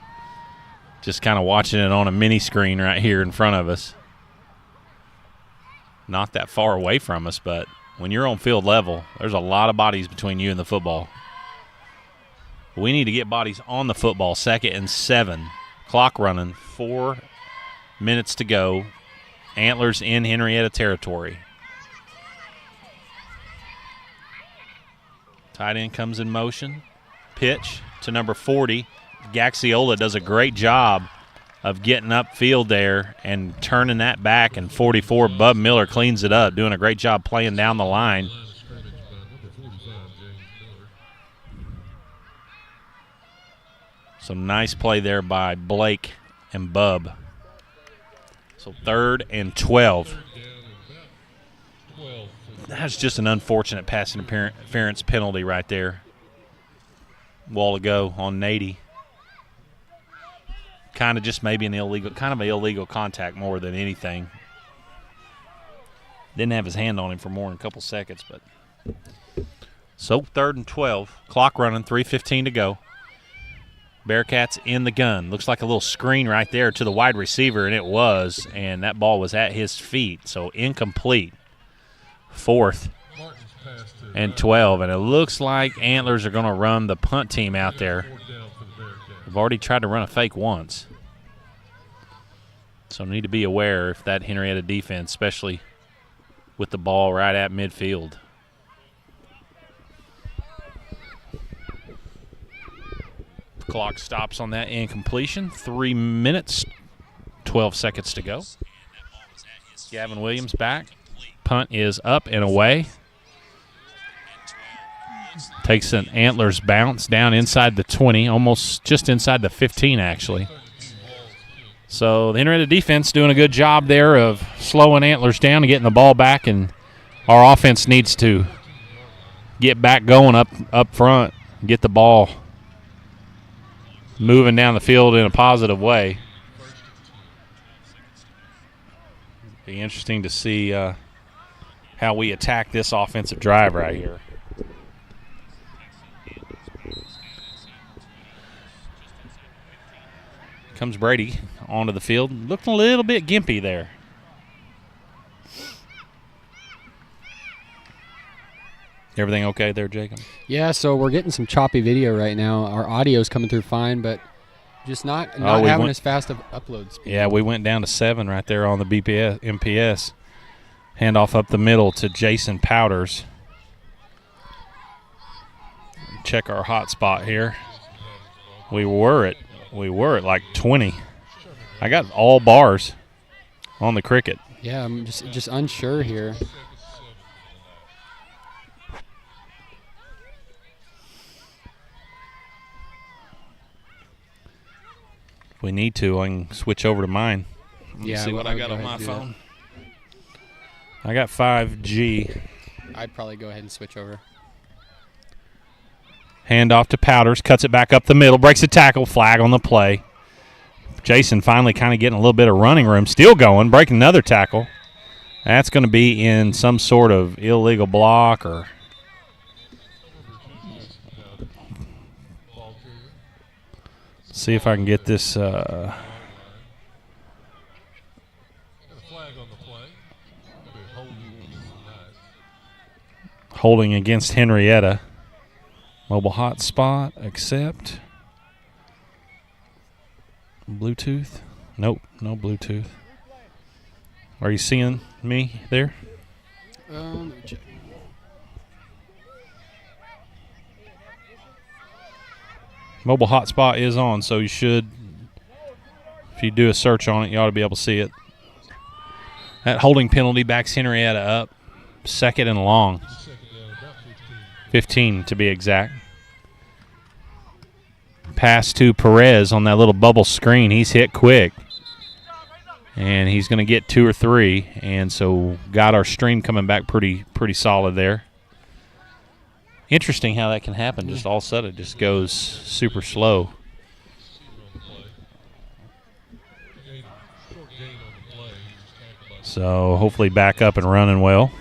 Just kind of watching it on a mini screen right here in front of us. Not that far away from us, but when you're on field level, there's a lot of bodies between you and the football. We need to get bodies on the football. 2nd and 7. Clock running. 4 minutes to go. Antlers in Henryetta territory. Tight end comes in motion. Pitch to number 40. Gaxiola does a great job of getting upfield there and turning that back, and 44, Bub Miller cleans it up, doing a great job playing down the line. Some nice play there by Blake and Bub. So 3rd and 12. That's just an unfortunate passing interference penalty right there. Wall to go on Nady. Kind of just maybe an illegal contact more than anything. Didn't have his hand on him for more than a couple seconds, but so 3rd and 12. Clock running, 3:15 to go. Bearcats in the gun. Looks like a little screen right there to the wide receiver, and it was, and that ball was at his feet, so incomplete. 4th and 12, and it looks like Antlers are going to run the punt team out there. We've already tried to run a fake once. So need to be aware if that Henryetta defense, especially with the ball right at midfield. The clock stops on that incompletion. 3 minutes, 12 seconds to go. Gavin Williams back. Punt is up and away. Takes an Antlers bounce down inside the 20, almost just inside the 15 actually. So the Henryetta defense doing a good job there of slowing Antlers down and getting the ball back, and our offense needs to get back going up front, get the ball moving down the field in a positive way. Be interesting to see how we attack this offensive drive right here. Comes Brady onto the field. Looked a little bit gimpy there. Everything okay there, Jacob? Yeah, so we're getting some choppy video right now. Our audio's coming through fine, but just not having as fast of upload speed. Yeah, we went down to 7 right there on the MPS. Handoff up the middle to Jason Powders. Check our hot spot here. We were at like 20. I got all bars on the cricket. Yeah, I'm just unsure here. If we need to, I can switch over to mine. Yeah, see what I got on my phone. I got 5G. I'd probably go ahead and switch over. Handoff to Powders, cuts it back up the middle, breaks a tackle, flag on the play. Jason finally kind of getting a little bit of running room, still going, breaking another tackle. That's going to be in some sort of illegal block or see if I can get this holding against Henryetta. Mobile hotspot, accept. Bluetooth? Nope, no Bluetooth. Are you seeing me there? Let me check. Mobile hotspot is on, so you should, if you do a search on it, you ought to be able to see it. That holding penalty backs Henryetta up. 2nd and long. 15 to be exact. Pass to Perez on that little bubble screen. He's hit quick. And he's going to get 2 or 3. And so got our stream coming back pretty solid there. Interesting how that can happen. Just all of a sudden it just goes super slow. So hopefully back up and running well.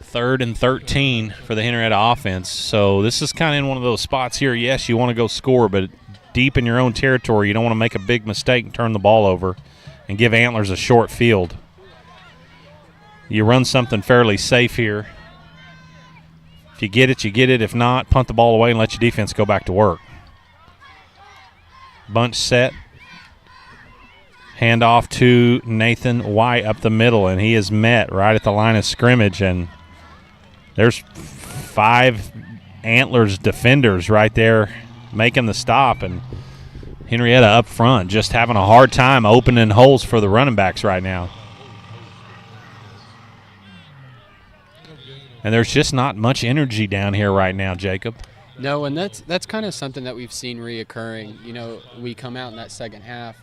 3rd and 13 for the Henryetta offense. So this is kind of in one of those spots here. Yes, you want to go score, but deep in your own territory, you don't want to make a big mistake and turn the ball over and give Antlers a short field. You run something fairly safe here. If you get it, you get it. If not, punt the ball away and let your defense go back to work. Bunch set. Hand off to Nathan White up the middle, and he is met right at the line of scrimmage. And there's 5 Antlers defenders right there making the stop. And Henryetta up front just having a hard time opening holes for the running backs right now. And there's just not much energy down here right now, Jacob. No, and that's kind of something that we've seen reoccurring. You know, we come out in that second half,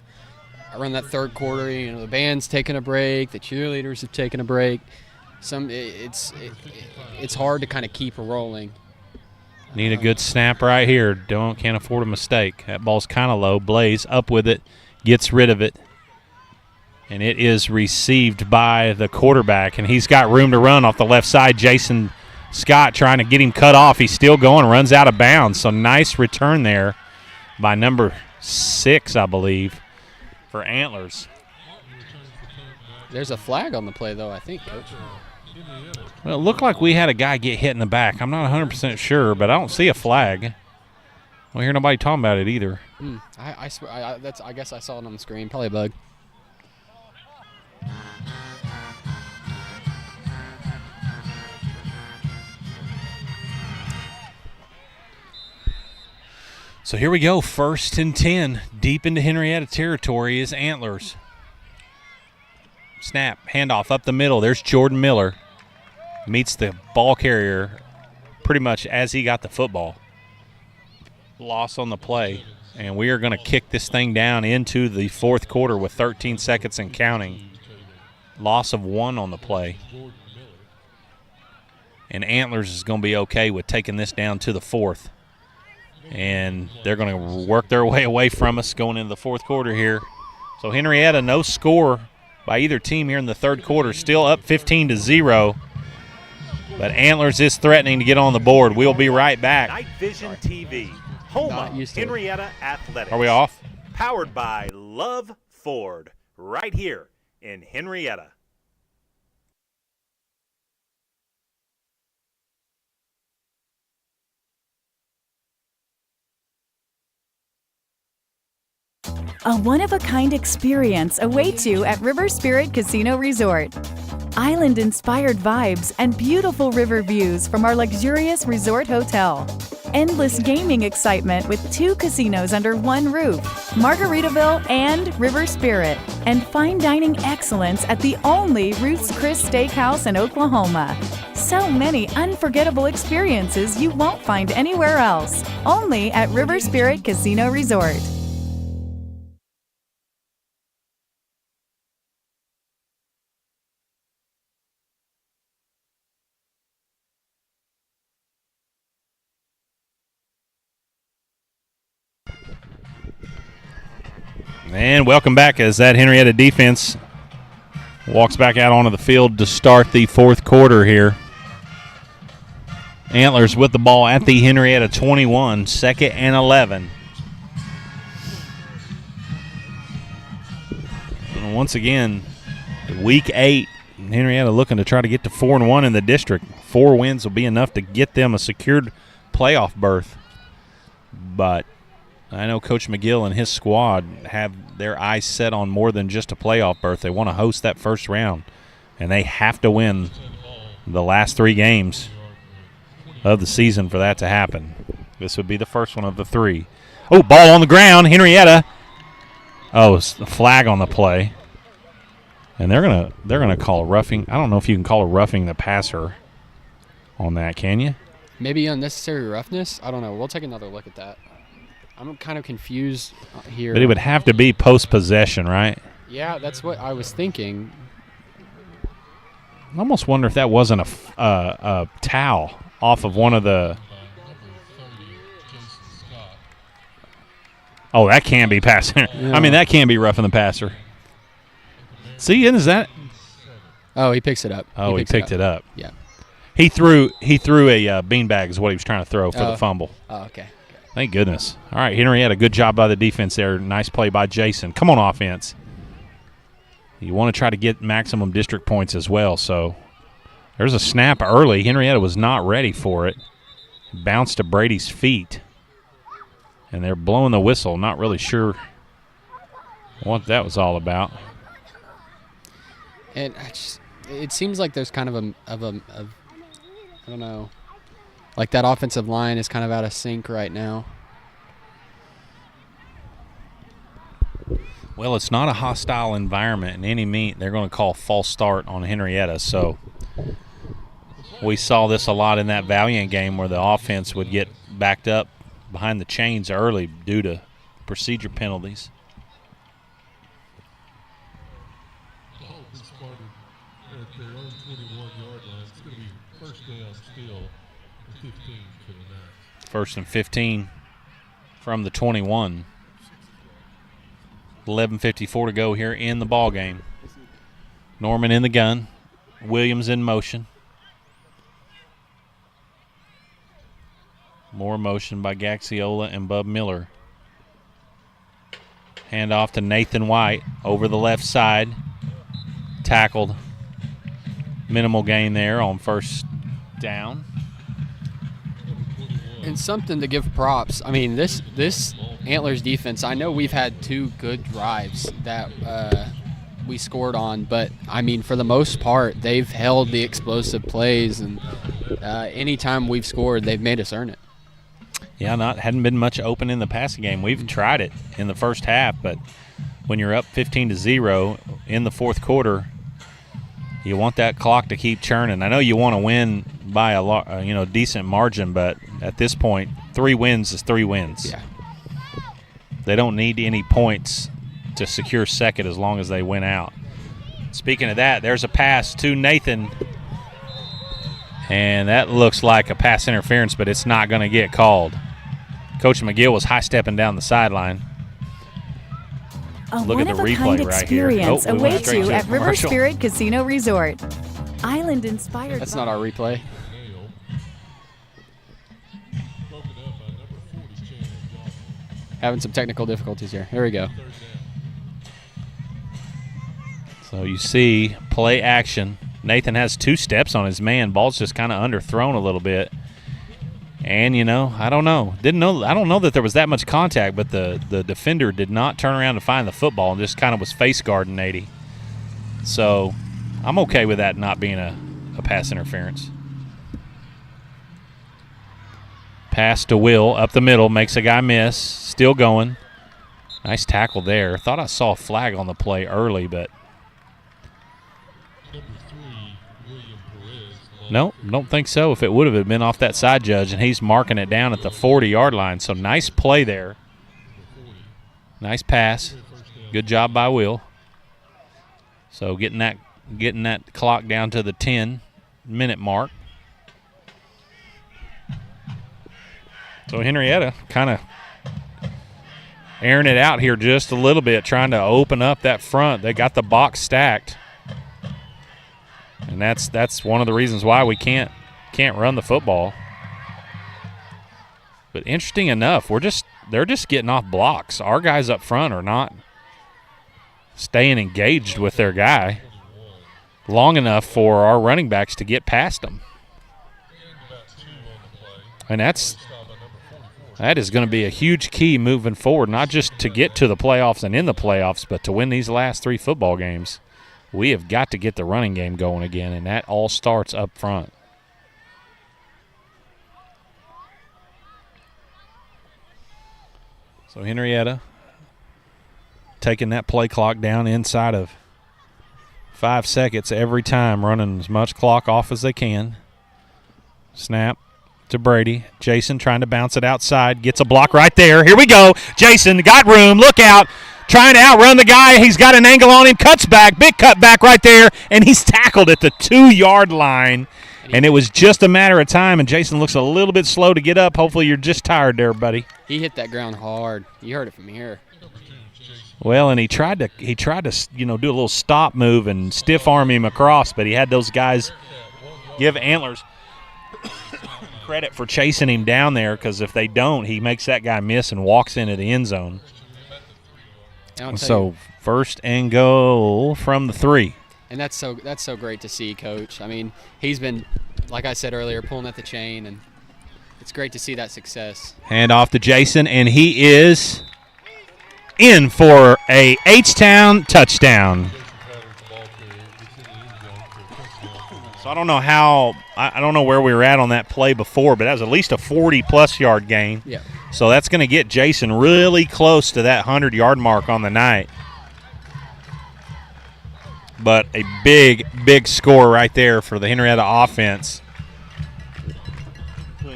around that third quarter, you know, the band's taking a break, the cheerleaders have taken a break. It's hard to kind of keep rolling. Need a good snap right here. Can't afford a mistake. That ball's kind of low. Blaze up with it, gets rid of it. And it is received by the quarterback, and he's got room to run off the left side. Jason Scott trying to get him cut off. He's still going, runs out of bounds. So nice return there by number 6, I believe, for Antlers. There's a flag on the play, though, I think, Coach. Well, it looked like we had a guy get hit in the back. I'm not 100% sure, but I don't see a flag. I don't hear nobody talking about it either. I swear, I guess I saw it on the screen. Probably a bug. So here we go, 1st and 10. Deep into Henryetta territory is Antlers. Snap, handoff up the middle. There's Jordan Miller. Meets the ball carrier pretty much as he got the football. Loss on the play. And we are going to kick this thing down into the 4th quarter with 13 seconds and counting. Loss of 1 on the play. And Antlers is going to be okay with taking this down to the 4th. And they're going to work their way away from us going into the 4th quarter here. So Henryetta, no score by either team here in the 3rd quarter. Still up 15-0. But Antlers is threatening to get on the board. We'll be right back. Night Vision TV, home of Henryetta Athletics. Are we off? Powered by Love Ford, right here in Henryetta. A one-of-a-kind experience awaits you at River Spirit Casino Resort. Island-inspired vibes and beautiful river views from our luxurious resort hotel. Endless gaming excitement with 2 casinos under one roof, Margaritaville and River Spirit. And fine dining excellence at the only Ruth's Chris Steakhouse in Oklahoma. So many unforgettable experiences you won't find anywhere else. Only at River Spirit Casino Resort. And welcome back as that Henryetta defense walks back out onto the field to start the 4th quarter here. Antlers with the ball at the Henryetta 21, 2nd and 11. And once again, week 8, Henryetta looking to try to get to 4-1 in the district. 4 wins will be enough to get them a secured playoff berth. But I know Coach McGill and his squad have their eyes set on more than just a playoff berth. They want to host that first round, and they have to win the last 3 games of the season for that to happen. This would be the first one of the 3. Oh, ball on the ground. Henryetta. Oh, it's a flag on the play. And they're gonna call a roughing. I don't know if you can call a roughing the passer on that, can you? Maybe unnecessary roughness? I don't know. We'll take another look at that. I'm kind of confused here. But it would have to be post-possession, right? Yeah, that's what I was thinking. I almost wonder if that wasn't a towel off of one of the. Oh, that can be passing. Yeah. I mean, that can be roughing the passer. See, is that? Oh, he picks it up. Oh, he picked it up. Yeah. He threw a beanbag is what he was trying to throw for the fumble. Oh, okay. Thank goodness. All right, Henryetta, good job by the defense there. Nice play by Jason. Come on, offense. You want to try to get maximum district points as well. So there's a snap early. Henryetta was not ready for it. Bounced to Brady's feet. And they're blowing the whistle. Not really sure what that was all about. And it seems like there's kind of I don't know, like that offensive line is kind of out of sync right now. Well, it's not a hostile environment in any meet. They're going to call false start on Henryetta. So we saw this a lot in that Valiant game where the offense would get backed up behind the chains early due to procedure penalties. At their own 21-yard line. It's going to be first down still, 15 for the Knights. First and 15 from the 21. 11:54 to go here in the ball game. Norman in the gun. Williams in motion. More motion by Gaxiola and Bub Miller. Hand off to Nathan White over the left side. Tackled. Minimal gain there on first down. And something to give props. I mean, this Antlers defense, I know we've had 2 good drives that we scored on, but, I mean, for the most part, they've held the explosive plays, and anytime we've scored, they've made us earn it. Yeah, hadn't been much open in the passing game. We've tried it in the first half, but when you're up 15-0 in the fourth quarter, you want that clock to keep churning. I know you want to win by a decent margin, but at this point, 3 wins is 3 wins. Yeah. They don't need any points to secure second as long as they win out. Speaking of that, there's a pass to Nathan, and that looks like a pass interference, but it's not going to get called. Coach McGill was high-stepping down the sideline. Look at the replay right here. Experience Oh, we went awaits straight you to at River commercial. Spirit Casino Resort. Island-inspired. That's not our replay. Having some technical difficulties here. Here we go. So you see play action. Nathan has 2 steps on his man. Ball's just kind of underthrown a little bit. And, I don't know. I don't know that there was that much contact, but the defender did not turn around to find the football and just kind of was face guarding 80. So I'm okay with that not being a pass interference. Pass to Will up the middle, makes a guy miss. Still going. Nice tackle there. Thought I saw a flag on the play early, but no, don't think so. If it would have been off that side judge, and he's marking it down at the 40-yard line. So nice play there. Nice pass. Good job by Will. So getting that clock down to the 10-minute mark. So Henryetta kind of airing it out here just a little bit, trying to open up that front. They got the box stacked. And that's one of the reasons why we can't run the football. But interesting enough, they're just getting off blocks. Our guys up front are not staying engaged with their guy long enough for our running backs to get past them. And That is going to be a huge key moving forward, not just to get to the playoffs and in the playoffs, but to win these last 3 football games. We have got to get the running game going again, and that all starts up front. So Henryetta taking that play clock down inside of 5 seconds every time, running as much clock off as they can. Snap to Brady. Jason trying to bounce it outside. Gets a block right there. Here we go. Jason got room. Look out. Trying to outrun the guy. He's got an angle on him. Cuts back. Big cut back right there. And he's tackled at the 2-yard line. And it was just a matter of time. And Jason looks a little bit slow to get up. Hopefully you're just tired there, buddy. He hit that ground hard. You heard it from here. Well, and he tried to do a little stop move and stiff arm him across, but he had those guys give Antlers credit for chasing him down there, because if they don't, he makes that guy miss and walks into the end zone. So first and goal from the 3. And that's so great to see, Coach. I mean, he's been, like I said earlier, pulling at the chain, and it's great to see that success. Hand off to Jason, and he is in for a H-Town touchdown. So I don't know where we were at on that play before, but that was at least a 40-plus yard gain. Yeah. So that's going to get Jason really close to that 100-yard mark on the night. But a big, big score right there for the Henryetta offense to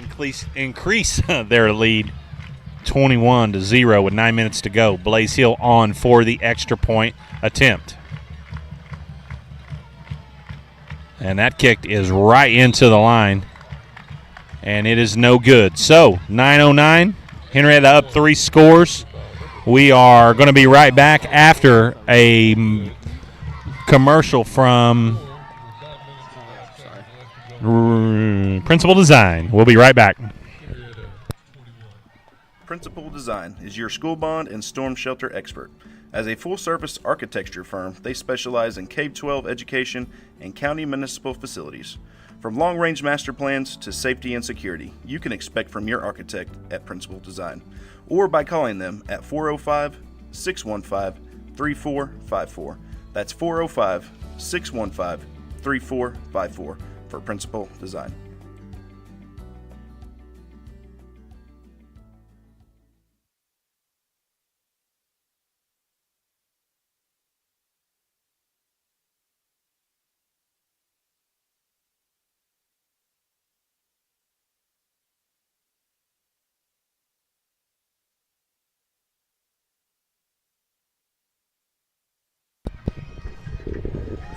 increase their lead 21-0 with 9 minutes to go. Blaze Hill on for the extra point attempt. And that kick is right into the line. And it is no good. So, 9:09. Henryetta up 3 scores. We are going to be right back after a commercial from Principal Design. We'll be right back. Principal Design is your school bond and storm shelter expert. As a full-service architecture firm, they specialize in K-12 education and county municipal facilities. From long-range master plans to safety and security, you can expect from your architect at Principal Design, or by calling them at 405-615-3454. That's 405-615-3454 for Principal Design.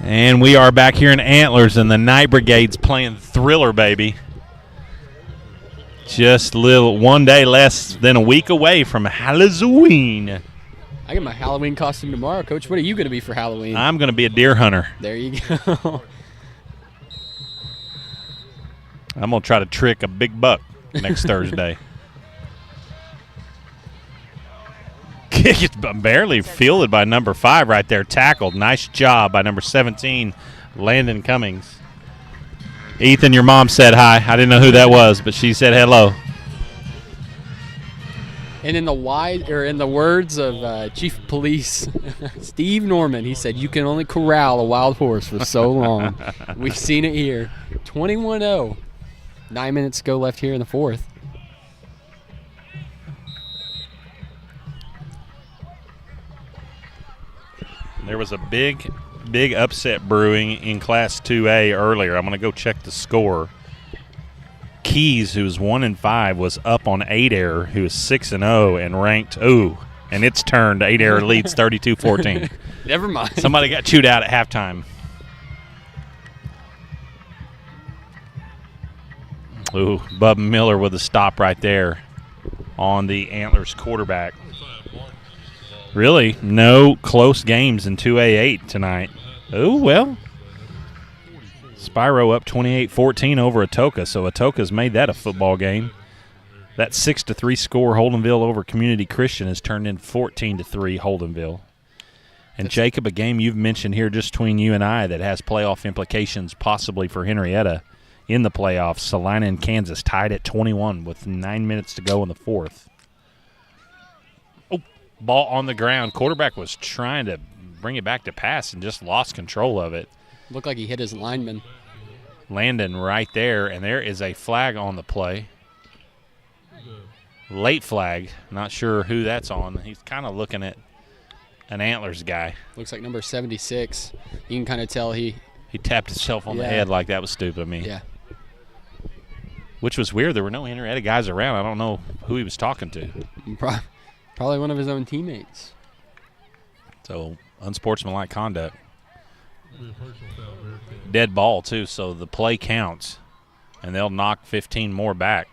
And we are back here in Antlers, and the Night Brigade's playing Thriller, baby. Just one day less than a week away from Halloween. I get my Halloween costume tomorrow, Coach. What are you going to be for Halloween? I'm going to be a deer hunter. There you go. I'm going to try to trick a big buck next Thursday. Kick is barely fielded by number 5 right there. Tackled. Nice job by number 17, Landon Cummings. Ethan, your mom said hi. I didn't know who that was, but she said hello. And in the words of Chief of Police Steve Norman, he said, "You can only corral a wild horse for so long." We've seen it here. 21-0. 9 minutes to go left here in the 4th. There was a big upset brewing in Class 2A earlier. I'm going to go check the score. Keys, who's 1-5, was up on Adair, who is 6-0 and ranked. And it's turned. Adair leads 32-14. Never mind. Somebody got chewed out at halftime. Bub Miller with a stop right there on the Antlers quarterback. Really, no close games in 2A8 tonight. Well. Spyro up 28-14 over Atoka, so Atoka's made that a football game. That 6-3 score, Holdenville over Community Christian, has turned in 14-3 Holdenville. And Jacob, a game you've mentioned here just between you and I that has playoff implications possibly for Henryetta in the playoffs. Salina and Kansas tied at 21 with 9 minutes to go in the fourth. Oh, ball on the ground. Quarterback was trying to bring it back to pass and just lost control of it. Looked like he hit his lineman. Landon right there, and there is a flag on the play. Late flag. Not sure who that's on. He's kind of looking at an Antlers guy. Looks like number 76. You can kind of tell he tapped himself on the head like that was stupid of me. Yeah. Which was weird. There were no Henryetta guys around. I don't know who he was talking to. Probably one of his own teammates. So, unsportsmanlike conduct. Dead ball, too, so the play counts. And they'll knock 15 more back.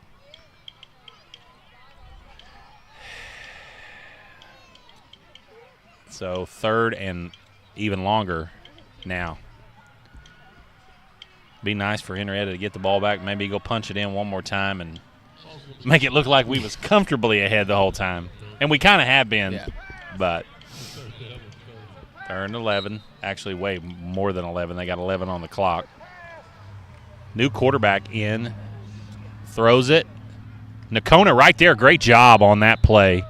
So, third and even longer now. Be nice for Henryetta to get the ball back, maybe go punch it in one more time and make it look like we was comfortably ahead the whole time. And we kind of have been, but third and 11. Actually, way more than 11. They got 11 on the clock. New quarterback in. Throws it. Nakona right there. Great job on that play.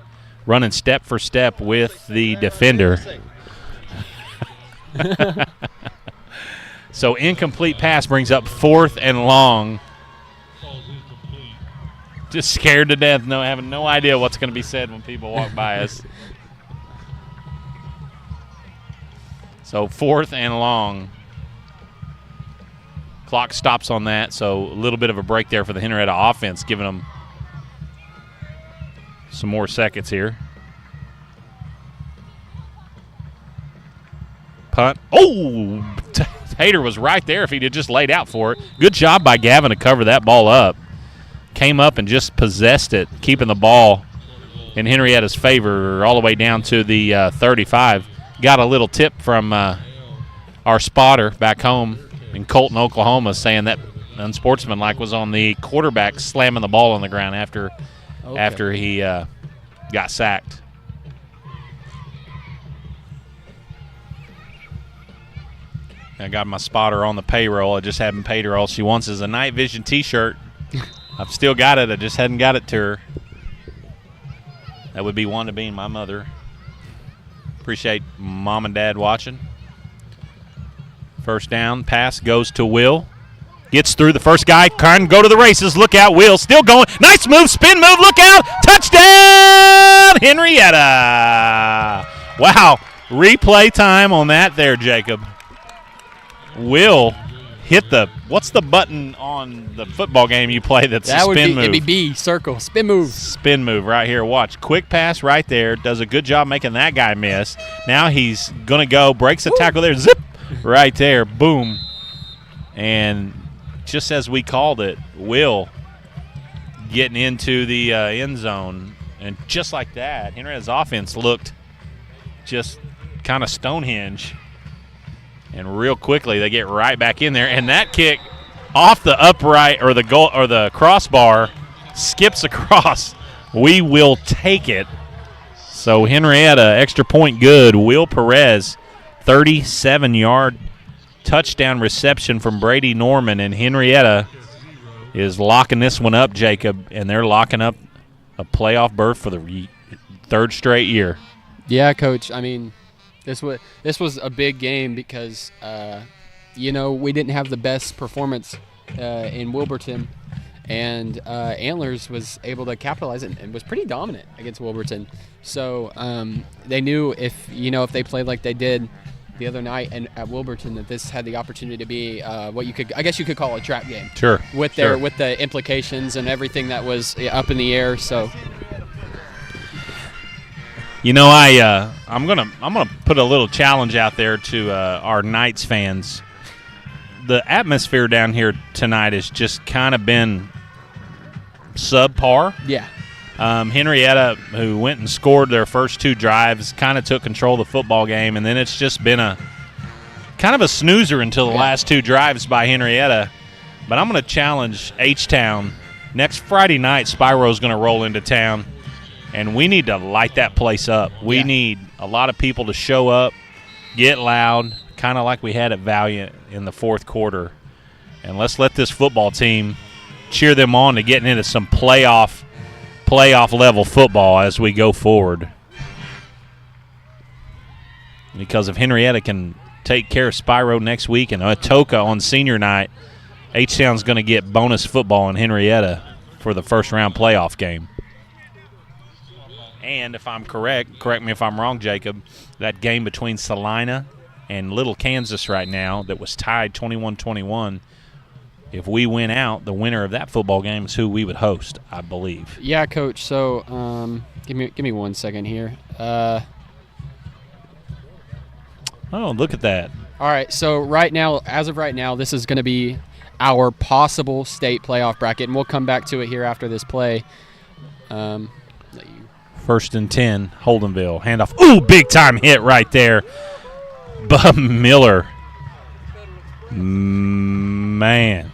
Running step for step with the defender. So incomplete pass brings up 4th and long. Just scared to death, having no idea what's going to be said when people walk by us. So 4th and long. Clock stops on that, so a little bit of a break there for the Henryetta offense, giving them some more seconds here. Punt. Oh! Hader was right there if he'd have just laid out for it. Good job by Gavin to cover that ball up. Came up and just possessed it, keeping the ball in Henrietta's favor all the way down to the 35. Got a little tip from our spotter back home in Colton, Oklahoma, saying that unsportsmanlike was on the quarterback slamming the ball on the ground after he got sacked. I got my spotter on the payroll. I just haven't paid her. All she wants is a Night Vision T-shirt. I've still got it. I just hadn't got it to her. That would be Wanda Bean, my mother. Appreciate Mom and Dad watching. First down, pass goes to Will. Gets through the first guy. Trying to go to the races. Look out, Will. Still going. Nice move, spin move. Look out. Touchdown, Henryetta. Wow. Replay time on that there, Jacob. Will hit what's the button on the football game you play that's a spin move? It'd be B, circle, spin move. Spin move right here. Watch. Quick pass right there. Does a good job making that guy miss. Now he's going to go. Breaks the tackle there. Zip. Right there. Boom. And just as we called it, Will getting into the end zone. And just like that, Henrietta's offense looked just kind of Stonehenge. And real quickly, they get right back in there, and that kick off the upright or the goal or the crossbar skips across. We will take it. So Henryetta, extra point good. Will Perez, 37-yard touchdown reception from Brady Norman, and Henryetta is locking this one up, Jacob, and they're locking up a playoff berth for the third straight year. Yeah, Coach. I mean, this was a big game because, we didn't have the best performance in Wilburton, and Antlers was able to capitalize it and was pretty dominant against Wilburton. So they knew if they played like they did the other night and at Wilburton, that this had the opportunity to be what you could call a trap game. Sure. With the implications and everything that was up in the air. So. I'm gonna put a little challenge out there to our Knights fans. The atmosphere down here tonight has just kind of been subpar. Yeah. Henryetta, who went and scored their first 2 drives, kind of took control of the football game, and then it's just been a kind of a snoozer until the last 2 drives by Henryetta. But I'm going to challenge H-Town. Next Friday night, Spyro's going to roll into town. And we need to light that place up. We need a lot of people to show up, get loud, kind of like we had at Valiant in the fourth quarter. And let's let this football team cheer them on to getting into some playoff level football as we go forward. Because if Henryetta can take care of Spyro next week and Atoka on senior night, H-Town's going to get bonus football in Henryetta for the first round playoff game. And if I'm correct me if I'm wrong, Jacob, that game between Salina and Little Kansas right now that was tied 21-21, if we win out, the winner of that football game is who we would host, I believe. Yeah, Coach. So give me 1 second here. Oh, look at that. All right, so as of right now, this is going to be our possible state playoff bracket, and we'll come back to it here after this play. First and 10, Holdenville. Handoff. Ooh, big-time hit right there. Bub Miller. Man.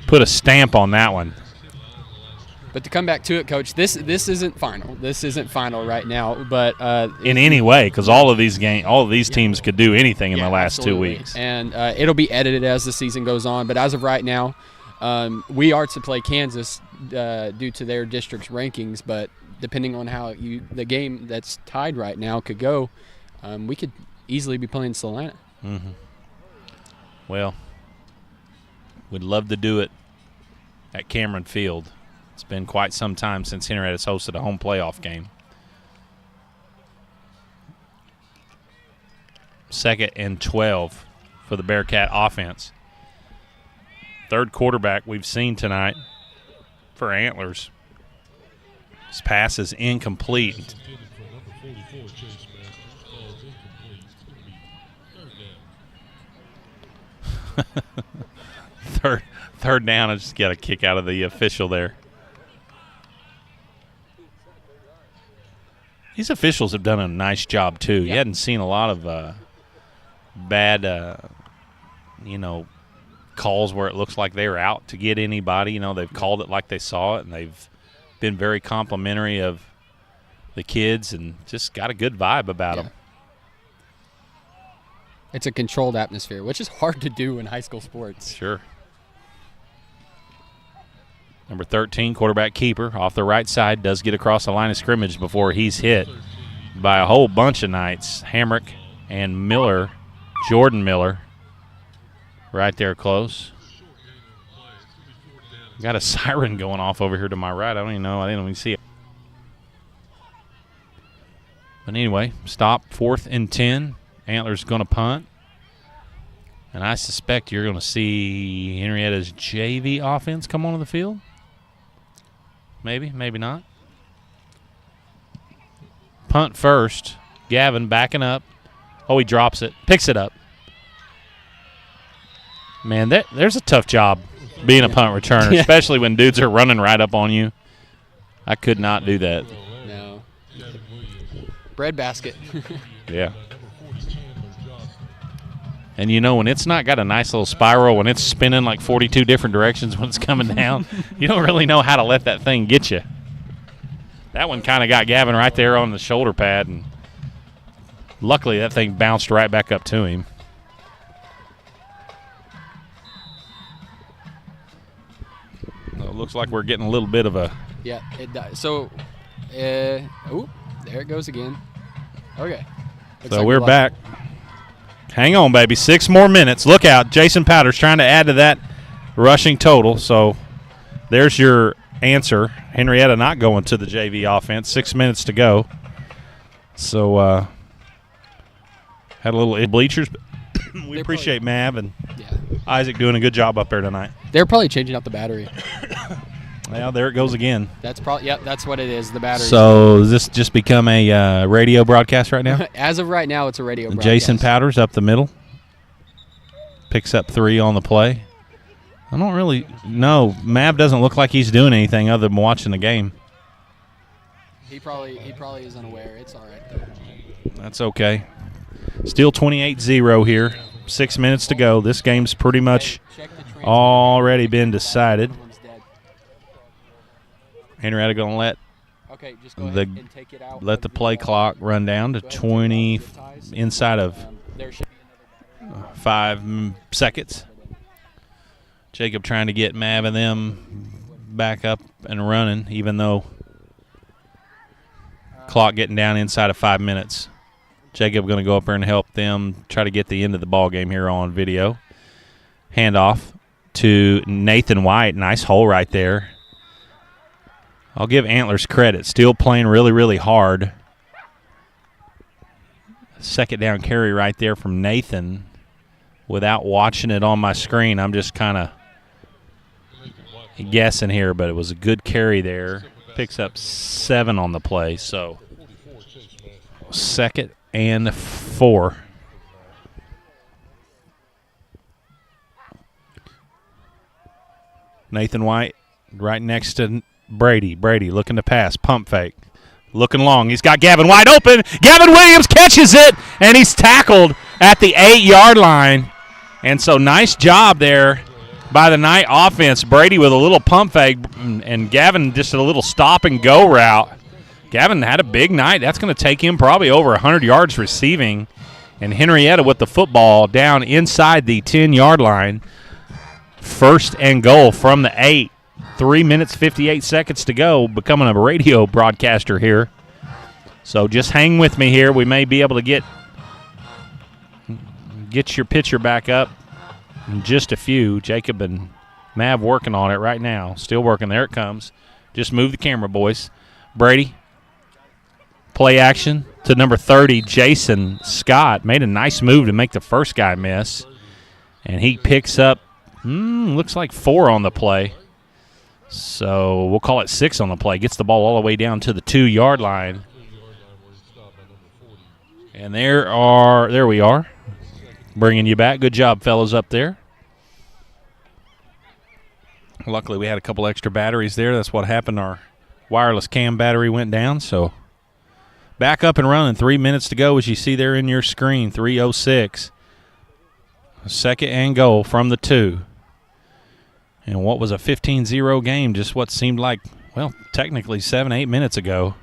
Put a stamp on that one. But to come back to it, Coach, this isn't final. This isn't final right now. But in any way, because all of these teams could do anything in the last absolutely. 2 weeks. And it'll be edited as the season goes on. But as of right now, we are to play Kansas due to their district's rankings. But depending on how the game that's tied right now could go, we could easily be playing Salina. Mm-hmm. Well, we'd love to do it at Cameron Field. It's been quite some time since Henrietta's hosted a home playoff game. 2nd and 12 for the Bearcat offense. Third quarterback we've seen tonight for Antlers. His pass is incomplete. Third down. I just got a kick out of the official there. These officials have done a nice job, too. You hadn't seen a lot of bad, calls where it looks like they're out to get anybody. They've called it like they saw it, and they've been very complimentary of the kids and just got a good vibe about them. It's a controlled atmosphere, which is hard to do in high school sports. Sure. Number 13, quarterback keeper, off the right side, does get across the line of scrimmage before he's hit by a whole bunch of Knights. Hamrick and Miller, Jordan Miller, right there close. Got a siren going off over here to my right. I don't even know. I didn't even see it. But anyway, stop, 4th and 10. Antlers going to punt. And I suspect you're going to see Henrietta's JV offense come onto the field. Maybe, maybe not. Punt first. Gavin backing up. Oh, he drops it. Picks it up. Man, there's a tough job being a punt returner, especially when dudes are running right up on you. I could not do that. No. Bread basket. Yeah. And when it's not got a nice little spiral, when it's spinning like 42 different directions when it's coming down, you don't really know how to let that thing get you. That one kind of got Gavin right there on the shoulder pad, and luckily that thing bounced right back up to him. Well, it looks like we're getting a little bit of a... Yeah, it does. So, there it goes again. Okay. Looks so we're back. Hang on, baby. 6 more minutes. Look out. Jason Powder's trying to add to that rushing total. So there's your answer. Henryetta not going to the JV offense. 6 minutes to go. So had a little bleachers. We appreciate Mav and Isaac doing a good job up there tonight. They're probably changing out the battery. Well, there it goes again. That's probably that's what it is. The battery. So does this just become a radio broadcast right now? As of right now, it's a radio broadcast. Jason Powders up the middle. Picks up 3 on the play. I don't really know. Mav doesn't look like he's doing anything other than watching the game. He probably is unaware. It's all right though. That's okay. Still 28-0 here. 6 minutes to go. This game's pretty much already been decided. Henryetta going to let the play clock run down to 20 inside of 5 seconds. Jacob trying to get Mav and them back up and running, even though clock getting down inside of 5 minutes. Jacob going to go up there and help them try to get the end of the ball game here on video. Handoff to Nathan White. Nice hole right there. I'll give Antlers credit. Still playing really, really hard. Second down carry right there from Nathan. Without watching it on my screen, I'm just kind of guessing here, but it was a good carry there. Picks up 7 on the play, so 2nd and 4. Nathan White right next to Brady. Brady looking to pass, pump fake. Looking long. He's got Gavin wide open. Gavin Williams catches it, and he's tackled at the 8-yard line. And so nice job there by the Knight offense. Brady with a little pump fake, and Gavin just a little stop-and-go route. Gavin had a big night. That's going to take him probably over 100 yards receiving. And Henryetta with the football down inside the 10-yard line. 1st and goal from the 8. 3 minutes, 58 seconds to go, becoming a radio broadcaster here. So just hang with me here. We may be able to get your picture back up in just a few. Jacob and Mav working on it right now. Still working. There it comes. Just move the camera, boys. Brady, play action to number 30, Jason Scott. Made a nice move to make the first guy miss. And he picks up, looks like 4 on the play. So we'll call it 6 on the play. Gets the ball all the way down to the 2-yard line. And there we are. Bringing you back. Good job, fellas, up there. Luckily, we had a couple extra batteries there. That's what happened. Our wireless cam battery went down. So back up and running. 3 minutes to go, as you see there in your screen. 3:06. 2nd and goal from the 2. And what was a 15-0 game, just what seemed like, well, technically 7-8 minutes ago.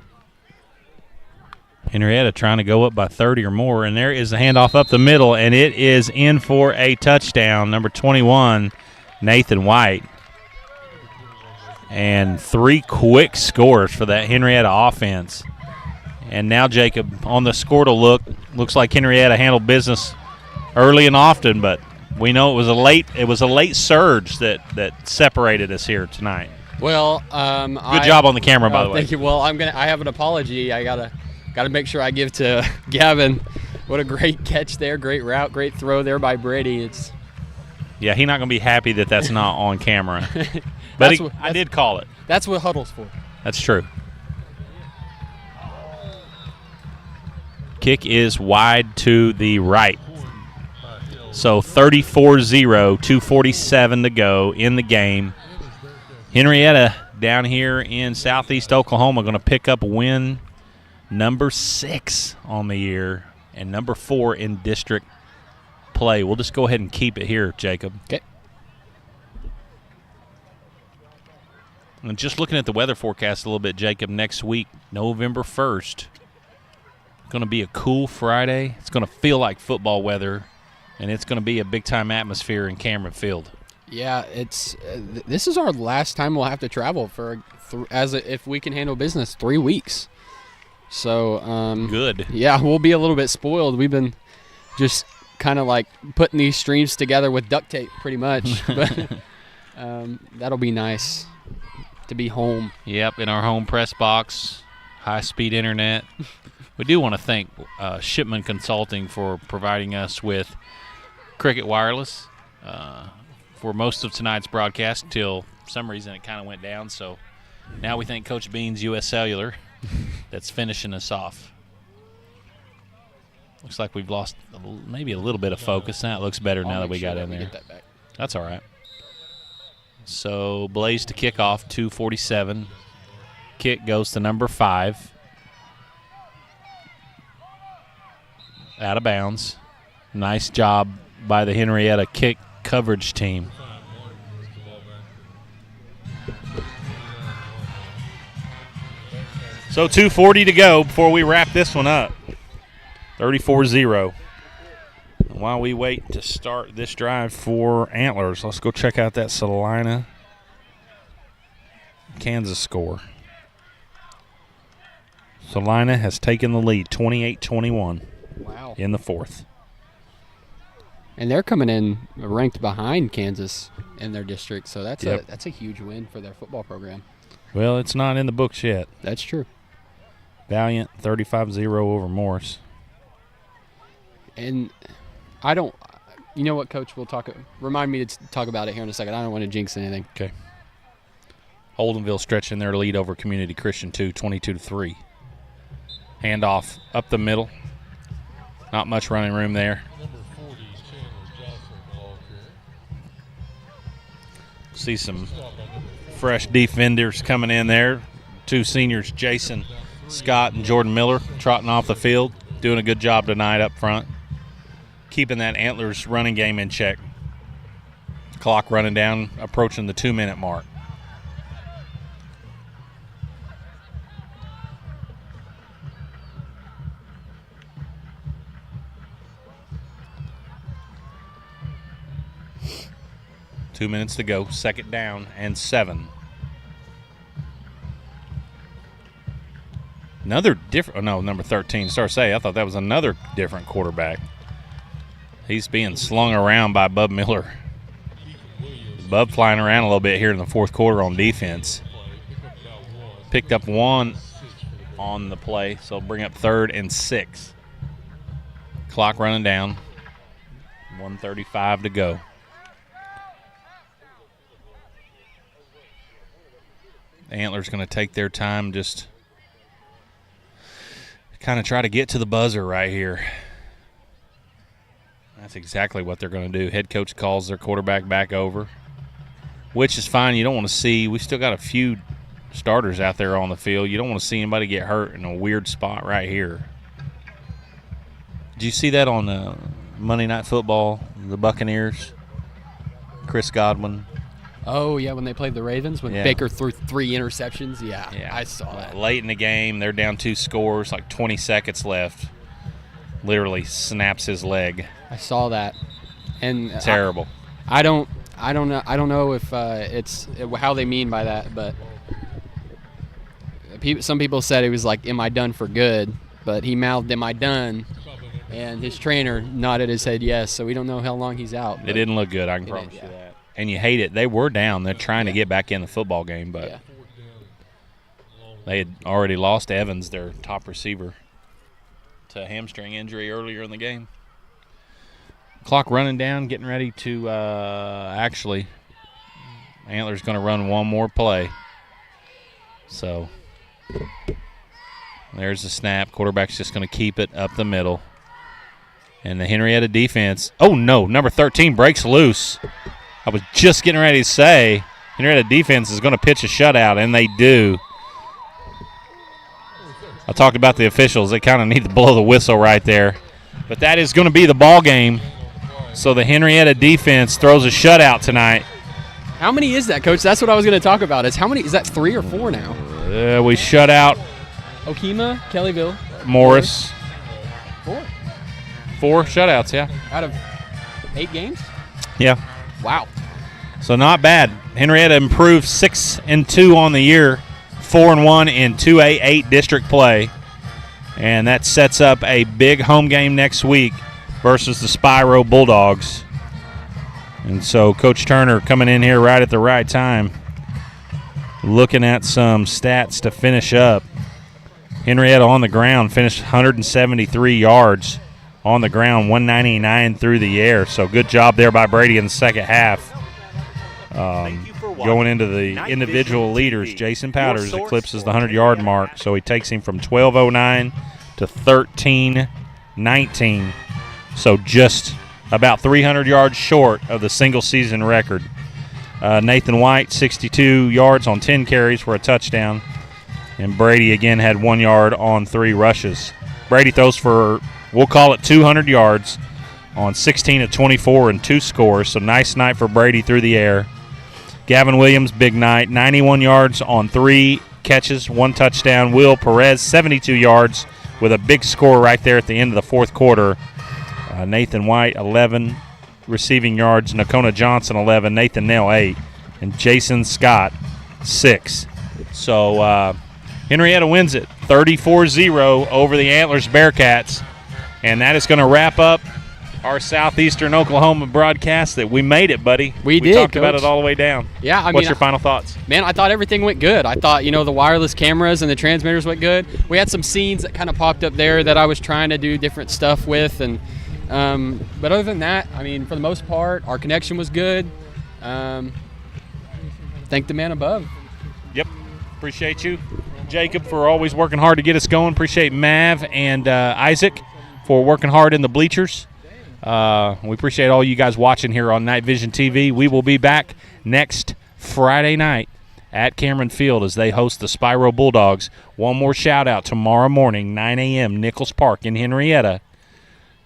Henryetta trying to go up by 30 or more, and there is the handoff up the middle, and it is in for a touchdown. Number 21, Nathan White. And 3 quick scores for that Henryetta offense. And now Jacob on the score to look. Looks like Henryetta handled business early and often, but we know it was a late surge that separated us here tonight. Well, good job on the camera, by the way. Thank you. Well, I have an apology. I gotta make sure I give to Gavin. What a great catch there, great route, great throw there by Brady. Yeah, he's not gonna be happy that that's not on camera. But I did call it. That's what huddle's for. That's true. Kick is wide to the right. So 34-0, 2:47 to go in the game. Henryetta down here in southeast Oklahoma going to pick up win number 6 on the year and number 4 in district play. We'll just go ahead and keep it here, Jacob. Okay. And just looking at the weather forecast a little bit, Jacob, next week, November 1st, going to be a cool Friday. It's going to feel like football weather. And it's going to be a big-time atmosphere in Cameron Field. Yeah, this is our last time we'll have to travel for if we can handle business, 3 weeks. So good. Yeah, we'll be a little bit spoiled. We've been just kind of like putting these streams together with duct tape, pretty much. But that'll be nice to be home. Yep, in our home press box, high-speed internet. We do want to thank Shipman Consulting for providing us with Cricket Wireless for most of tonight's broadcast until for some reason it kind of went down. So now we thank Coach Bean's U.S. Cellular that's finishing us off. Looks like we've lost maybe a little bit of focus. Now it looks better now that we got in there. Get that back. That's all right. So Blaze to kick off, 2:47. Kick goes to number 5. Out of bounds. Nice job by the Henryetta kick coverage team. So 2:40 to go before we wrap this one up. 34-0. while we wait to start this drive for Antlers, let's go check out that Salina, Kansas score. Salina has taken the lead, 28-21. Wow. In the fourth. And they're coming in ranked behind Kansas in their district, so that's a huge win for their football program. Well, it's not in the books yet. That's true. Valiant 35-0 over Morris. And I don't – you know what, Coach? Remind me to talk about it here in a second. I don't want to jinx anything. Okay. Holdenville stretching their lead over Community Christian 2, 22-3. Handoff up the middle. Not much running room there. See some fresh defenders coming in there. Two seniors, Jason Scott and Jordan Miller, trotting off the field, doing a good job tonight up front, keeping that Antlers running game in check. Clock running down, approaching the 2-minute mark. Two minutes to go, second down and 7. Another different, oh no, number 13, Sarsay. I thought that was another different quarterback. He's being slung around by Bub Miller. Bub flying around a little bit here in the fourth quarter on defense. Picked up 1 on the play, so bring up 3rd and 6. Clock running down, 1:35 to go. The Antlers going to take their time, just kind of try to get to the buzzer right here. That's exactly what they're going to do. Head coach calls their quarterback back over, which is fine. You don't want to see – we still got a few starters out there on the field. You don't want to see anybody get hurt in a weird spot right here. Did you see that on Monday Night Football, the Buccaneers? Chris Godwin. Oh, yeah, when they played the Ravens, when Baker threw 3 interceptions. Yeah, I saw that. Late in the game, they're down 2 scores, like 20 seconds left. Literally snaps his leg. I saw that. And terrible. I don't know if it's how they mean by that, but some people said it was like, am I done for good? But he mouthed, am I done? And his trainer nodded his head yes, so we don't know how long he's out. It didn't look good, I can promise you that. And you hate it. They were down. They're trying to get back in the football game, but they had already lost Evans, their top receiver, to a hamstring injury earlier in the game. Clock running down, getting ready to actually, Antlers going to run one more play. So there's the snap. Quarterback's just going to keep it up the middle. And the Henryetta defense, oh no, number 13 breaks loose. I was just getting ready to say Henryetta defense is going to pitch a shutout, and they do. I talked about the officials. They kind of need to blow the whistle right there. But that is going to be the ball game. So the Henryetta defense throws a shutout tonight. How many is that, Coach? That's what I was going to talk about. Is that 3 or 4 now? We shut out Okema, Kellyville, Morris. 4. 4 shutouts, yeah. Out of 8 games? Yeah. Wow. So not bad. Henryetta improved 6-2 on the year, 4-1 in 2A8 district play. And that sets up a big home game next week versus the Spyro Bulldogs. And so Coach Turner coming in here right at the right time, looking at some stats to finish up. Henryetta on the ground finished 173 yards on the ground, 199 through the air. So good job there by Brady in the second half. Going into the individual leaders, Jason Powders eclipses the 100-yard mark, so he takes him from 12:09 to 13:19. So just about 300 yards short of the single-season record. Nathan White, 62 yards on 10 carries for a touchdown. And Brady, again, had 1 yard on 3 rushes. Brady throws for, we'll call it 200 yards on 16 of 24 and 2 scores. So nice night for Brady through the air. Gavin Williams, big night, 91 yards on 3 catches, 1 touchdown. Will Perez, 72 yards with a big score right there at the end of the fourth quarter. Nathan White, 11 receiving yards. Nakona Johnson, 11. Nathan Nail, 8. And Jason Scott, 6. So Henryetta wins it 34-0 over the Antlers Bearcats. And that is going to wrap up our Southeastern Oklahoma broadcast. That we made it, buddy. We did, talked Coach. about it all the way down. Yeah, What's your final thoughts? Man, I thought everything went good. I thought, the wireless cameras and the transmitters went good. We had some scenes that kind of popped up there that I was trying to do different stuff with. And but other than that, for the most part, our connection was good. Thank the man above. Yep. Appreciate you, Jacob, for always working hard to get us going. Appreciate Mav and Isaac for working hard in the bleachers. We appreciate all you guys watching here on Night Vision TV. We will be back next Friday night at Cameron Field as they host the Spyro Bulldogs. One more shout-out tomorrow morning, 9 a.m., Nichols Park in Henryetta.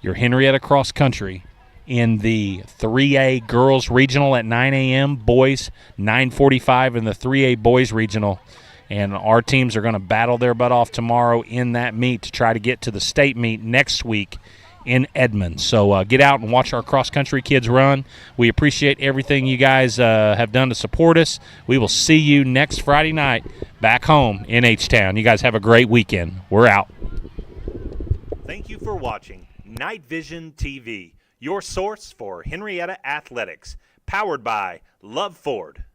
Your Henryetta Cross Country in the 3A Girls Regional at 9 a.m., boys 9:45 in the 3A Boys Regional. And our teams are going to battle their butt off tomorrow in that meet to try to get to the state meet next week in Edmond. So get out and watch our cross-country kids run. We appreciate everything you guys have done to support us. We will see you next Friday night back home in H-Town. You guys have a great weekend. We're out. Thank you for watching Night Vision TV, your source for Henryetta athletics, powered by Love Ford.